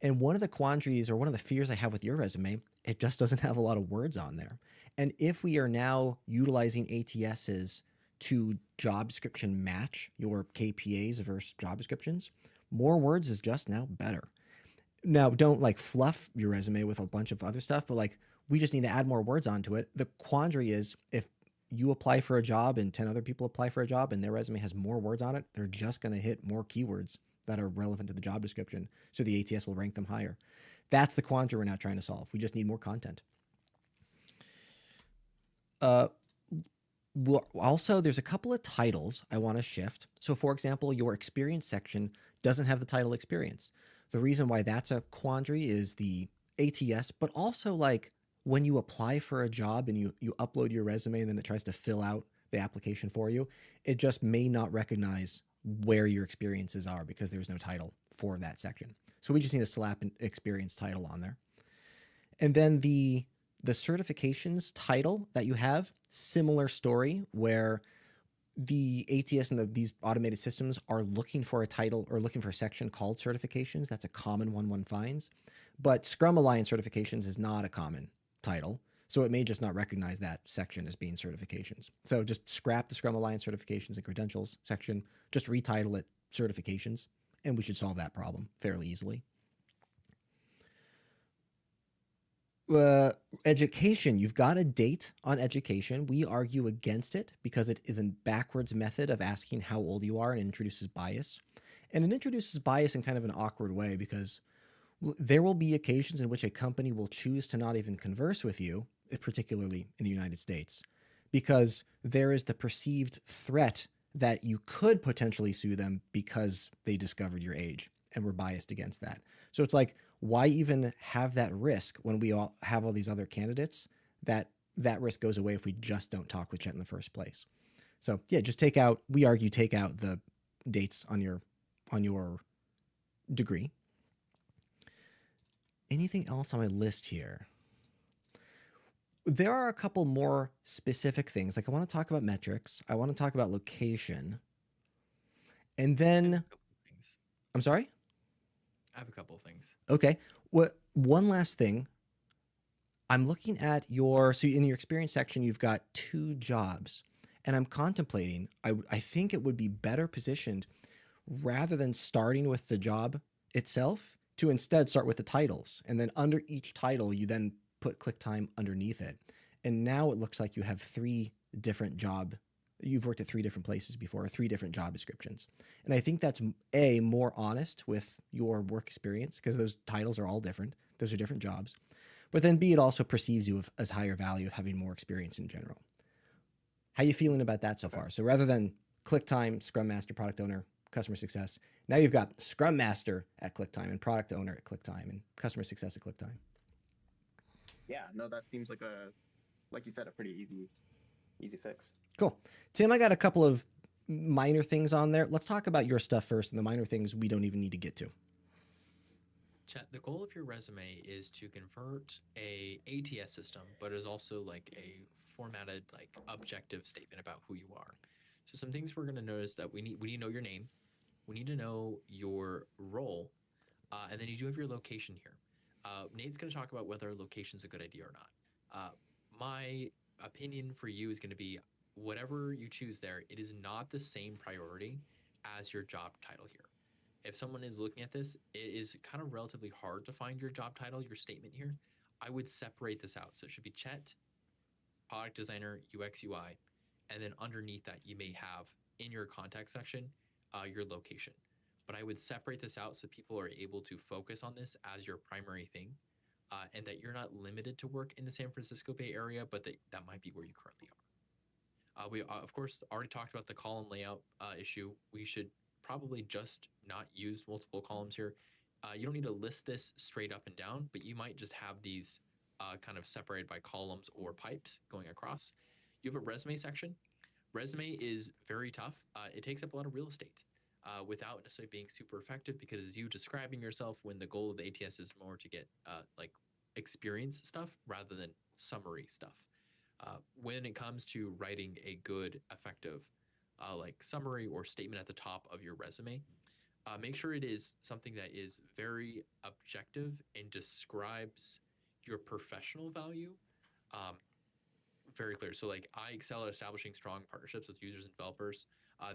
Speaker 2: And one of the quandaries or one of the fears I have with your resume, it just doesn't have a lot of words on there. And if we are now utilizing ATSs to job description match your KPAs versus job descriptions, more words is just now better. Now, don't like fluff your resume with a bunch of other stuff, but like we just need to add more words onto it. The quandary is if you apply for a job and 10 other people apply for a job and their resume has more words on it, they're just going to hit more keywords that are relevant to the job description. So the ATS will rank them higher. That's the quandary we're now trying to solve. We just need more content. Also, there's a couple of titles I want to shift. So, for example, your experience section doesn't have the title experience. The reason why that's a quandary is the ATS, but also like when you apply for a job and you upload your resume and then it tries to fill out the application for you, it just may not recognize where your experiences are because there's no title for that section. So we just need to slap an experience title on there. And then the certifications title that you have, similar story where the ATS and these automated systems are looking for a title or looking for a section called certifications. That's a common one finds. But Scrum Alliance certifications is not a common title. So it may just not recognize that section as being certifications. So just scrap the Scrum Alliance certifications and credentials section, just retitle it certifications, and we should solve that problem fairly easily. Education, you've got a date on education. We argue against it because it is a backwards method of asking how old you are and introduces bias. And it introduces bias in kind of an awkward way because there will be occasions in which a company will choose to not even converse with you, particularly in the United States, because there is the perceived threat that you could potentially sue them because they discovered your age, and we're biased against that. So it's like, why even have that risk when we all have all these other candidates? That risk goes away if we just don't talk with Chet in the first place. So yeah, just take out the dates on your degree. Anything else on my list here? There are a couple more specific things. Like I want to talk about metrics. I want to talk about location. And then I'm sorry?
Speaker 1: I have a couple of things.
Speaker 2: Okay. One last thing. I'm looking at so in your experience section, you've got 2 jobs. And I'm contemplating, I think it would be better positioned rather than starting with the job itself to instead start with the titles. And then under each title, you then put click time underneath it. And now it looks like you have 3 different you've worked at 3 different places before, 3 different job descriptions. And I think that's A, more honest with your work experience because those titles are all different. Those are different jobs. But then B, it also perceives you as higher value of having more experience in general. How you feeling about that so far? So rather than click time, Scrum Master, Product Owner, Customer Success, now you've got Scrum Master at click time and Product Owner at click time and Customer Success at click time.
Speaker 7: Yeah, no, that seems like like you said, a pretty easy fix.
Speaker 2: Cool. Tim, I got a couple of minor things on there. Let's talk about your stuff first and the minor things we don't even need to get to.
Speaker 1: Chet, the goal of your resume is to convert a ATS system, but is also like a formatted, like objective statement about who you are. So some things we're going to notice that we need to know your name, we need to know your role, and then you do have your location here. Nate's going to talk about whether location is a good idea or not. My opinion for you is going to be whatever you choose there, it is not the same priority as your job title here. If someone is looking at this, it is kind of relatively hard to find your job title, your statement here. I would separate this out. So it should be Chet, product designer, UX, UI, and then underneath that, you may have in your contact section, your location. But I would separate this out so people are able to focus on this as your primary thing, and that you're not limited to work in the San Francisco Bay Area, but that might be where you currently are. We, of course, already talked about the column layout issue. We should probably just not use multiple columns here. You don't need to list this straight up and down, but you might just have these kind of separated by columns or pipes going across. You have a resume section. Resume is very tough. It takes up a lot of real estate without necessarily being super effective, because you describing yourself when the goal of the ATS is more to get like experience stuff rather than summary stuff. When it comes to writing a good, effective like summary or statement at the top of your resume, make sure it is something that is very objective and describes your professional value very clear. So, like, I excel at establishing strong partnerships with users and developers.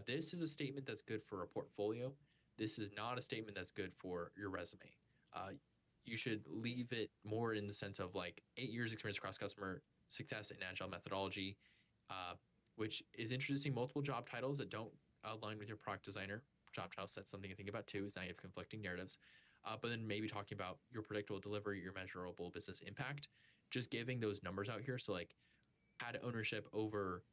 Speaker 1: This is a statement that's good for a portfolio. This is not a statement that's good for your resume. Uh, you should leave it more in the sense of like 8 years experience across customer success and agile methodology, uh, which is introducing multiple job titles that don't align with your product designer job title. So that's something to think about too. Is now you have conflicting narratives, but then maybe talking about your predictable delivery, your measurable business impact, just giving those numbers out here. So like had ownership over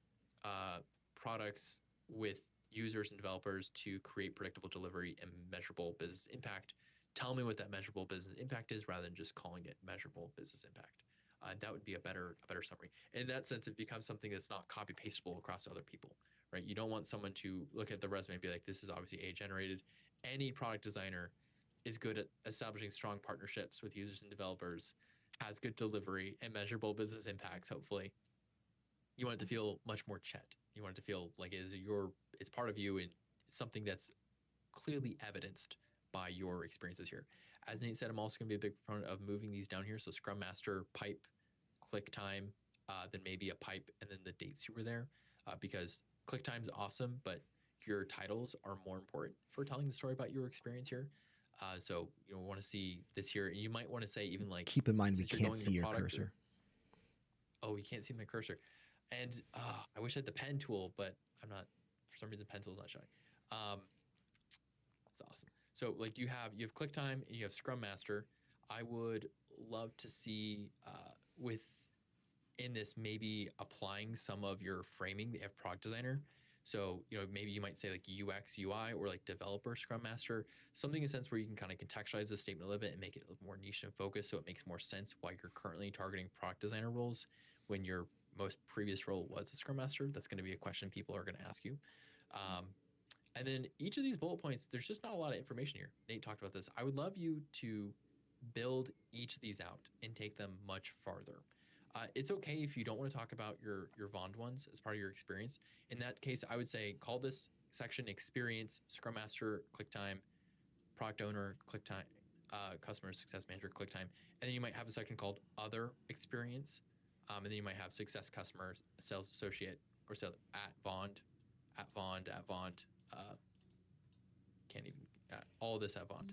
Speaker 1: products with users and developers to create predictable delivery and measurable business impact. Tell me what that measurable business impact is rather than just calling it measurable business impact. That would be a better summary. In that sense, it becomes something that's not copy pastable across other people, right? You don't want someone to look at the resume and be like, this is obviously AI generated. Any product designer is good at establishing strong partnerships with users and developers, has good delivery and measurable business impacts, hopefully. You want it to feel much more Chet. You want it to feel like it's part of you and something that's clearly evidenced by your experiences here. As Nate said, I'm also going to be a big proponent of moving these down here. So Scrum Master, pipe, click time, then maybe a pipe, and then the dates you were there, because click time is awesome, but your titles are more important for telling the story about your experience here. So you want to see this here, and you might want to say even like,
Speaker 2: Keep in mind we
Speaker 1: since you're
Speaker 2: can't
Speaker 1: going
Speaker 2: see
Speaker 1: into
Speaker 2: your
Speaker 1: product,
Speaker 2: cursor.
Speaker 1: oh, you can't see my cursor. And I wish I had the pen tool, but I'm not, for some reason, pen tool's not showing. That's awesome. So like you have click time and you have Scrum Master. I would love to see with in this maybe applying some of your framing that you have product designer. So, maybe you might say like UX, UI, or like developer Scrum Master, something in a sense where you can kind of contextualize the statement a little bit and make it a little more niche and focused, so it makes more sense why you're currently targeting product designer roles when your most previous role was a Scrum Master. That's going to be a question people are going to ask you. And then each of these bullet points, there's just not a lot of information here. Nate talked about this. I would love you to build each of these out and take them much farther. It's okay if you don't want to talk about your Vond ones as part of your experience. In that case, I would say call this section experience, Scrum Master, click time, product owner, click time, customer success manager, click time. And then you might have a section called other experience. And then you might have success customer, sales associate, or sales at Vond, can't even, all of this at Vond.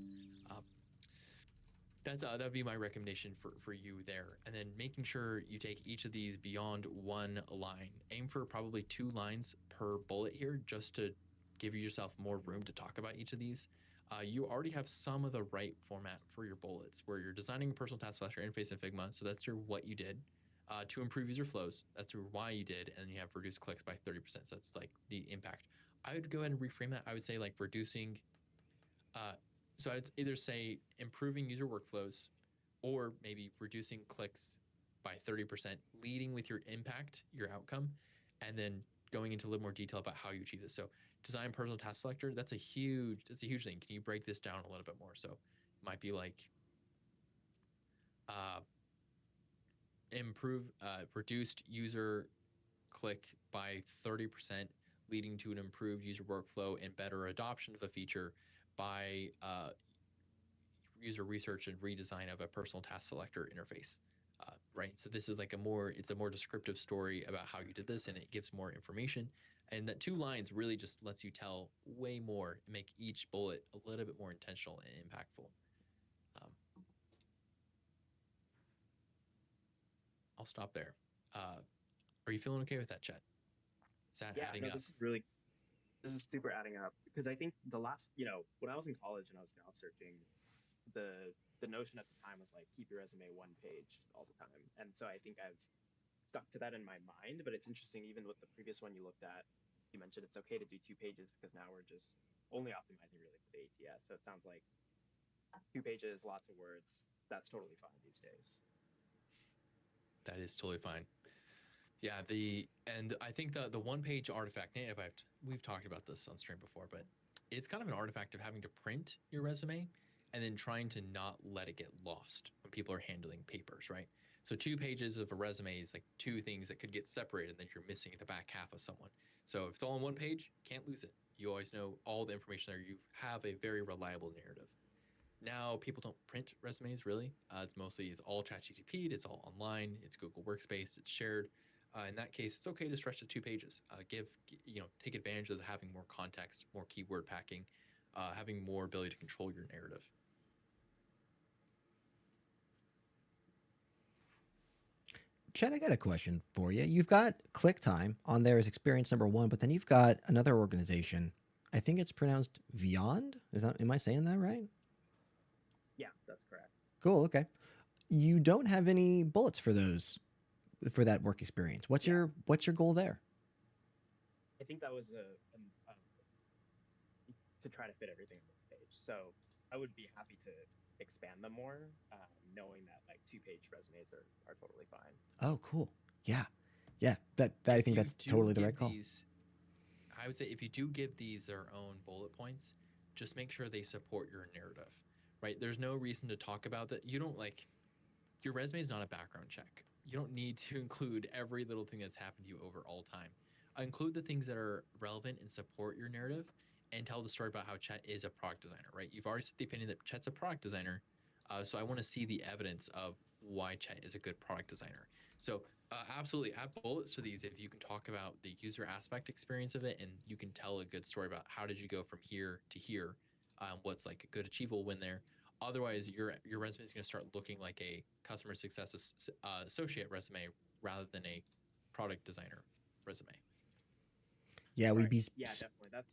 Speaker 1: That would be my recommendation for you there. And then making sure you take each of these beyond one line. Aim for probably 2 lines per bullet here, just to give yourself more room to talk about each of these. You already have some of the right format for your bullets, where you're designing a personal task selector interface in Figma. So that's your what you did. To improve user flows, that's your why you did. And you have reduced clicks by 30%. So that's like the impact. I would go ahead and reframe that. I would say like reducing, so I'd either say improving user workflows, or maybe reducing clicks by 30%, leading with your impact, your outcome, and then going into a little more detail about how you achieve this. So design personal task selector, that's a huge thing. Can you break this down a little bit more? So it might be like reduced user click by 30%, leading to an improved user workflow and better adoption of a feature by user research and redesign of a personal task selector interface. Right. So this is like it's a more descriptive story about how you did this, and it gives more information. And that 2 lines really just lets you tell way more and make each bullet a little bit more intentional and impactful. I'll stop there. Are you feeling okay with that, Chet? Is that adding up?
Speaker 7: This is super adding up, because I think the last, when I was in college and I was job searching, the notion at the time was like, keep your resume 1 page all the time. And so I think I've stuck to that in my mind. But it's interesting, even with the previous one you looked at, you mentioned it's okay to do 2 pages because now we're just only optimizing really for the ATS. So it sounds like 2 pages, lots of words. That's totally fine these days.
Speaker 1: That is totally fine. Yeah, and I think the one page artifact, and we've talked about this on stream before, but it's kind of an artifact of having to print your resume and then trying to not let it get lost when people are handling papers, right? So 2 pages of a resume is like two things that could get separated, and then you're missing the back half of someone. So if it's all on one page, can't lose it. You always know all the information there. You have a very reliable narrative. Now people don't print resumes really. It's all ChatGPT. It's all online. It's Google Workspace. It's shared. In that case, it's okay to stretch to 2 pages. Take advantage of having more context, more keyword packing, having more ability to control your narrative.
Speaker 2: Chet, I got a question for you. You've got ClickTime on there as experience number one, but then you've got another organization. I think it's pronounced Beyond. Am I saying that right?
Speaker 7: Yeah, that's correct.
Speaker 2: Cool. Okay. You don't have any bullets for that work experience. What's your goal there?
Speaker 7: I think that was to try to fit everything on the page. So I would be happy to expand them more, knowing that like 2-page resumes are totally fine.
Speaker 2: Oh, cool. Yeah. Yeah. I think that's totally the right call.
Speaker 1: I would say if you do give these their own bullet points, just make sure they support your narrative, right? There's no reason to talk about that. You don't your resume is not a background check. You don't need to include every little thing that's happened to you over all time. Include the things that are relevant and support your narrative, and tell the story about how Chet is a product designer, right? You've already said the opinion that Chet's a product designer. So I want to see the evidence of why Chet is a good product designer. So absolutely add bullets to these if you can talk about the user aspect experience of it, and you can tell a good story about how did you go from here to here, what's like a good achievable win there. Otherwise, your resume is going to start looking like a customer success associate resume rather than a product designer resume.
Speaker 2: Yeah, we'd be.
Speaker 7: Yeah, definitely. That's.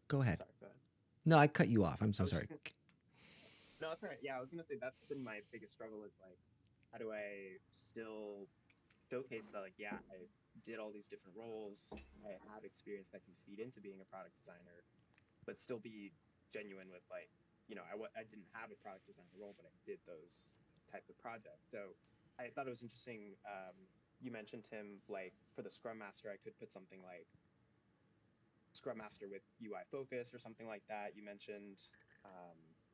Speaker 2: Go ahead.
Speaker 7: Sorry, go ahead.
Speaker 2: No, I cut you off. I'm so sorry.
Speaker 7: No, that's all right. Yeah, I was gonna say that's been my biggest struggle is like, how do I still showcase that like, yeah, I did all these different roles, I have experience that can feed into being a product designer, but still be genuine with like, I didn't have a product designer role, but I did those types of projects. So I thought it was interesting. You mentioned, Tim, like for the Scrum Master, I could put something like Scrum Master with UI focus or something like that. You mentioned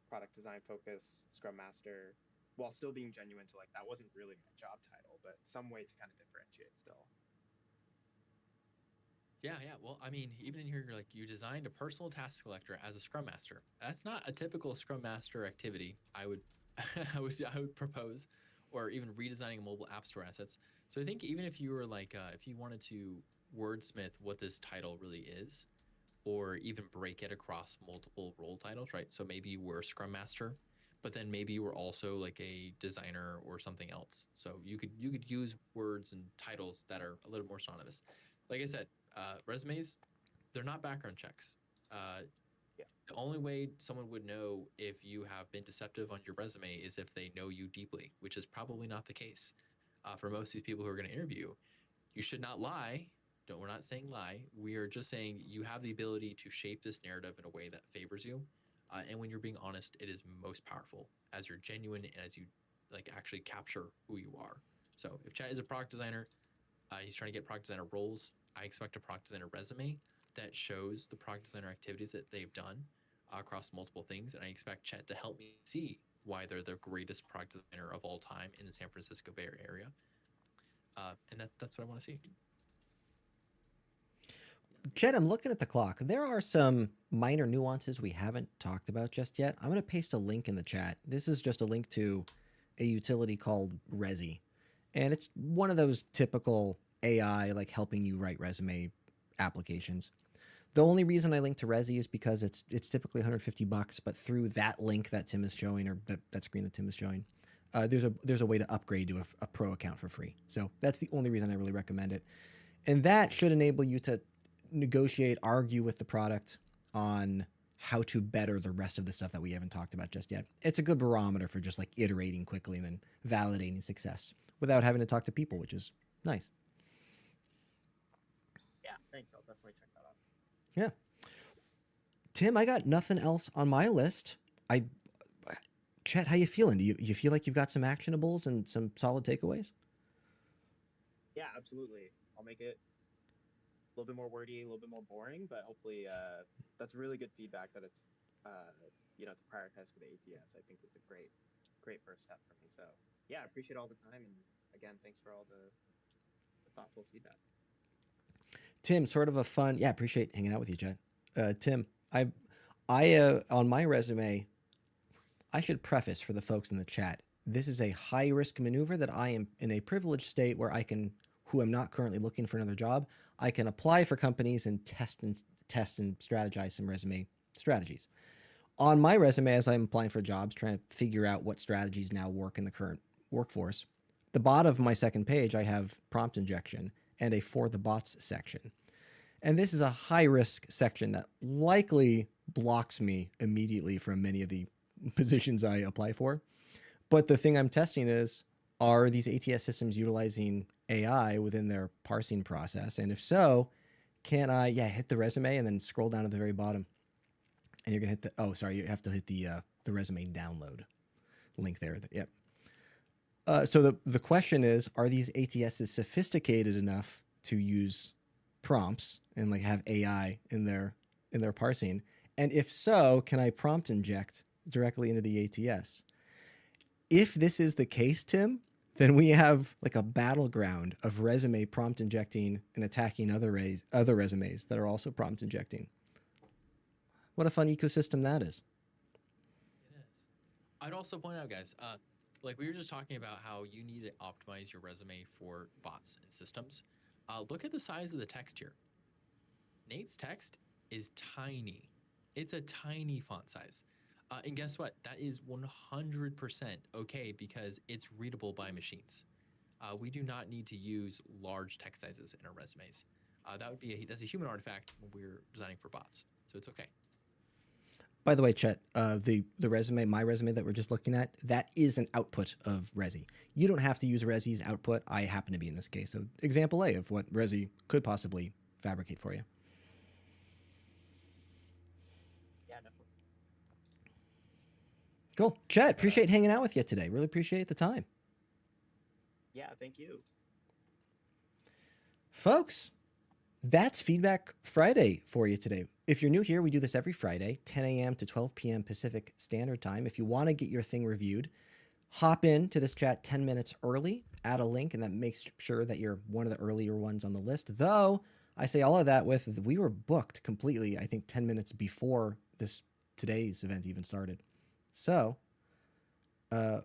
Speaker 7: product design focus, Scrum Master, while still being genuine to like that wasn't really my job title, but some way to kind of differentiate still.
Speaker 1: Yeah. Well, I mean, even in here, you're like, you designed a personal task collector as a Scrum Master. That's not a typical Scrum Master activity. I would, I would propose, or even redesigning mobile app store assets. So I think even if you were like, if you wanted to wordsmith what this title really is, or even break it across multiple role titles, right? So maybe you were a Scrum Master, but then maybe you were also like a designer or something else. So you could use words and titles that are a little more synonymous. Like I said, resumes, they're not background checks. The only way someone would know if you have been deceptive on your resume is if they know you deeply, which is probably not the case. For most of these people who are going to interview, you should not lie. We're not saying lie. We are just saying you have the ability to shape this narrative in a way that favors you. And when you're being honest, it is most powerful as you're genuine and as you like actually capture who you are. So if Chet is a product designer, he's trying to get product designer roles. I expect a product designer resume that shows the product designer activities that they've done across multiple things. And I expect Chet to help me see why they're the greatest product designer of all time in the San Francisco Bay Area. And that's what I want to see.
Speaker 2: Chet, I'm looking at the clock. There are some minor nuances we haven't talked about just yet. I'm going to paste a link in the chat. This is just a link to a utility called Resi. And it's one of those typical AI, like helping you write resume applications. The only reason I link to Resi is because it's typically $150, but through that link that Tim is showing, or that screen that Tim is showing, there's a way to upgrade to a pro account for free. So that's the only reason I really recommend it. And that should enable you to negotiate, argue with the product on how to better the rest of the stuff that we haven't talked about just yet. It's a good barometer for just like iterating quickly and then validating success without having to talk to people, which is nice.
Speaker 7: Yeah, thanks. I'll definitely check that out.
Speaker 2: Yeah. Tim, I got nothing else on my list. I Chet, how you feeling? Do you feel like you've got some actionables and some solid takeaways?
Speaker 7: Yeah, absolutely. I'll make it a little bit more wordy, a little bit more boring, but hopefully that's really good feedback that it's to prioritize for the ATS. I think is a great first step for me. So yeah, I appreciate all the time, and again, thanks for all the thoughtful feedback.
Speaker 2: Tim, sort of a fun. Yeah, appreciate hanging out with you, Chet. Tim, I on my resume, I should preface for the folks in the chat. This is a high risk maneuver that I am in a privileged state where I can, who am not currently looking for another job, I can apply for companies and test and strategize some resume strategies. On my resume, as I'm applying for jobs, trying to figure out what strategies now work in the current workforce, the bottom of my second page, I have prompt injection and a for the bots section. And this is a high risk section that likely blocks me immediately from many of the positions I apply for. But the thing I'm testing is, are these ATS systems utilizing AI within their parsing process? And if so, can I, hit the resume and then scroll down to the very bottom? And you're going to hit you have to hit the resume download link there. Yep. So the question is, are these ATSs sophisticated enough to use prompts and like have AI in their parsing? And if so, can I prompt inject directly into the ATS? If this is the case, Tim, then we have like a battleground of resume prompt injecting and attacking other resumes that are also prompt injecting. What a fun ecosystem that is.
Speaker 1: It is. I'd also point out, guys, like we were just talking about how you need to optimize your resume for bots and systems. Look at the size of the text here. Nate's text is tiny. It's a tiny font size. And guess what? That is 100% okay because it's readable by machines. We do not need to use large text sizes in our resumes. That's a human artifact when we're designing for bots. So it's okay.
Speaker 2: By the way, Chet, the resume, my resume that we're just looking at, that is an output of Resi. You don't have to use Resi's output. I happen to be in this case. So example A of what Resi could possibly fabricate for you.
Speaker 7: Yeah, definitely.
Speaker 2: Cool. Chet, appreciate hanging out with you today. Really appreciate the time.
Speaker 7: Yeah, thank you.
Speaker 2: Folks, that's Feedback Friday for you today. If you're new here, we do this every Friday, 10 a.m. to 12 p.m. Pacific Standard Time. If you want to get your thing reviewed, hop into this chat 10 minutes early, add a link, and that makes sure that you're one of the earlier ones on the list. Though, I say all of that we were booked completely, I think 10 minutes before today's event even started. So, Tim,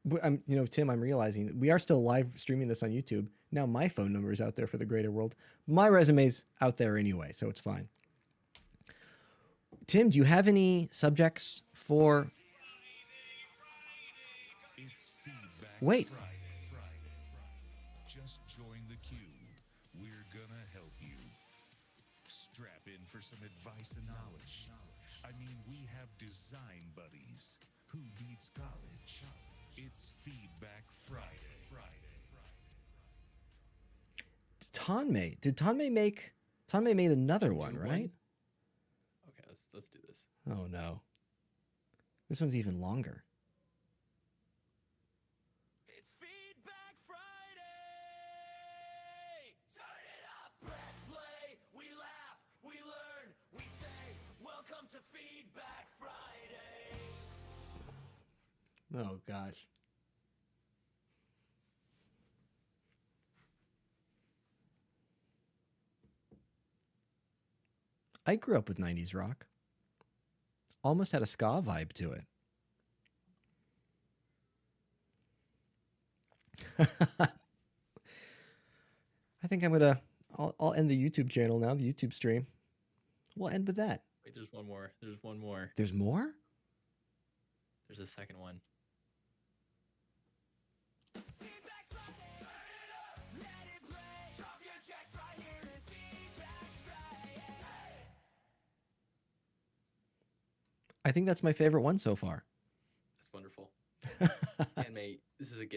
Speaker 2: I'm realizing we are still live streaming this on YouTube. Now my phone number is out there for the greater world. My resume's out there anyway, so it's fine. Tim, do you have any subjects for...
Speaker 8: It's Feedback
Speaker 2: Wait.
Speaker 8: Friday. Just join the queue. We're gonna help you. Strap in for some advice and knowledge. I mean, we have design buddies. Who beats college? It's Feedback Friday.
Speaker 2: Tanmay. Did Tanmay make... Tanmay made another one, right?
Speaker 1: Okay, let's do this.
Speaker 2: Oh, no. This one's even longer.
Speaker 9: It's Feedback Friday! Turn it up! Press play! We laugh, we learn, we say, welcome to Feedback Friday!
Speaker 2: Oh, gosh. I grew up with 90s rock. Almost had a ska vibe to it. I think I'll end the YouTube channel now, the YouTube stream. We'll end with that.
Speaker 1: Wait, there's one more. There's one more.
Speaker 2: There's more?
Speaker 1: There's a second one.
Speaker 9: Feedback Friday! Turn it up! Let it play! Drop your checks right here in Feedback Friday!
Speaker 2: I think that's my favorite one so far.
Speaker 1: That's wonderful. And mate, this is a gift.